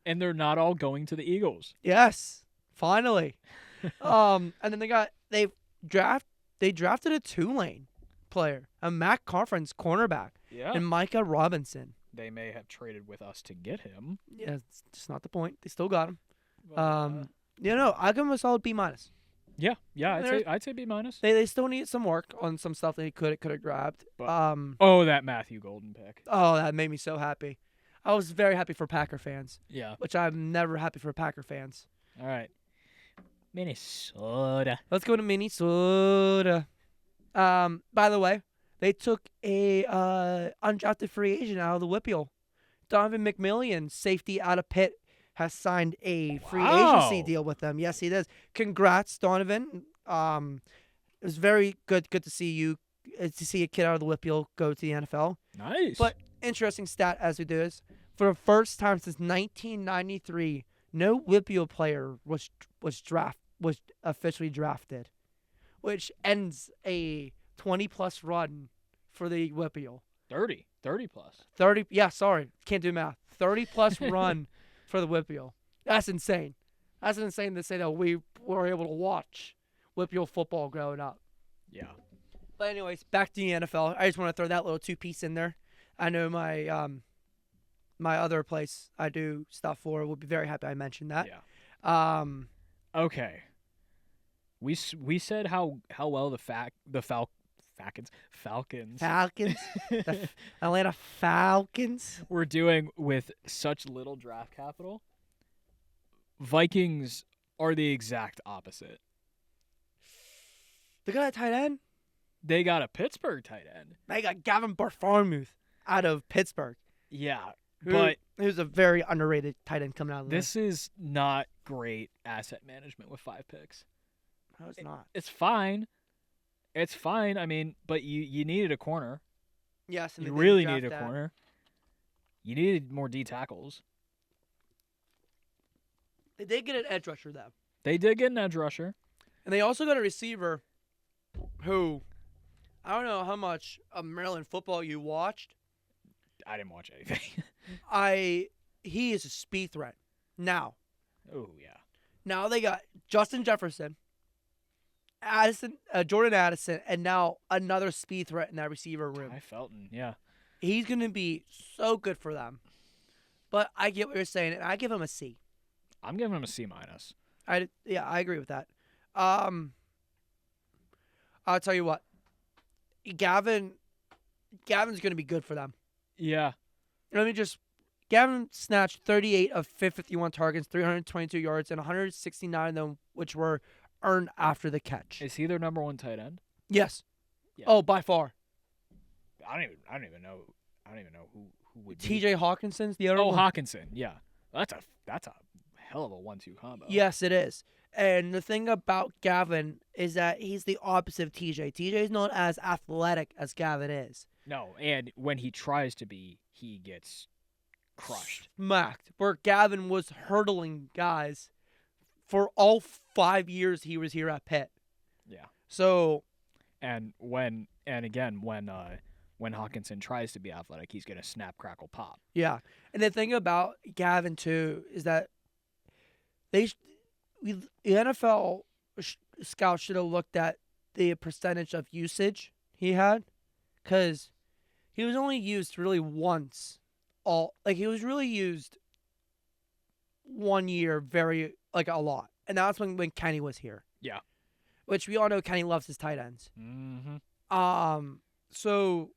And they're not all going to the Eagles. Yes. Finally. And then they drafted a Tulane player, a MAC conference cornerback, and Micah Robinson. They may have traded with us to get him. Yeah, it's just not the point. They still got him. I give them a solid B-. Yeah, I'd say B-. They still need some work on some stuff they could have grabbed. But, that Matthew Golden pick. Oh, that made me so happy. I was very happy for Packer fans. Yeah. Which I'm never happy for Packer fans. All right. Minnesota. Let's go to Minnesota. By the way, they took a undrafted free agent out of the WPIAL. Donovan McMillian, safety out of Pitt, has signed a free agency deal with them. Yes, he does. Congrats, Donovan. It was very good to see you, to see a kid out of the WPIAL go to the NFL. Nice. But interesting stat as we do this. For the first time since 1993, no WPIAL player was officially drafted, which ends a 20-plus run for the WPIAL. 30 plus. 30. Yeah, sorry, can't do math. 30-plus run for the WPIAL. That's insane. That's insane to say that we were able to watch WPIAL football growing up. Yeah. But anyways, back to the NFL. I just want to throw that little 2-piece in there. I know my other place I do stuff for will be very happy I mentioned that. Yeah. Okay. We said how well the Falcons The Atlanta Falcons. we're doing with such little draft capital. Vikings are the exact opposite. They got a tight end. They got a Pittsburgh tight end. They got Gavin Bartholomew out of Pittsburgh. Yeah, but who's a very underrated tight end coming out of this is not great asset management with 5 picks. No, it's not. It's fine. It's fine. I mean, but you needed a corner. Yes, and you really needed a corner. You needed more D tackles. They did get an edge rusher, though. They did get an edge rusher. And they also got a receiver who, I don't know how much of Maryland football you watched. I didn't watch anything. He is a speed threat. Now. Oh, yeah. Now they got Justin Jefferson, Jordan Addison, and now another speed threat in that receiver room. Ty Felton, yeah. He's going to be so good for them. But I get what you're saying, and I give him a C. I'm giving him a C minus. I agree with that. I'll tell you what. Gavin's going to be good for them. Yeah. Gavin snatched 38 of 51 targets, 322 yards, and 169 of them which were earned after the catch. Is he their number 1 tight end? Yes. Yeah. Oh, by far. I don't even know who would be. TJ Hawkinson's the other one. Hawkinson, yeah. That's a hell of a 1-2 combo. Yes, it is. And the thing about Gavin is that he's the opposite of TJ. TJ is not as athletic as Gavin is. No, and when he tries to be, he gets crushed. Smacked. Where Gavin was hurdling guys for all 5 years he was here at Pitt. Yeah. So. And when Hawkinson tries to be athletic, he's gonna snap, crackle, pop. Yeah, and the thing about Gavin too is that the NFL scouts should have looked at the percentage of usage he had, because he was only used really once. He was really used 1 year very a lot, and that's when Kenny was here. Yeah, which we all know Kenny loves his tight ends. Mm-hmm. So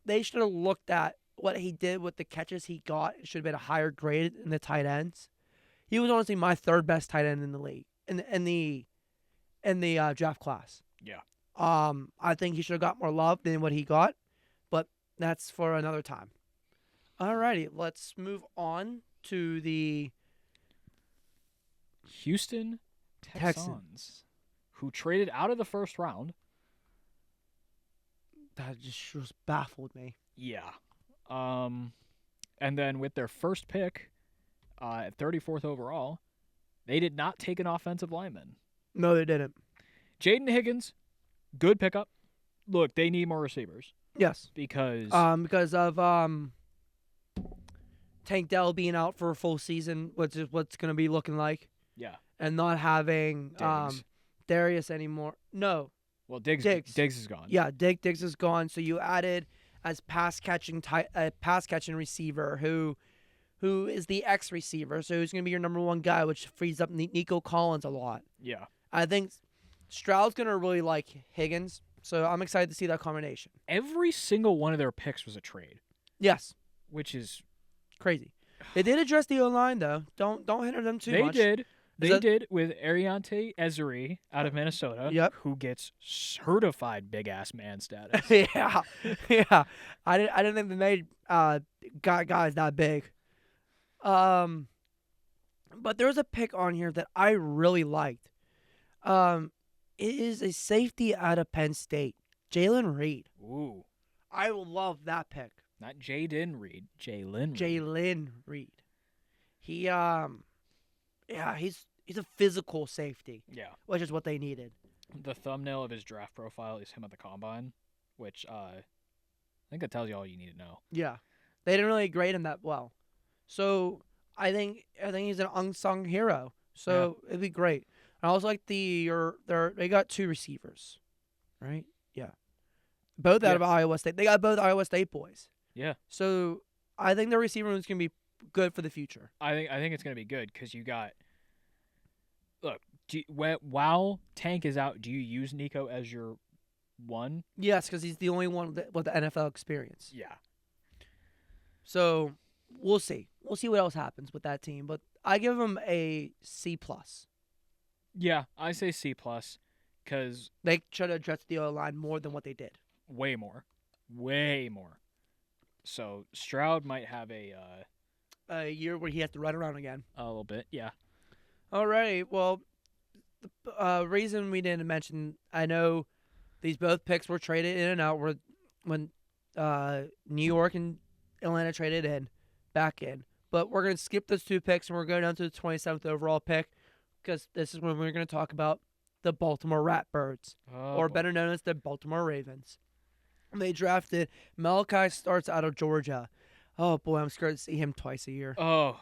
they should have looked at what he did with the catches he got. It should have been a higher grade in the tight ends. He was honestly my 3rd best tight end in the league in the draft class. Yeah. I think he should have got more love than what he got, but that's for another time. Alrighty, let's move on to the Houston Texans, who traded out of the 1st round. That just baffled me. Yeah. And then with their first pick, at 34th overall, they did not take an offensive lineman. No, they didn't. Jaden Higgins, good pickup. Look, they need more receivers. Yes. Because of Tank Dell being out for a full season, what's going to be looking like. Yeah. And not having Darius anymore. No. Well, Diggs is gone. Yeah, Diggs is gone. So you added as pass catching receiver who is the X receiver. So who's going to be your number 1 guy, which frees up Nico Collins a lot. Yeah. I think Stroud's going to really like Higgins. So I'm excited to see that combination. Every single one of their picks was a trade. Yes. Which is crazy. They did address the O-line though. Don't hinder them too much. They did with Ariante Ezeri out of Minnesota. Yep. Who gets certified big ass man status. yeah. I didn't think they made guys that big. But there's a pick on here that I really liked. It is a safety out of Penn State, Jalen Reed. Ooh. I love that pick. Not Jaden Reed, Jalen. Jalen Reed. He's a physical safety. Yeah. Which is what they needed. The thumbnail of his draft profile is him at the combine, which I think that tells you all you need to know. Yeah. They didn't really grade him that well. So I think he's an unsung hero. So it'd be great. I also like they got 2 receivers. Right? Yeah. both out Yeah. of Iowa State. They got both Iowa State boys. Yeah. So I think the receiver room is going to be good for the future. I think it's going to be good because you got. Look, while Tank is out, do you use Nico as your one? Yes, because he's the only one with the NFL experience. Yeah. So we'll see. We'll see what else happens with that team. But I give them a C+. Yeah, I say C+, because They should have addressed the O-line more than what they did. way more. So Stroud might have A year where he has to run around again. a little bit, yeah. Alrighty, well, the reason we didn't mention, I know these both picks were traded in and out when New York and Atlanta traded back in. But we're going to skip those two picks and we're going down to the 27th overall pick because this is when we're going to talk about the Baltimore Ratbirds, or better known as the Baltimore Ravens. They drafted Malachi Starks out of Georgia. Oh, boy, I'm scared to see him twice a year. Oh,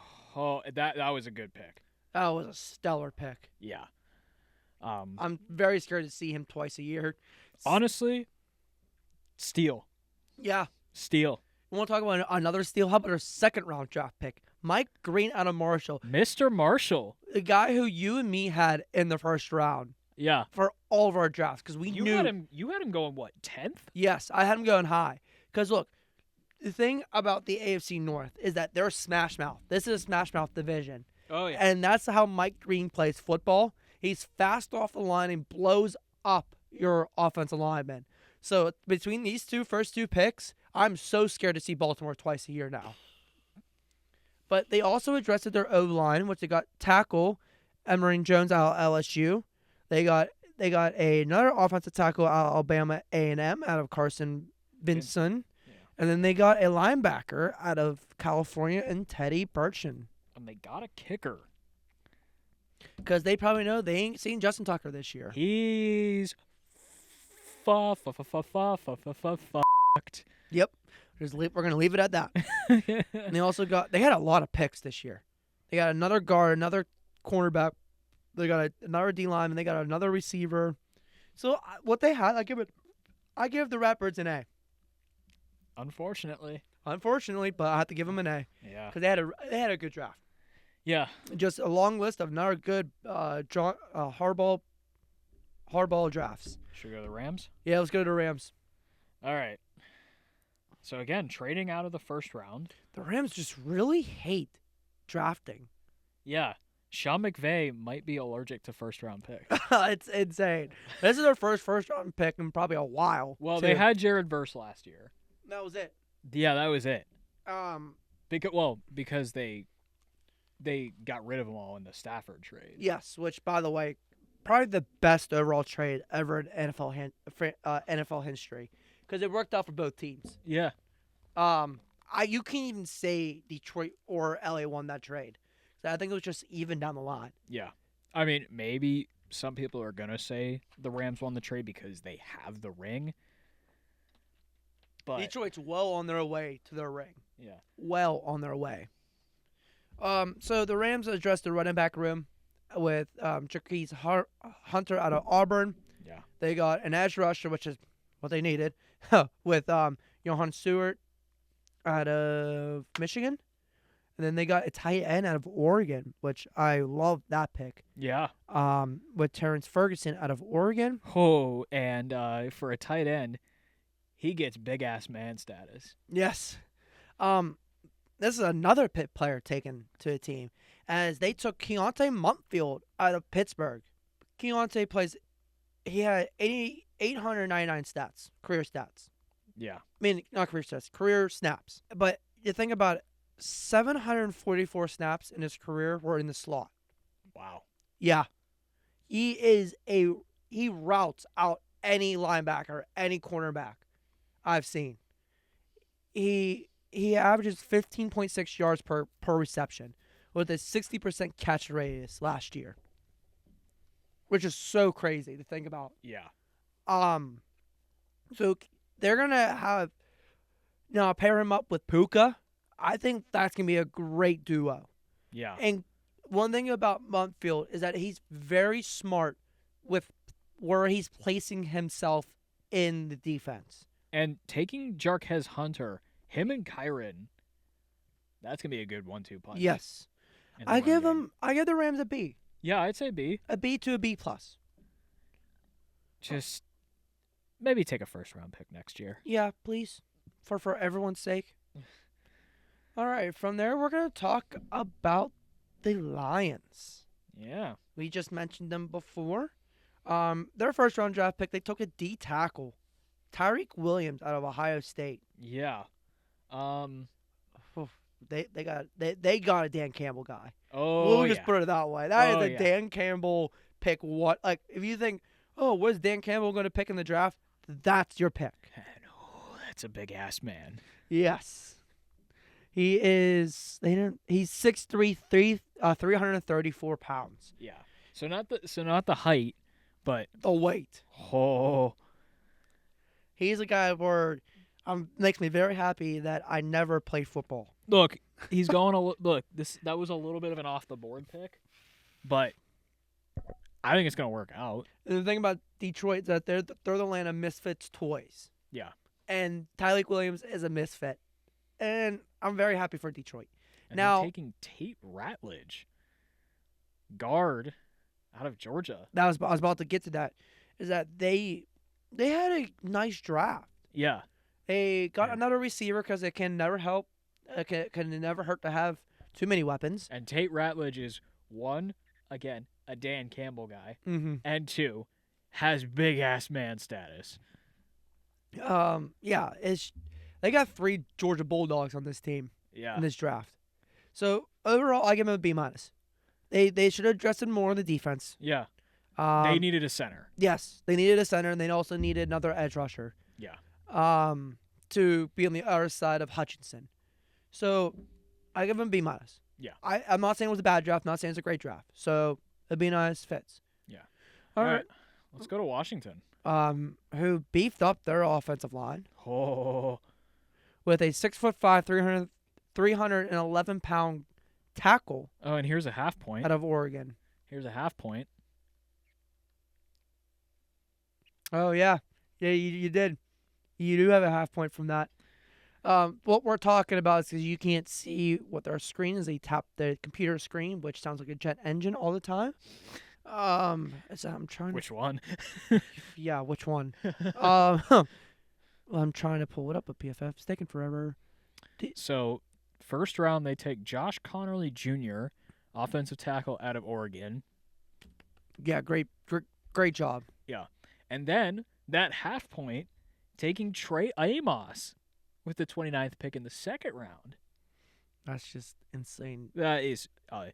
that was a good pick. That was a stellar pick. Yeah. I'm very scared to see him twice a year. Honestly, steal. Yeah. Steal. We want to talk about another steal. How about our second-round draft pick? Mike Green out of Marshall. Mr. Marshall. The guy who you and me had in the first round Yeah. for all of our drafts because we You knew. had him going, what, 10th? Yes, I had him going high. Because, look, the thing about the AFC North is that they're smash mouth. This is a smash mouth division. Oh, yeah. And that's how Mike Green plays football. He's fast off the line and blows up your offensive lineman. So between these first two picks, I'm so scared to see Baltimore twice a year now. But they also addressed their O-line, which they got tackle Emory Jones out of LSU. They got another offensive tackle out of Alabama A&M out of Carson Vinson. Yeah. And then they got a linebacker out of California and Teddy Burchin. And they got a kicker. Because they probably know they ain't seen Justin Tucker this year. He's fucked. Yep. We're going to leave it at that. And they had a lot of picks this year. They got another guard, another cornerback. They got another D lineman. They got another receiver. So what they had, I give the Ratbirds an A. Unfortunately, but I have to give them an A yeah, because they had a good draft. yeah. Just a long list of another good hardball drafts. Should we go to the Rams? Yeah, let's go to the Rams. All right. So again, trading out of the first round. The Rams just really hate drafting. Yeah, Sean McVay might be allergic to first round picks. It's insane. This is their first round pick in probably a while. Well, too. they had Jared Verse last year. That was it. Yeah, that was it. Because they got rid of them all in the Stafford trade. yes, which by the way, probably the best overall trade ever in NFL history because it worked out for both teams. Yeah. You can't even say Detroit or LA won that trade. So I think it was just even down the line. Yeah. I mean, maybe some people are going to say the Rams won the trade because they have the ring. But Detroit's well on their way to their ring. yeah. Well on their way. So the Rams addressed the running back room with Jaquez Hunter out of Auburn. Yeah. They got an edge rusher, which is what they needed, with Johan Stewart out of Michigan. And then they got a tight end out of Oregon, which I love that pick. Yeah. With Terrence Ferguson out of Oregon. Oh, and for a tight end, he gets big ass man status. Yes. This is another Pitt player taken to the team, as they took Keontae Muntfield out of Pittsburgh. Keontae he had 899 stats, career stats. Yeah. I mean, not career stats, career snaps. But you think about it, 744 snaps in his career were in the slot. Wow. Yeah. He routes out any linebacker, any cornerback I've seen. He averages 15.6 yards per reception with a 60% catch radius last year, which is so crazy to think about. Yeah. So they're gonna pair him up with Puka. I think that's gonna be a great duo. Yeah. And one thing about Muntfield is that he's very smart with where he's placing himself in the defense. And taking Jarquez Hunter, him and Kyron, that's gonna be a good 1-2 punch. Yes. in the I run give game. the Rams a B. Yeah, I'd say B. A B to a B plus. Just maybe take a first-round pick next year. Yeah, please. For everyone's sake. All right, from there we're gonna talk about the Lions. Yeah. We just mentioned them before. Their first round draft pick, they took a D tackle, Tyreek Williams out of Ohio State. Yeah. Oof, they got a Dan Campbell guy. Oh, We'll just put it that way. That is a yeah. Dan Campbell pick. What, like, if you think, oh, what is Dan Campbell going to pick in the draft? That's your pick. And, that's a big ass man. Yes. He is. He's 6'3", 334 pounds. Yeah. So not the height, but The weight. oh, He's a guy where makes me very happy that I never played football. look, he's going that was a little bit of an off the board pick, but I think it's gonna work out. And the thing about Detroit is that they're the land of misfits toys. Yeah. And Tyreek Williams is a misfit. And I'm very happy for Detroit. And Now, they're taking Tate Ratledge, guard, out of Georgia. I was about to get to that. Is that they had a nice draft. Yeah. They got Yeah. another receiver because it can never help. It can never hurt to have too many weapons. And Tate Ratledge is one, again, a Dan Campbell guy, Mm-hmm. and two, has big ass man status. Yeah, they got 3 Georgia Bulldogs on this team Yeah. in this draft. So overall, I give them a B minus. They should have addressed more on the defense. Yeah. They They needed a center. Yes, they needed a center, and they also needed another edge rusher. Yeah. To be on the other side of Hutchinson. So I give them B minus. Yeah. I'm not saying it was a bad draft. Not saying it's a great draft. So a B minus fits. Yeah. All right. Let's go to Washington. Who beefed up their offensive line Oh. with a 6'5", 311-pound tackle Oh, and here's a half point. out of Oregon. Here's a half point. Oh yeah, you did. You do have a half point from that. What we're talking about is because you can't see what their screen is. They tap the computer screen, which sounds like a jet engine all the time. So I'm trying Which one? Yeah, which one? I'm trying to pull it up at PFF. It's taking forever. So, first round, they take Josh Connerly Jr., offensive tackle out of Oregon. Yeah, great job. And then, that half point, taking Trey Amos with the 29th pick in the second round. That's just insane. That is a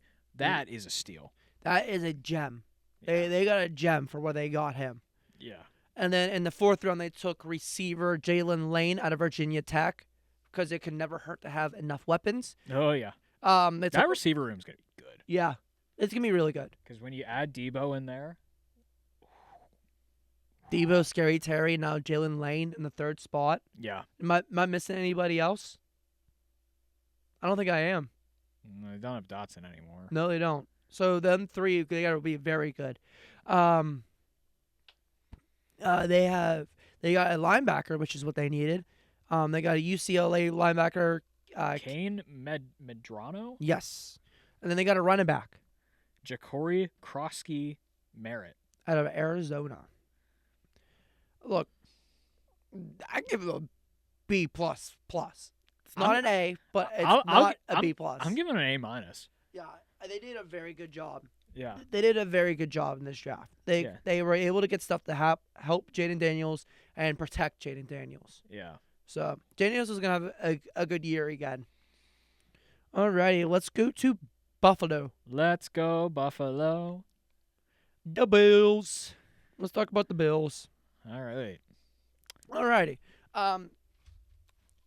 steal. That is a gem. Yeah. They got a gem for where they got him. Yeah. And then in the fourth round, they took receiver Jalen Lane out of Virginia Tech because it could never hurt to have enough weapons. Oh, yeah. That receiver room's going to be good. Yeah, it's gonna be really good. Because when you add Debo in there. Debo, Scary Terry, now Jalen Lane in the third spot. Yeah. Am I missing anybody else? I don't think I am. They don't have Dotson anymore. No, they don't. So them 3, they got to be very good. They got a linebacker, which is what they needed. They got a UCLA linebacker. Kane Medrano? Yes. And then they got a running back Ja'Cory Krosky Merritt. out of Arizona. Look, I give it a B plus. It's not an A, but it's not a B plus. I'm giving it an A minus. Yeah, they did a very good job. Yeah. They did a very good job in this draft. They were able to get stuff to help Jaden Daniels and protect Jaden Daniels. Yeah. So Jaden Daniels is gonna have a good year again. Alrighty, let's go to Buffalo. Let's go, Buffalo. The Bills. Let's talk about the Bills. All right. Alrighty.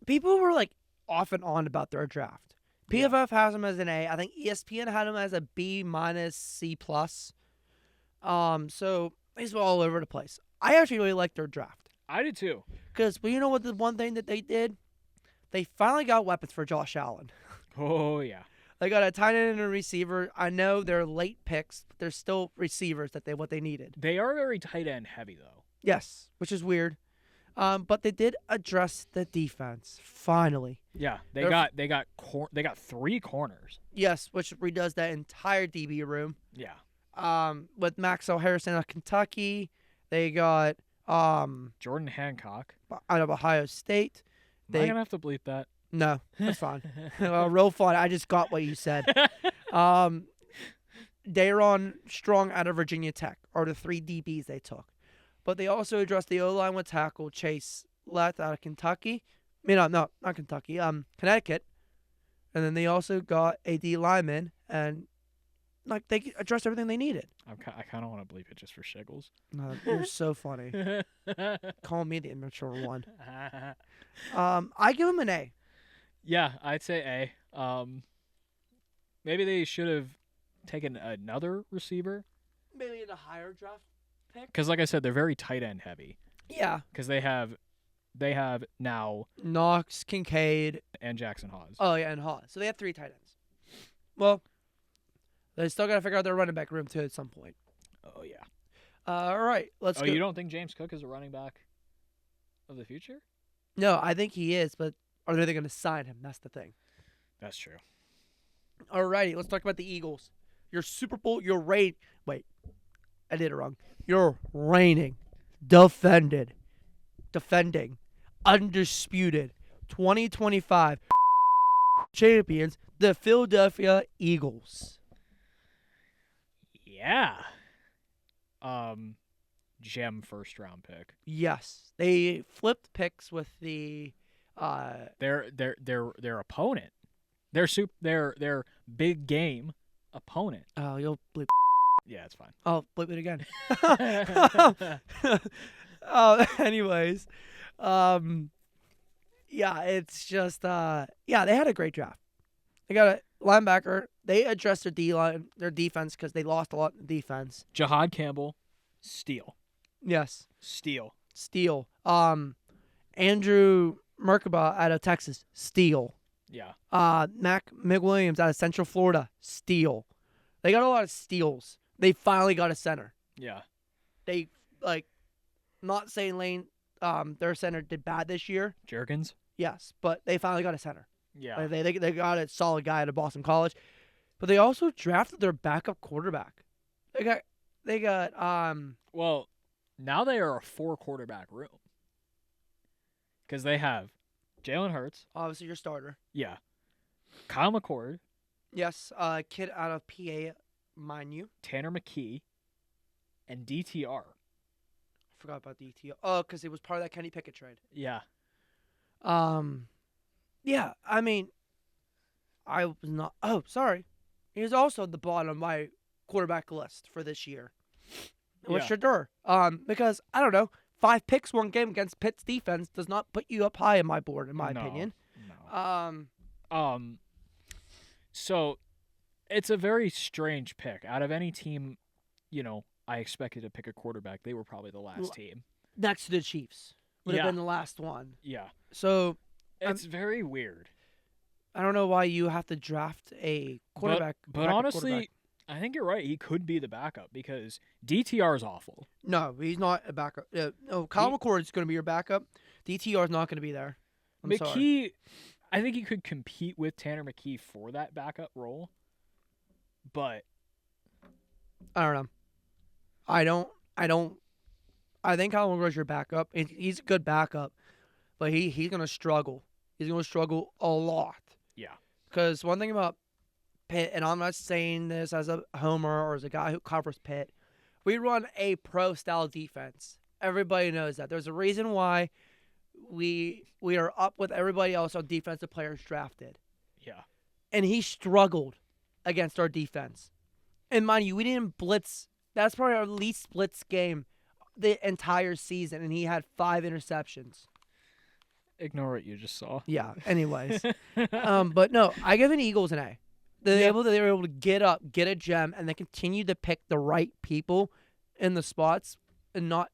People were like off and on about their draft. PFF has them as an A. I think ESPN had them as a B minus C plus. So he's all over the place. I actually really like their draft I did too. because you know what the one thing that they did? They finally got weapons for Josh Allen. Oh, yeah. They got a tight end and a receiver. I know they're late picks, but they're still receivers what they needed. They are very tight end heavy, though. Yes, which is weird. But they did address the defense finally. Yeah, they They're got 3 corners. Yes, which redoes that entire DB room. Yeah. With Maxwell Harrison of Kentucky, they got Jordan Hancock. out of Ohio State. Am I gonna have to bleep that? No, that's fine. Real fun. I just got what you said. Daron Strong out of Virginia Tech are the 3 DBs they took. But they also addressed the O-line with tackle Chase Leth out of Kentucky. Not Kentucky. Connecticut. And then they also got a D lineman, and like they addressed everything they needed. I kind of want to bleep it just for shiggles. You're so funny. Call me the immature one. I give him an A. Yeah, I'd say A. Maybe they should have taken another receiver. Maybe in a higher draft pick. Because, like I said, they're very tight end heavy. Yeah. Because they have now Knox, Kincaid, and Jackson Hawes. Oh yeah, and Hawes. So they have 3 tight ends. Well, they still got to figure out their running back room too at some point. Oh yeah. All right, let's go. You don't think James Cook is a running back of the future? No, I think he is, but are they going to sign him? That's the thing. That's true. All righty, let's talk about the Eagles. Your Super Bowl, wait, I did it wrong. Your reigning, defending, undisputed 2025 champions, the Philadelphia Eagles. Yeah. Gem first round pick. Yes, they flipped picks with the their opponent. Their big game opponent. Oh, you'll bleep. Yeah, it's fine. I'll bleep it again. Anyways, yeah, it's just they had a great draft. They got a linebacker. They addressed their D-line, their defense, because they lost a lot in defense. Jahad Campbell, steal. Yes. Steal. Andrew Merkaba out of Texas, steal. Yeah. Mac McWilliams out of Central Florida, steal. They got a lot of steals. They finally got a center. Yeah. They, not saying Lane, their center did bad this year. Jerkins? Yes, but they finally got a center. Yeah. They got a solid guy out of Boston College. But they also drafted their backup quarterback. They got well, now they are a 4-quarterback room. Because they have Jalen Hurts. Obviously your starter. Yeah. Kyle McCord. Yes, kid out of PA, mind you. Tanner McKee. And DTR. I forgot about DTR. Oh, because it was part of that Kenny Pickett trade. Yeah. Yeah, I mean, I was not. Oh, sorry. He was also at the bottom of my quarterback list for this year. With Shedeur. Because, I don't know, 5 picks one game against Pitt's defense does not put you up high in my board, in my opinion. No. So, it's a very strange pick. Out of any team, I expected to pick a quarterback. They were probably the last team. Next to the Chiefs. Would have been the last one. Yeah. So, it's very weird. I don't know why you have to draft a quarterback. But honestly, I think you're right. He could be the backup because DTR is awful. No, he's not a backup. No, Kyle McCord is going to be your backup. DTR is not going to be there. I'm sorry. I think he could compete with Tanner McKee for that backup role. But I don't know. I think Kyle McCord is your backup. He's a good backup, but he's going to struggle. He's going to struggle a lot. Yeah. Because one thing about Pitt, and I'm not saying this as a homer or as a guy who covers Pitt, we run a pro-style defense. Everybody knows that. There's a reason why we are up with everybody else on defensive players drafted. Yeah. And he struggled against our defense. And mind you, we didn't blitz. That's probably our least blitz game the entire season, and he had 5 interceptions. Ignore what you just saw. Yeah, anyways. But no, I give an Eagles an A. They were able to get up, get a gem, and they continue to pick the right people in the spots and not,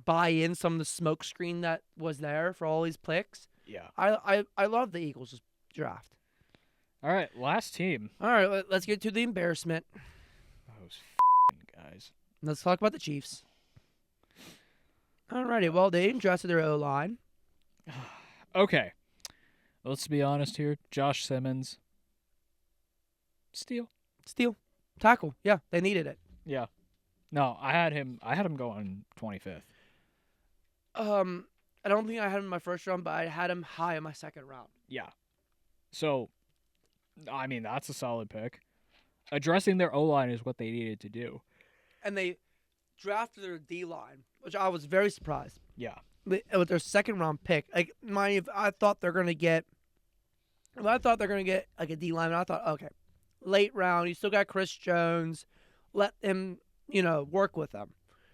buy in some of the smoke screen that was there for all these picks. Yeah. I love the Eagles draft. All right, last team. All right, let's get to the embarrassment. Those guys. Let's talk about the Chiefs. All Alrighty, well, they addressed their O-line. Okay. Let's be honest here. Josh Simmons. Steal. Steal. Tackle. Yeah, they needed it. Yeah. No, I had him going 25th. I don't think I had him in my first round, but I had him high in my second round. Yeah. So, I mean, that's a solid pick. Addressing their O-line is what they needed to do. And they drafted their D-line, which I was very surprised. Yeah. With their second round pick. Like, I thought they're gonna get like a D-line, and I thought, okay, late round, you still got Chris Jones, let him, work with them.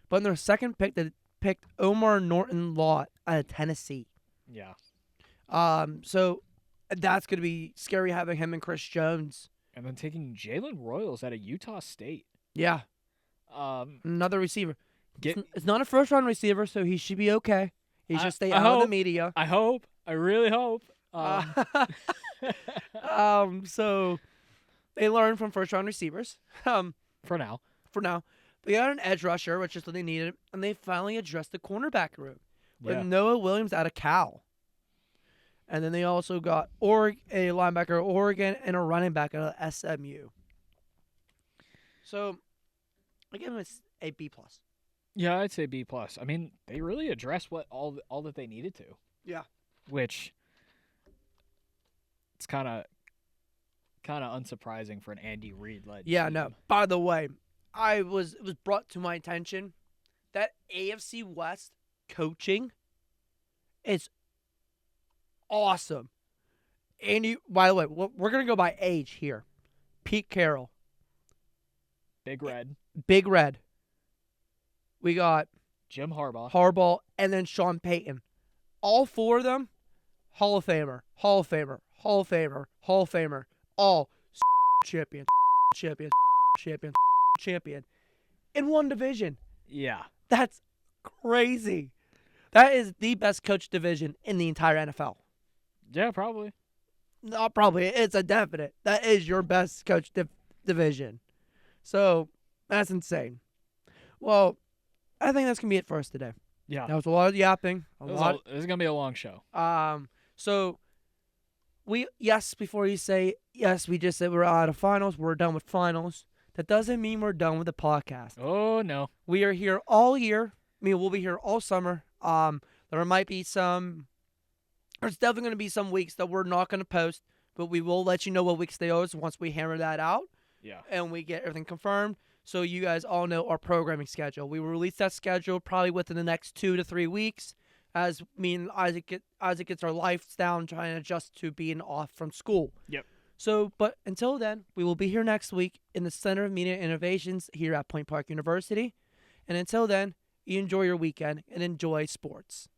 But in their second pick, they picked Omar Norton-Lott out of Tennessee. Yeah. So that's gonna be scary having him and Chris Jones. And then taking Jalen Royals out of Utah State. Yeah. Another receiver. It's not a first round receiver, so he should be okay. He should stay out of the media. I hope. I really hope. So they learned from first round receivers. For now. They got an edge rusher, which is what they needed, and they finally addressed the cornerback room with Yeah. Noah Williams out of Cal. And then they also got a linebacker of Oregon and a running back out of SMU. So I give him a B+. Yeah, I'd say B+. I mean, they really addressed what all that they needed to. Yeah. Which it's kind of unsurprising for an Andy Reid led. Yeah, team. no. By the way, it was brought to my attention that AFC West coaching is awesome. Andy, by the way, we're going to go by age here. Pete Carroll. Big Red. Big Red. We got Jim Harbaugh. Harbaugh, and then Sean Payton. All four of them, Hall of Famer, Hall of Famer, Hall of Famer, Hall of Famer. All champion, champion, champion, champion. In one division. Yeah. That's crazy. That is the best coach division in the entire NFL. Yeah, probably. Not probably. It's a definite. That is your best coach division. So, that's insane. Well, I think that's going to be it for us today. Yeah. That was a lot of yapping. This is going to be a long show. So, before you say, yes, we just said we're out of finals. We're done with finals. That doesn't mean we're done with the podcast. Oh, no. We are here all year. I mean, we'll be here all summer. There might be there's definitely going to be some weeks that we're not going to post, but we will let you know what weeks they are once we hammer that out. Yeah. And we get everything confirmed, so you guys all know our programming schedule. We will release that schedule probably within the next 2 to 3 weeks, as me and Isaac gets our lives down, trying to adjust to being off from school. Yep. So, but until then, we will be here next week in the Center of Media Innovations here at Point Park University. And until then, you enjoy your weekend and enjoy sports.